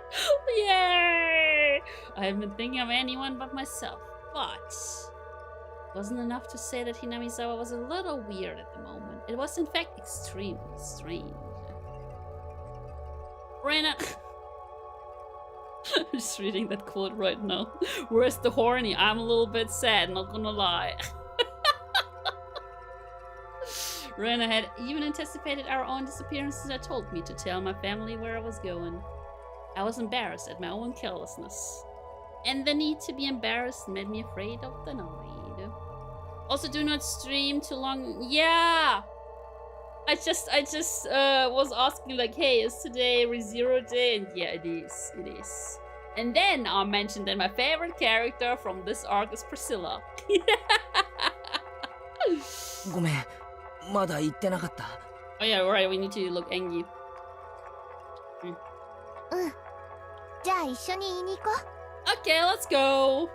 Yay! I haven't been thinking of anyone but myself, but it wasn't enough to say that Hinamizawa was a little weird at the moment. It was in fact extremely strange. Rena... I'm just reading that quote right now. Where's the horny? I'm a little bit sad, not gonna lie. Rena had even anticipated our own disappearances and told me to tell my family where I was going. I was embarrassed at my own carelessness. And the need to be embarrassed made me afraid of the night. Also, do not stream too long. Yeah! I just was asking like, hey, is today ReZero Day? And yeah, it is. And then I mentioned that my favorite character from this arc is Priscilla. ごめん、まだ行ってなかった。Oh yeah, right, we need to look angry. じゃあ一緒に言いに行こう。 Okay, let's go.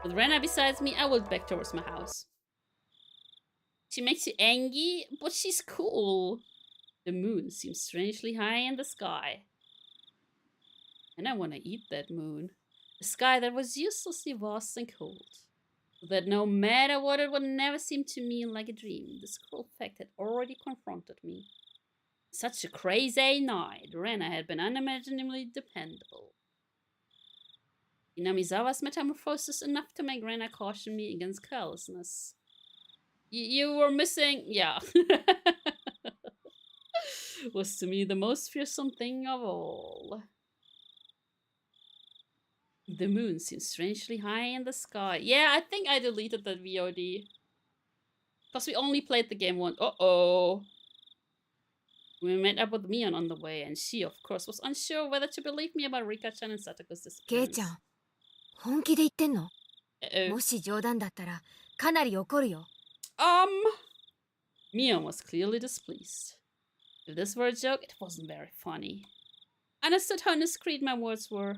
With Rena besides me, I walk back towards my house. She makes you angry, but she's cool. The moon seems strangely high in the sky. And I want to eat that moon. A sky that was uselessly vast and cold. So that no matter what, it would never seem to me like a dream. This cruel fact had already confronted me. Such a crazy night. Rena had been unimaginably dependable. Inamizawa's metamorphosis enough to make Rena caution me against carelessness. You were missing... Yeah. Was to me the most fearsome thing of all. The moon seems strangely high in the sky. Yeah, I think I deleted that VOD. Because we only played the game once. Uh-oh. We met up with Mion on the way, and she, of course, was unsure whether to believe me about Rika-chan and Satoko's disappearance. ケイちゃん、本気で言ってんの？ Uh-oh. もし冗談だったらかなり怒るよ。Mion was clearly displeased. If this were a joke, it wasn't very funny. I understood how indiscreet my words were.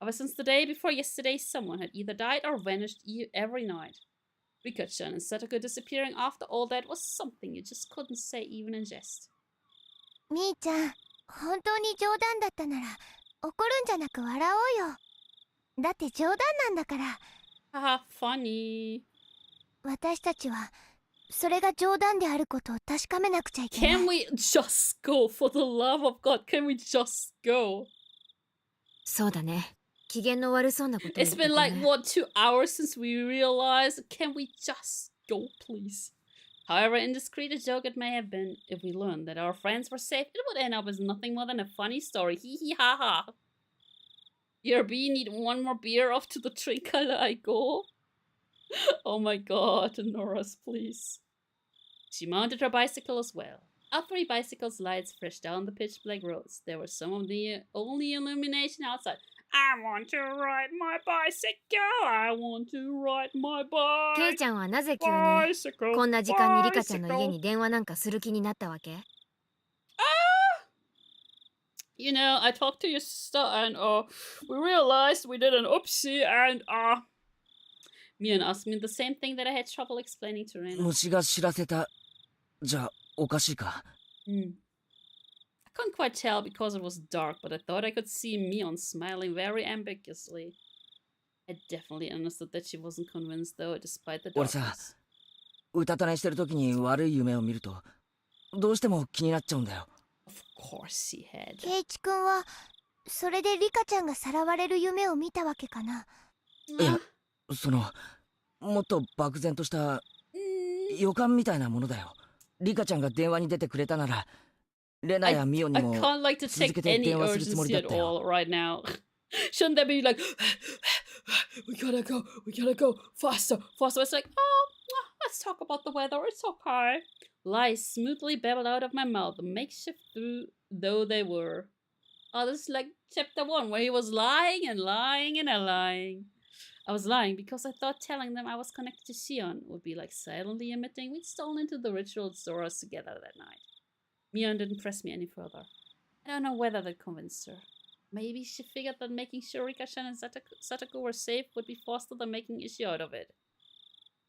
Ever since the day before yesterday, someone had either died or vanished every night. Rika-chan and Satoko disappearing after all that was something you just couldn't say even in jest. みーちゃん、本当に冗談だったなら怒るんじゃなく笑おうよ。だって冗談なんだから。Haha, funny. 私たちはそれが冗談であることを確かめなくちゃいけない。 Can we just go? For the love of God, can we just go? そうだね。機嫌の悪そうなこと。 It's been like, what, 2 hours since we realized? Can we just go, please? However indiscreet a joke it may have been, if we learned that our friends were safe, it would end up as nothing more than a funny story. Hee hee ha ha. ERB need one more beer off to the Tricolor I go. Oh my god, Nora's, please. She mounted her bicycle as well. Our 3 bicycles lights flashed down the pitch black roads. There was some of the only illumination outside. I want to ride my bicycle. I want to ride my bike. ケイちゃんはなぜ急にこんな時間にリカちゃんの家に電話なんかする気になったわけ？ You know, I talked to your sister and we realized we did an oopsie and Mion asked me the same thing that I had trouble explaining to Rena. 虫が知らせた。じゃあおかしいか。I couldn't quite tell because it was dark, but I thought I could see Mion smiling very ambiguously. I definitely understood that she wasn't convinced though, despite the darkness. 俺さ、うたた寝してる時に悪い夢を見るとどうしても気になっちゃうんだよ。Of course he had. ケイチ君はそれでリカちゃんがさらわれる夢を見たわけかな。いや、そのもっと漠然とした予感みたいなものだよ。リカちゃんが電話に出てくれたならレナやミオにも I can't like to 続 take けて any 電話するつもりだ urgency っ at たよ。 all right now. Shouldn't that be like, we gotta go, faster. It's like, let's talk about the weather, it's okay. Lies smoothly babbled out of my mouth, makeshift though they were. Oh, this is like chapter 1, where he was lying and lying and lying. I was lying because I thought telling them I was connected to Shion would be like silently admitting we'd stolen into the ritual stores together that night. Mion didn't press me any further. I don't know whether that convinced her. Maybe she figured that making sure Rika-chan and Satoko were safe would be faster than making issue out of it.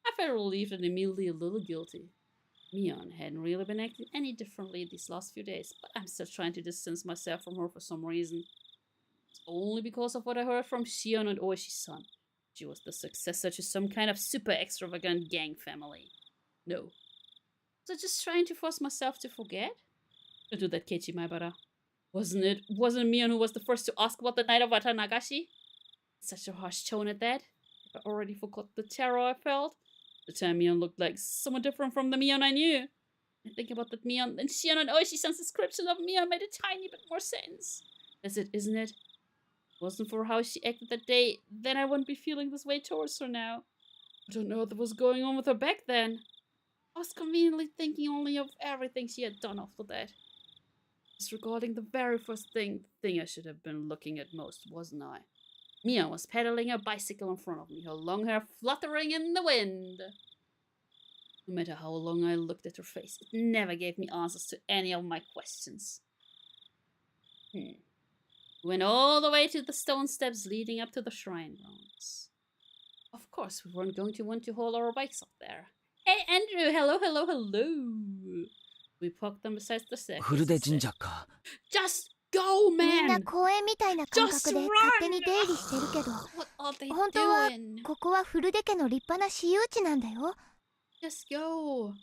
I felt relieved and immediately a little guilty. Mion hadn't really been acting any differently these last few days, but I'm still trying to distance myself from her for some reason. It's only because of what I heard from Shion and Oishi-san. She was the successor to some kind of super extravagant gang family. No. Was I just trying to force myself to forget? Don't do that, Keiichi Maibara. Wasn't it Mion who was the first to ask about the night of Watanagashi? Such a harsh tone at that. If I already forgot the terror I felt. The time Mion looked like someone different from the Mion I knew. I think about that Mion, and Shion and Oishi-san's description of Mion made a tiny bit more sense. That's it, isn't it? If it wasn't for how she acted that day, then I wouldn't be feeling this way towards her now. I don't know what was going on with her back then. I was conveniently thinking only of everything she had done after that. Disregarding the very first thing, the thing I should have been looking at most, wasn't I? Mion was pedaling her bicycle in front of me, her long hair fluttering in the wind. No matter how long I looked at her face, it never gave me answers to any of my questions. We went all the way to the stone steps leading up to the shrine grounds. Of course, we weren't going to want to haul our bikes up there. Hey, Andrew! Hello, hello, hello! We parked them beside the staircase. Just go, man! みんな公園みたいな感覚で勝手に出入りしてるけど、本当はここはフルデ家の立派な私有地なんだよ。Just go.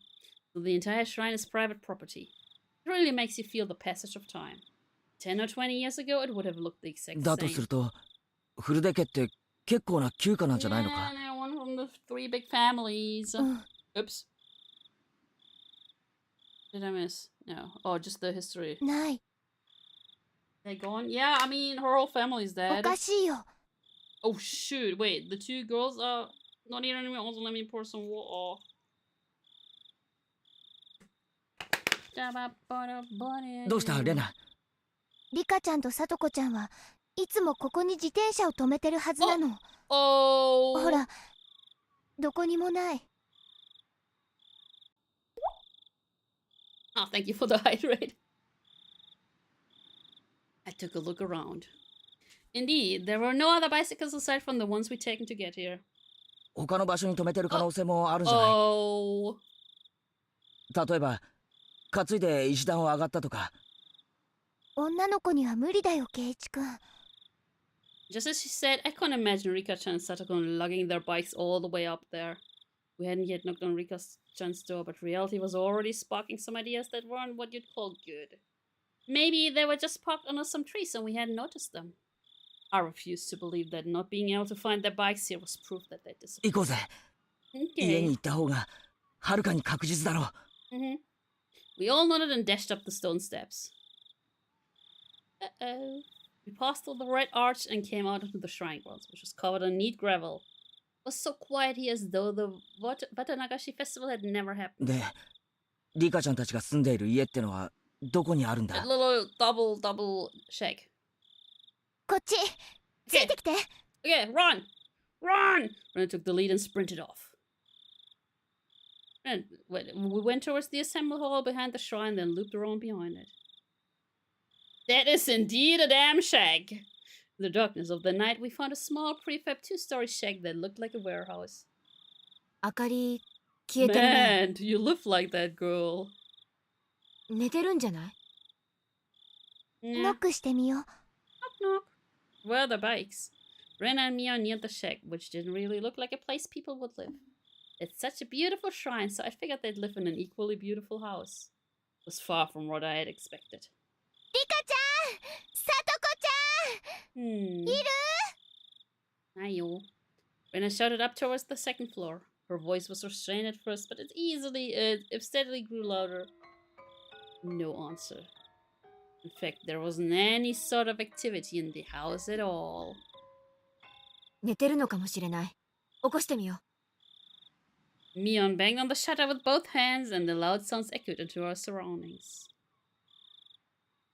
The entire shrine is private property. It really makes you feel the passage of time. 10 or 20 years ago, it would have looked the exact same. だとすると、フルデ家って結構な旧家なんじゃないのか。Yeah, one from the 3 big families. Oops. Did I miss? No. Oh, just the history. ない。They gone? Yeah, I mean, her whole family's dead. おかしいよ。 Oh, shoot. Wait, the 2 girls are not here anymore. Also, let me pour some water. どうしたレナ？リカちゃんとサトコちゃんはいつもここに自転車を止めてるはずなの。ほら、どこにもない。Oh, thank you for the hydrate. I took a look around. Indeed, there were no other bicycles aside from the ones we'd taken to get here. 他の場所に止めてる可能性もあるんじゃない？例えば、担いで石段を上がったとか。女の子には無理だよ、ケイチ君。Just as she said, I couldn't imagine Rika-chan and Satoko lugging their bikes all the way up there. We hadn't yet knocked on Rika-chan's door, but reality was already sparking some ideas that weren't what you'd call good. Maybe they were just parked under some trees and we hadn't noticed them. I refused to believe that not being able to find their bikes here was proof that they disappeared. 行こうぜ。家に行った方がはるかに確実だろう。We all nodded and dashed up the stone steps. Uh-oh. We passed through the red arch and came out into the shrine grounds, which was covered in neat gravel. It was so quiet here as though the Watanagashi festival had never happened. で、リカちゃんたちが住んでいる家ってのはどこにあるんだ？ A little double shack. こっち、ついてきて。Okay, run! Run! Rena took the lead and sprinted off. And we went towards the assembly hall behind the shrine, then looped around behind it. That is indeed a damn shack! In the darkness of the night, we found a small prefab 2-story shack that looked like a warehouse. 明かり消えてるね。 Man, do you live like that, girl? 寝てるんじゃない？ノックしてみよう。Knock knock. Where are the bikes? Rena and Mia neared the shack, which didn't really look like a place people would live. It's such a beautiful shrine, so I figured they'd live in an equally beautiful house. It was far from what I had expected. リカちゃん、サトコちゃん、いる？ Ayo. Rena shouted up towards the second floor. Her voice was restrained at first, but it steadily grew louder. No answer. In fact, there wasn't any sort of activity in the house at all. 寝てるのかもしれない。起こしてみよう。 Mion banged on the shutter with both hands, and the loud sounds echoed into our surroundings.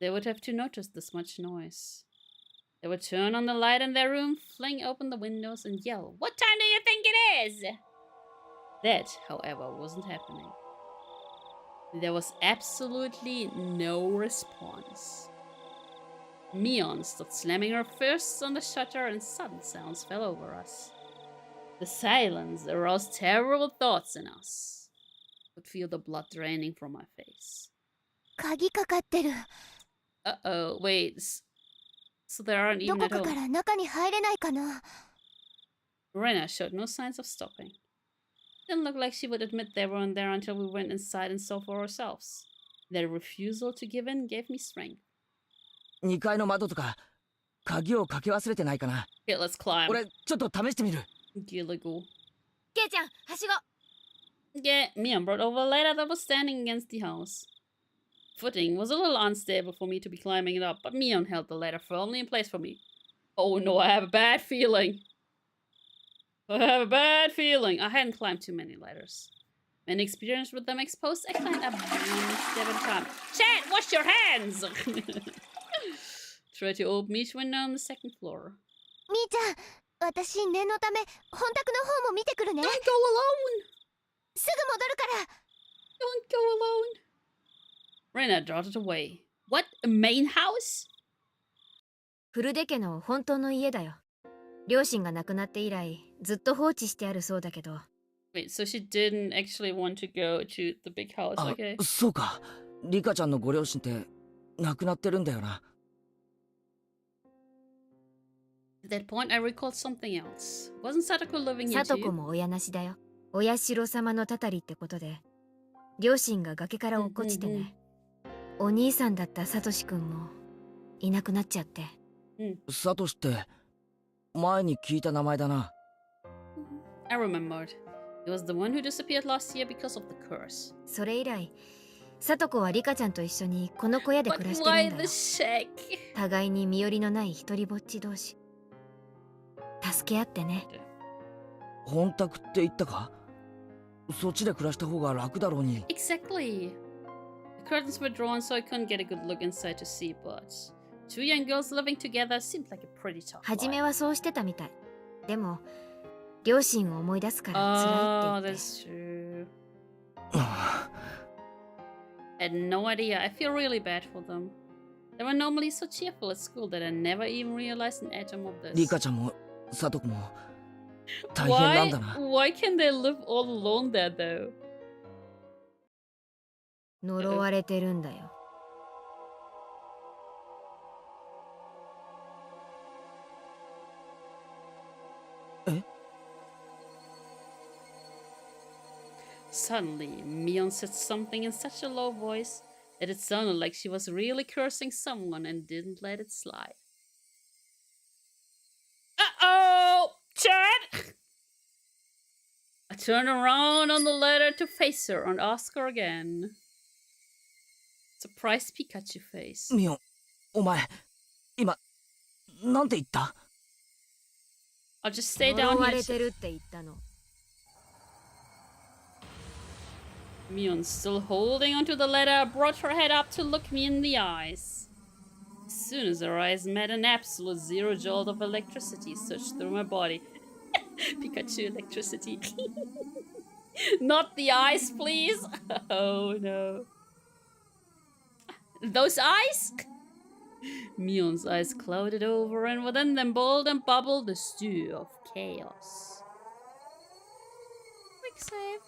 They would have to notice this much noise. They would turn on the light in their room, fling open the windows, and yell, "What time do you think it is?" That, however, wasn't happening. There was absolutely no response. Mion stood slamming her fists on the shutter, and sudden sounds fell over us. The silence aroused terrible thoughts in us. I could feel the blood draining from my face. 鍵かかってる。Uh-oh, wait. So there aren't ど even こ at かか home. ら中に入れないかな。 Rena showed no signs of stopping. Didn't look like she would admit they weren't there until we went inside and saw for ourselves. Their refusal to give in gave me strength. 2階の窓とか鍵をかけ忘れてないかな。 Okay, let's climb. 俺ちょっと試してみる。 Gilligo. ケイちゃん、はしご。 Yeah, Mian brought over a ladder that was standing against the house. Footing was a little unstable for me to be climbing it up, but Mion held the ladder firmly in place for me. Oh no, I have a bad feeling. I have a bad feeling. I hadn't climbed too many ladders. When experienced with them exposed, I climbed up one step at a time. Chat, wash your hands! Try to open each window on the second floor. みーちゃん、私念のため本宅の方も見てくるね。Don't go alone! すぐ戻るから。 Don't go alone. Reina darted away. What? A main house? フルデ家の本当の家だよ。両親が亡くなって以来ずっと放置してあるそうだけど。Wait, so she didn't actually want to go to the big house, あ、 okay. そうか。リカちゃんのご両親って亡くなってるんだよな。At that point, I recalled something else. Wasn't Satoko living here サト too? コも親なしだよ。親代様のたたりってことで、両親が崖から落っこちてね。お兄さんだったサトシ君もいなくなっちゃって。サトシって前に聞いた名前だな。I remembered. He was the one who disappeared last year because of the curse. それ以来、サトコはリカちゃんと一緒にこの小屋で暮らしてるんだよ。 But why the shack? 互いに身寄りのない一人ぼっち同士。助け合ってね。本宅って言ったか？そっちで暮らした方が楽だろうに。 Exactly. The curtains were drawn so I couldn't get a good look inside to see, but two young girls living together seemed like a pretty tough 初め life. はそうしてたみたい。でも、両親を思い出すから辛いって言って。That's true. I had no idea. I feel really bad for them. They were normally so cheerful at school that I never even realized an atom of this. リカちゃんもサトコも大変なんだな。Why can they live all alone there though? 呪われてるんだよ。え？ Suddenly, Mion said something in such a low voice that it sounded like she was really cursing someone and didn't let it slide. Uh-oh! Chad! I turned around on the ladder to face her and ask her again. Surprised Pikachu face. ミオン、お前、今、なんて言った？ I'll just stay 呪 down わ here. れてるって言ったの。Mion, still holding onto the ladder, brought her head up to look me in the eyes. As soon as her eyes met, an absolute zero jolt of electricity surged through my body. Pikachu electricity. Not the eyes, please. Oh no. Those eyes? Mion's eyes clouded over, and within them boiled and bubbled the stew of chaos. Quick save.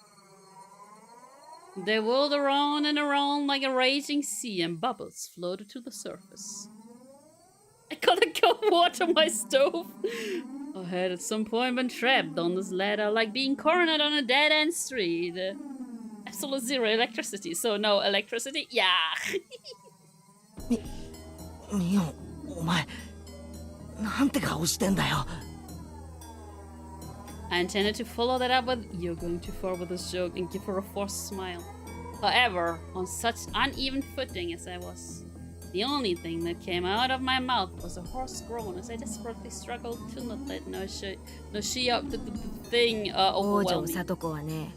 They whirled around and around like a raging sea, and bubbles floated to the surface. I gotta go water my stove. I had at some point been trapped on this ladder, like being cornered on a dead-end street. Absolute zero electricity, so no electricity? Yeah. ミオン、お前、なんて顔してんだよ。I intended to follow that up with "You're going too far with this joke" and give her a forced smile. However, on such uneven footing as I was, the only thing that came out of my mouth was a hoarse groan as I desperately struggled to not let the thing 王 overwhelm 女 me. サトコはね、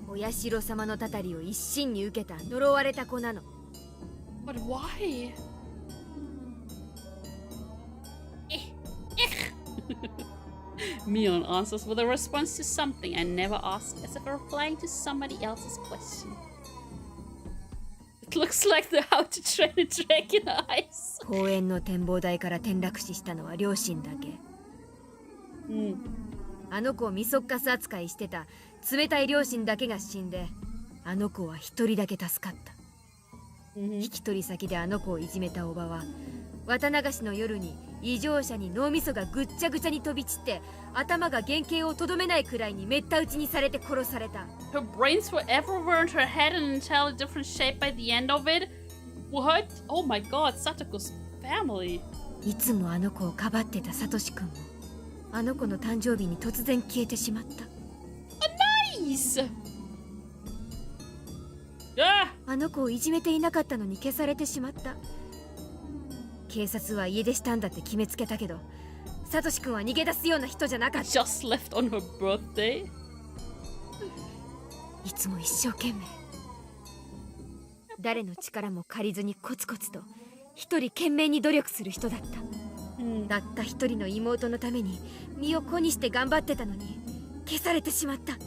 親代様のたたりを一身に受けた呪われた子なの。But why? Mion answers with a response to something I never asked, as if replying to somebody else's question. It looks like the How to Train a Dragon eyes. 公園の展望台から転落死したのは両親だけ。あの子をミソッカス扱いしてた冷たい両親だけが死んで、あの子は一人だけ助かった。引き取り先であの子をいじめたおばは、綿流しの夜に異常者に脳みそがぐっちゃぐちゃに飛び散って頭が原型をとどめないくらいにめった打ちにされて殺された。 Her brains were everywhere in her head in an entirely different shape by the end of it. What? Oh my god, Satoko's family. いつもあの子をかばってたサトシ君もあの子の誕生日に突然消えてしまった。Nice! あの子をいじめていなかったのに消されてしまった。警察は家出したんだって決めつけたけど、サトシ君は逃げ出すような人じゃなかった。 Just left on her birthday. いつも一生懸命、誰の力も借りずにコツコツと一人懸命に努力する人だった。たった一人の妹のために身を粉にして頑張ってたのに消されてしまった。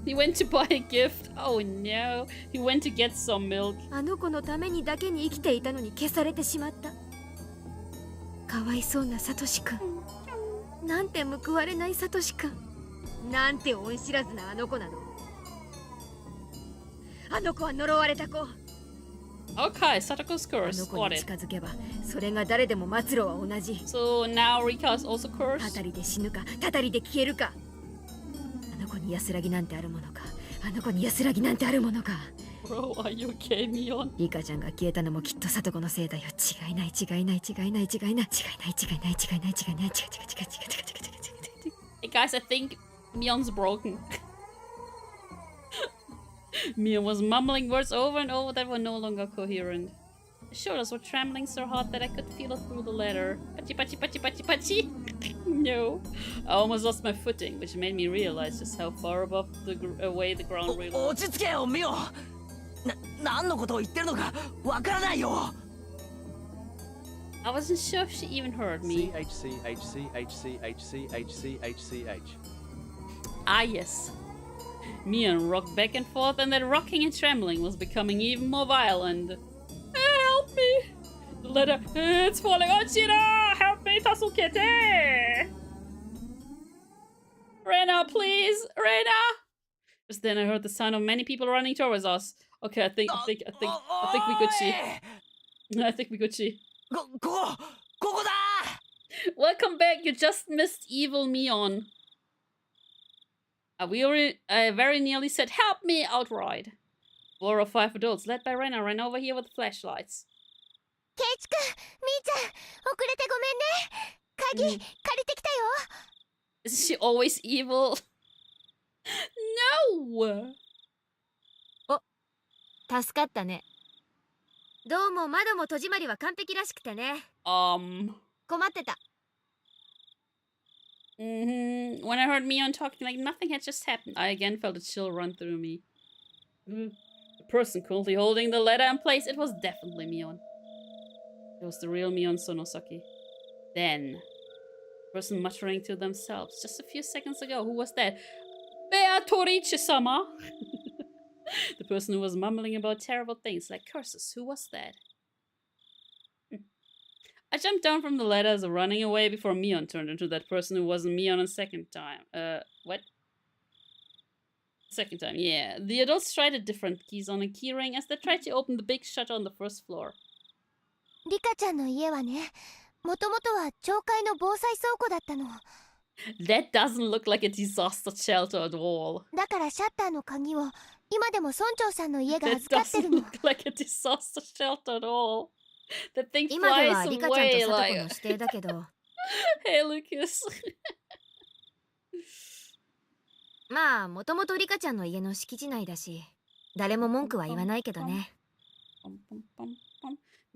He went to buy a gift. Oh no. He went to get some milk. あの子のためにだけに生きていたのに消されてしまった。かわいそうなサトシ君。なんて報われないサトシ君。なんて恩知らずなあの子なの。あの子は呪われた子。Okay, Satoko's curse. あの子に近づけば、それが誰でも末路は同じ。So now Rika is also cursed. たたりで死ぬか、たたりで消えるか。あの子に安らぎなんてあるものか。あの子に安らぎなんてあるものか。Bro, are you okay, Mion? リカちゃんが消えたのもきっとサトコのせいだよ。違いない違いない違いない違いない違いない違いない違いない違いない違いない違いない違いない違いない違いない違いない。 Hey guys, I think Mion's broken. Mion was mumbling words over and over that were no longer coherent. The shoulders were trembling so hard that I could feel it through the leather. Pachi pachi pachi pachi pachi. No. I almost lost my footing, which made me realize just how far above away the ground really was. 落ち着けよミオ。何のことを言ってるのかわからないよ。 I wasn't sure if she even heard me. CHCHCHCHCHCHCH. Ah yes. Mion rocked back and forth, and that rocking and trembling was becoming even more violent. Help me! The letter, it's falling on Shira! Help me, Tasukete! Rena, please! Rena! Just then I heard the sound of many people running towards us. Okay, I think we Gucci. I think we Gucci. ここだ。 Welcome back, you just missed evil Mion. I very nearly said, help me, outright. 4 or 5 adults, led by Rena, ran over here with flashlights. ケイチくん、みーちゃん、遅れてごめんね。鍵、借りてきたよ。Is she always evil? No! 助かったね。どうも窓も戸締まりは完璧らしくてね。困ってた。When I heard Mion talking like nothing had just happened, I again felt a chill run through me. The person currently holding the letter in place, it was definitely Mion. It was the real Mion Sonosaki. Then, the person muttering to themselves just a few seconds ago, who was that? Beatorice-sama! The person who was mumbling about terrible things like curses, who was that? I jumped down from the ladders, running away before Mion turned into that person who wasn't Mion a second time. What? Second time, yeah. The adults tried a different keys on a keyring as they tried to open the big shutter on the first floor. リカちゃんの家はね、もともとは町会の防災倉庫だったの。That doesn't look like a disaster shelter at all. だからシャッターの鍵を今でも村長さんの家が預かってるの。 That doesn't look like a disaster shelter at all. That thing 今では flies リカちゃんと away サトコの like... 指定だけど。Hey, Lucas. まあ、もともとリカちゃんの家の敷地内だし、誰も文句は言わないけどね。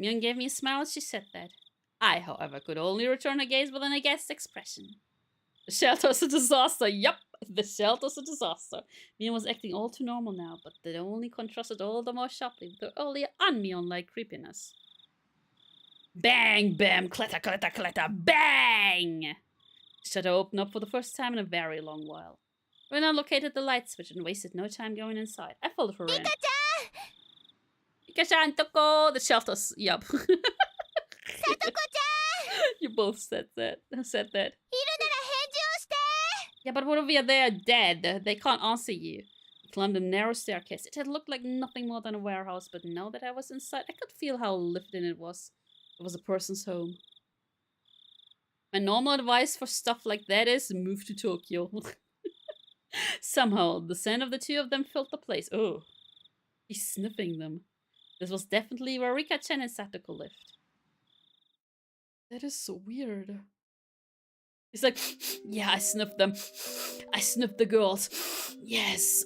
Mion gave me a smile as she said that. I, however, could only return her gaze with an aghast expression. The shelter's a disaster. Yup, the shelter's a disaster. Mion was acting all too normal now, but that only contrasted all the more sharply with her earlier un-Mion-like creepiness. Bang, bam, clatter, clatter, clatter, bang! The shutter opened up for the first time in a very long while. Rena located the light switch and wasted no time going inside. I followed her in. Rika-chan, Toko! The shelters, yup. You both said that. Yeah, but what if we are there dead? They can't answer you. We climbed a narrow staircase. It had looked like nothing more than a warehouse, but now that I was inside, I could feel how lived in it was. It was a person's home. My normal advice for stuff like that is move to Tokyo. Somehow, the scent of the two of them filled the place. Oh, he's sniffing them. This was definitely where Rika-chan and Satoko lived. That is so weird. He's like, yeah, I sniffed them. I sniffed the girls. Yes.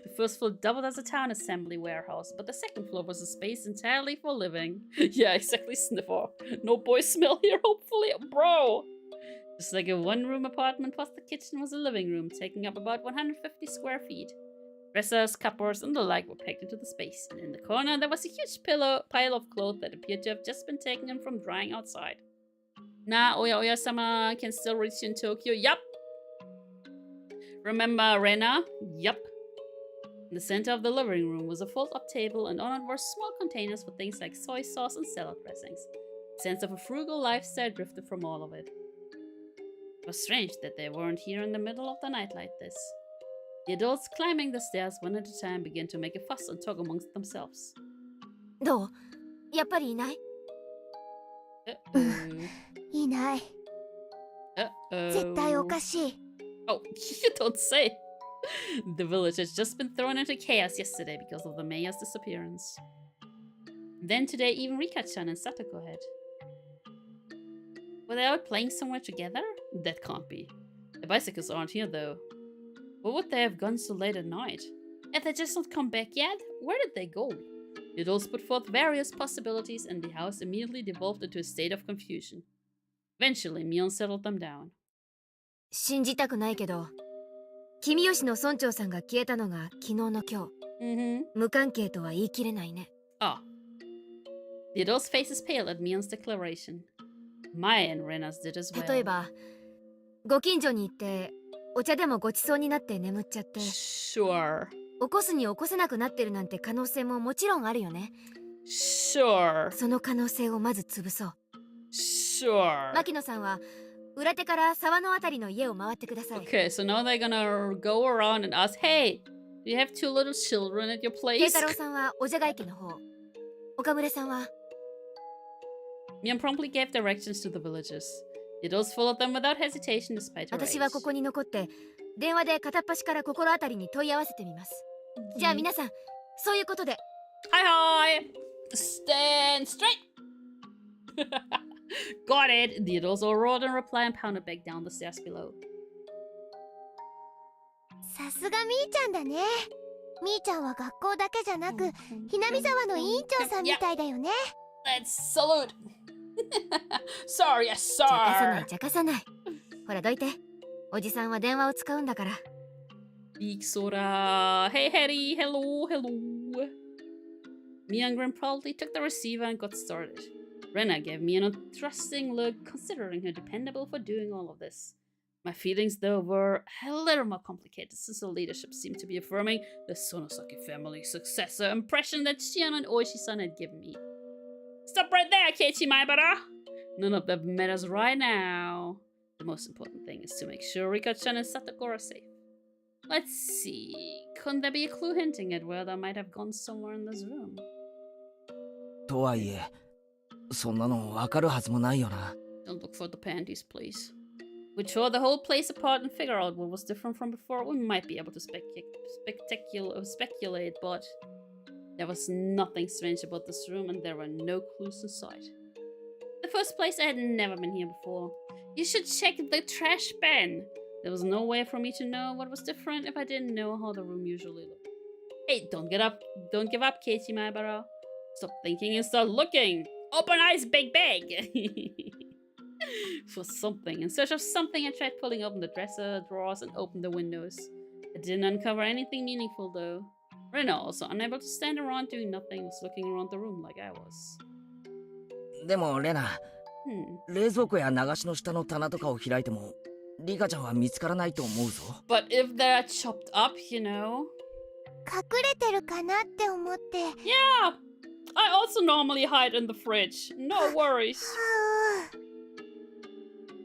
The first floor doubled as a town assembly warehouse, but the second floor was a space entirely for living. Yeah, exactly, sniffer. No boy smell here, hopefully. Bro! Just like a one-room apartment plus the kitchen was a living room, taking up about 150 square feet. Dressers, cupboards, and the like were packed into the space, and in the corner there was a huge pile of clothes that appeared to have just been taken in from drying outside. Nah, Oya-sama can still reach you in Tokyo. Yup! Remember Rena? Yup. In the center of the living room was a fold-up table, and on it were small containers for things like soy sauce and salad dressings. A sense of a frugal lifestyle drifted from all of it. It was strange that they weren't here in the middle of the night like this. The adults climbing the stairs one at a time began to make a fuss and talk amongst themselves. どう？やっぱりいない？ いない。絶対おかしい。 Oh, you don't say. The village has just been thrown into chaos yesterday because of the mayor's disappearance. Then today even Rika-chan and Satoko had. Were they out playing somewhere together? That can't be. The bicycles aren't here though. Where would they have gone so late at night? Have they just not come back yet? Where did they go? The adults put forth various possibilities, and the house immediately devolved into a state of confusion. Eventually, Mion settled them down. 信じたくないけど、君吉の村長さんが消えたのが昨日の今日。無関係とは言い切れないね。Ah. The adult's face is pale at Mion's declaration. Maya and Rena's did as well. 例えば、ご近所に行ってお茶でもごちそうになって眠っちゃって。Sure. 起こすに起こせなくなってるなんて可能性ももちろんあるよね。Sure. その可能性をまず潰そう。Sure. 牧野さんは裏手から沢のあたりの家を回ってください。Okay, so now they're gonna go around and ask, hey, do you have two little children at your place? 慶太郎さんはおじゃが池の方。岡村さんは。Mion promptly gave directions to the villagers. The adults followed them without hesitation despite her age. 私はここに残って電話で片っ端から心当たりに問い合わせてみます。じゃあ皆さん、そういうことで。Hi! Stand straight! Got it! The adults all roared in reply and pounded back down the stairs below. さすがみーちゃんだね。みーちゃんは学校だけじゃなく、ひなみ沢の委員長さんみたいだよね。Let's salute! Sorry, yes, sir! 茶化さない茶化さない。ほらどいて。おじさんは電話を使うんだから。Big Sora! Hey, Harry! Hello, hello! Mion proudly took the receiver and got started. Rena gave Mion a trusting look, considering her dependable for doing all of this. My feelings, though, were a little more complicated since the leadership seemed to be affirming the Sonosaki family successor impression that Shion and Oishi-san had given me. Stop right there, Keiichi Maibara! None of that matters right now. The most important thing is to make sure Rika-chan and Satoko are safe. Let's see. Couldn't there be a clue hinting at where they might have gone somewhere in this room? とはいえ、そんなのわかるはずもないよな。 Don't look for the panties, please. We tore the whole place apart and figure out what was different from before. We might be able to speculate, but there was nothing strange about this room, and there were no clues in sight. In the first place, I had never been here before. You should check the trash bin. There was no way for me to know what was different if I didn't know how the room usually looked. Hey, don't give up, Keiichi Maibara. Stop thinking and start looking. Open eyes, big bag. For something. In search of something, I tried pulling open the dresser drawers and opened the windows. I didn't uncover anything meaningful though. Rena, also unable to stand around doing nothing, was looking around the room like I was. でもレナ、冷蔵庫や流しの下の棚とかを開いてもリカちゃんは見つからないと思うぞ。But if they're chopped up, you know. 隠れてるかなって思って。Yeah, I also normally hide in the fridge. No worries.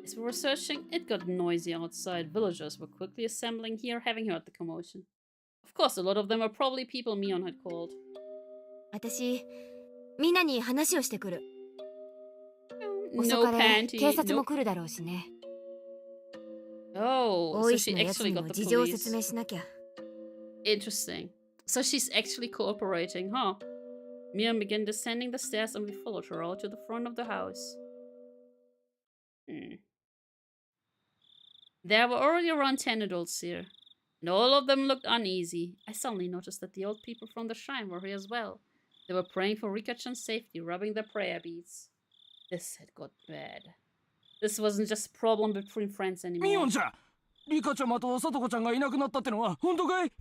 As we were searching, it got noisy outside. Villagers were quickly assembling here, having heard the commotion. Of course, a lot of them were probably people Mion had called. 私、みんなに話をしてくる。遅 No かれ、 panty. 警察も来るだろうしね。 Oh, 大 so 石 she のやつ actually に got も the 事情を説 police. 明しなきゃ。Interesting. So she's actually cooperating, huh? Mion began descending the stairs and we followed her out to the front of the house. There were already around 10 adults here, and all of them looked uneasy. I suddenly noticed that the old people from the shrine were here as well. They were praying for Rika-chan's safety, rubbing their prayer beads. This had got bad. This wasn't just a problem between friends anymore. ミオンちゃん、リカちゃんとサトコちゃんがいなくなったってのは本当かい？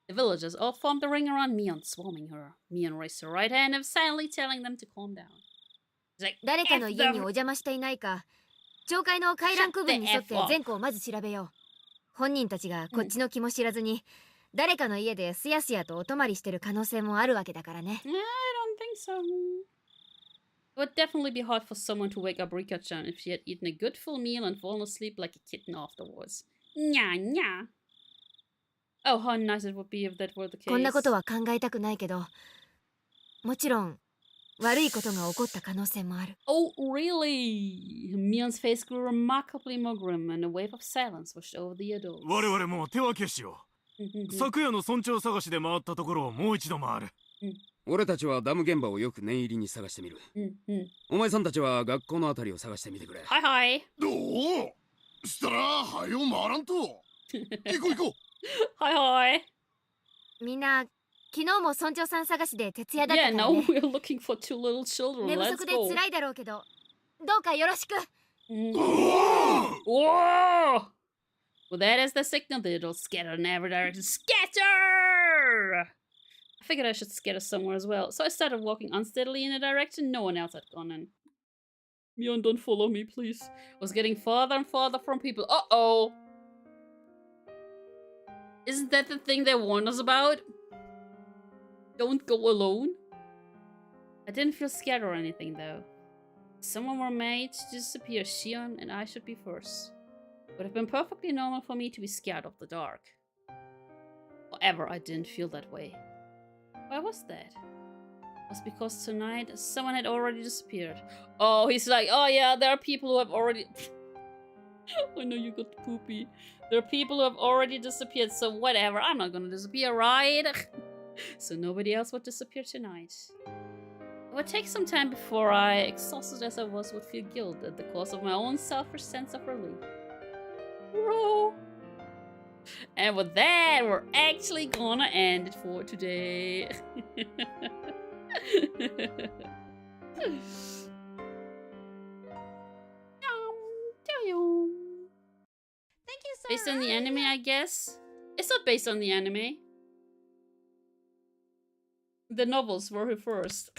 The villagers all formed a ring around Mion, swarming her. Mion raised her right hand and silently telling them to calm down. Like, 誰かの家にお邪魔していないか、町会の回覧区分に沿って全校をまず調べよ本人たちがこっちの気も知らずに、誰かの家ですやすやとお泊まりしてる可能性もあるわけだからね。I don't think so. It would definitely be hard for someone to wake up Rika-chan if she had eaten a good full meal and fallen asleep like a kitten afterwards. Nya nya. Oh, how nice it would be if that were the case. こんなことは考えたくないけど、もちろん悪いことが起こった可能性もある。Oh, really? Mion's face grew remarkably more grim, and a wave of silence washed over the adults. 我々も手分けしよう。昨夜の村長探しで回ったところをもう一度回る。俺たちはダム現場をよく念入りに探してみる。お前さんたちは学校のあたりを探してみてくれ。はいはい。どうしたらはよ回らんと。行こう行こう。はいはい。みんな昨日も村長さん探しで徹夜だったからね。Yeah, now we're looking for two little children. 寝不足で辛いだろうけど、どうかよろしく。Whoa! Well, that is the signal. The adults scatter in every direction. Scatter! I figured I should scatter somewhere as well, so I started walking unsteadily in a direction no one else had gone in. Mion, don't follow me, please. I was getting farther and farther from people. Uh-oh! Isn't that the thing they warned us about? Don't go alone? I didn't feel scared or anything, though. If someone were made to disappear, Shion and I should be first. It would have been perfectly normal for me to be scared of the dark. However, I didn't feel that way. Why was that? It was because tonight someone had already disappeared. Oh, he's like, oh yeah, there are people who have already... I know you got poopy. There are people who have already disappeared, so whatever. I'm not gonna disappear, right? So nobody else would disappear tonight. It would take some time before I, exhausted as I was, would feel guilt at the cause of my own selfish sense of relief. Bro. And with that, we're actually gonna end it for today. Thank you, Based on the anime, I guess. It's not based on the anime. The novels were here first.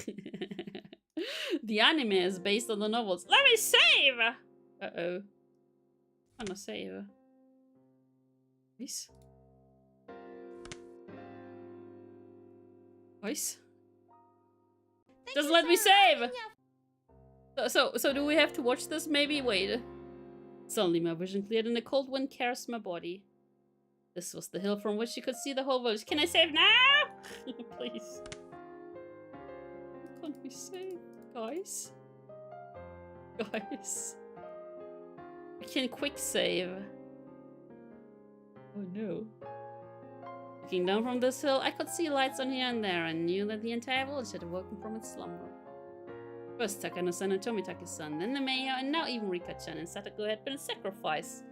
The anime is based on the novels. Let me save! Uh-oh. I'm gonna save. Nice. Nice. Just let me save! So do we have to watch this maybe? Wait. Suddenly my vision cleared and the cold wind caressed my body. This was the hill from which you could see the whole village. Can I save now? Please. Can't we save? Guys? Guys. We can quick save. Oh no. Looking down from this hill, I could see lights on here and there and knew that the entire village had awoken from its slumber. First Takano-san and Tomitake-san, then the mayor, and now even Rika-chan and Satoko had been sacrificed.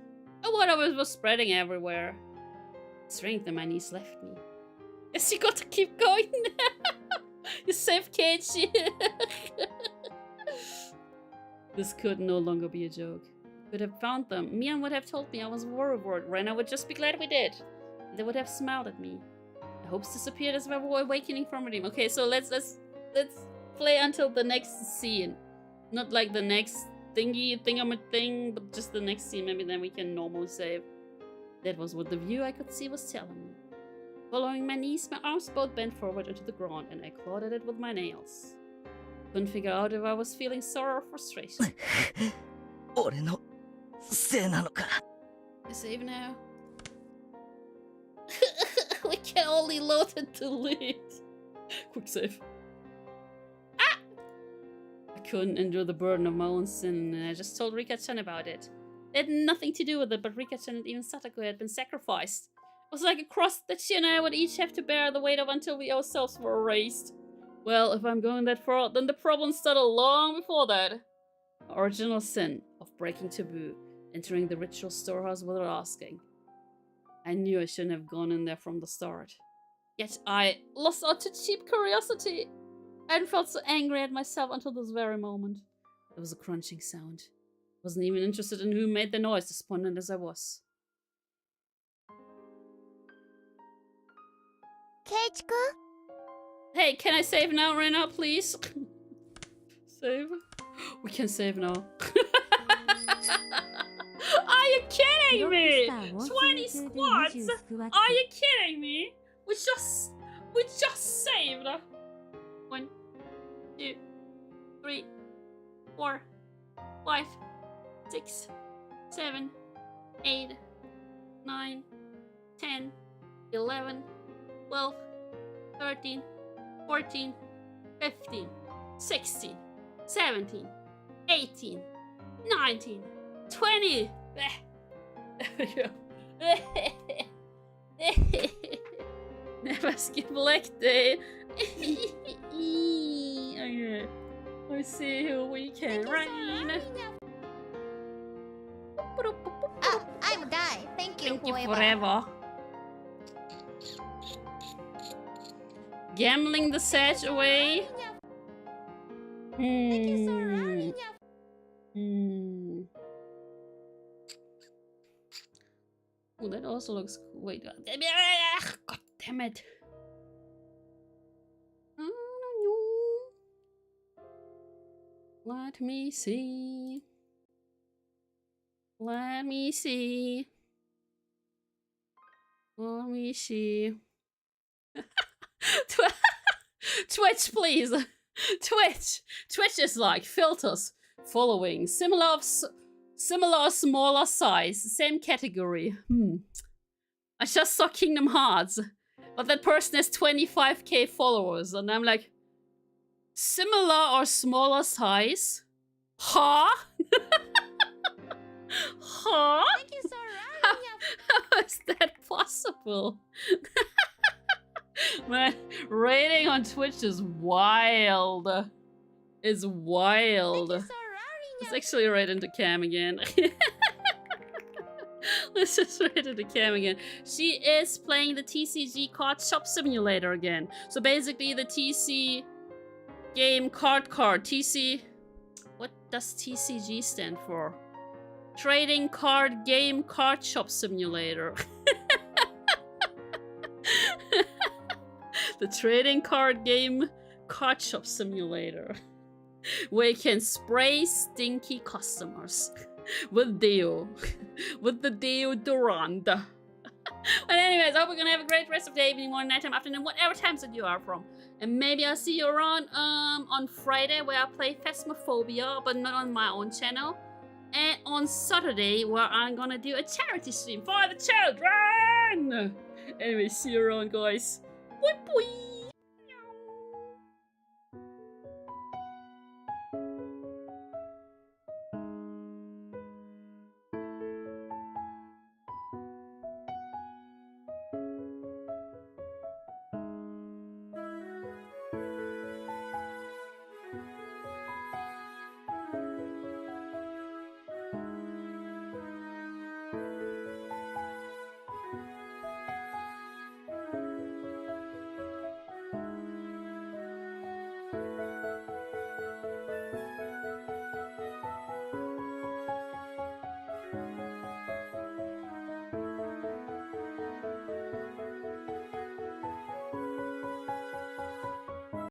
A water was spreading everywhere. Strength in my knees left me. Yes, you got to keep going. You saved Keiichi. This could no longer be a joke. Could have found them. Mian would have told me I was worried. Rena would just be glad we did. They would have smiled at me. The hopes disappeared as we were awakening from a dream. Okay, so let's play until the next scene. Not like the next thing, but just the next scene. Maybe then we can normally save. That was what the view I could see was telling me. Following my knees, my arms both bent forward into the ground, and I clawed at it with my nails. Couldn't figure out if I was feeling sorrow or frustration. Save now. We can only load and delete. Quick save. Ah! I couldn't endure the burden of my own sin, and I just told Rika-chan about it. It had nothing to do with it, but Rika-chan and even Satoko had been sacrificed. It was like a cross that she and I would each have to bear the weight of until we ourselves were erased. Well, if I'm going that far, then the problem started long before that. The original sin of breaking taboo, entering the ritual storehouse without asking. I knew I shouldn't have gone in there from the start. Yet I lost out to cheap curiosity. I hadn't felt so angry at myself until this very moment. There was a crunching sound. Wasn't even interested in who made the noise, despondent as I was. Keiichi-kun? Hey, can I save now, Rena, please? Save? We can save now. Are you kidding me? 20 squats? Are you kidding me? We just saved. 1, 2, 3, 4, 5, 6, 7, 8, 9, 10, 11, 12, 13, 14, 15, 16, 17, 18, 19, 20. There we go. Never skip leg day. Okay. Let's see who we can rain. I'm a guy. Thank you, Thank you forever. Gambling the sedge away. Oh, that also looks cool. Wait, God damn it. Let me see. Let me see. Let me see. Twitch, please. Twitch is like filters, following, similar smaller size, same category. I just saw Kingdom Hearts, but that person has 25k followers, and I'm like, similar or smaller size? Huh? Huh? Thank you, sir. How is that possible? Man, rating on Twitch is wild. It's wild. Let's actually right into Cam again. Let's just right into Cam again. She is playing the TCG Card Shop Simulator again. So basically the TC game card. TC... What does TCG stand for? Trading Card Game Card Shop Simulator. The trading card game card shop simulator. Where you can spray stinky customers with deo. With the deodorant. But anyways, I hope we're gonna have a great rest of the evening, morning, nighttime, afternoon, whatever times that you are from. And maybe I'll see you around on Friday where I play Phasmophobia, but not on my own channel. And on Saturday where I'm gonna do a charity stream for the children. Anyway, see you around, guys. Boy, boy.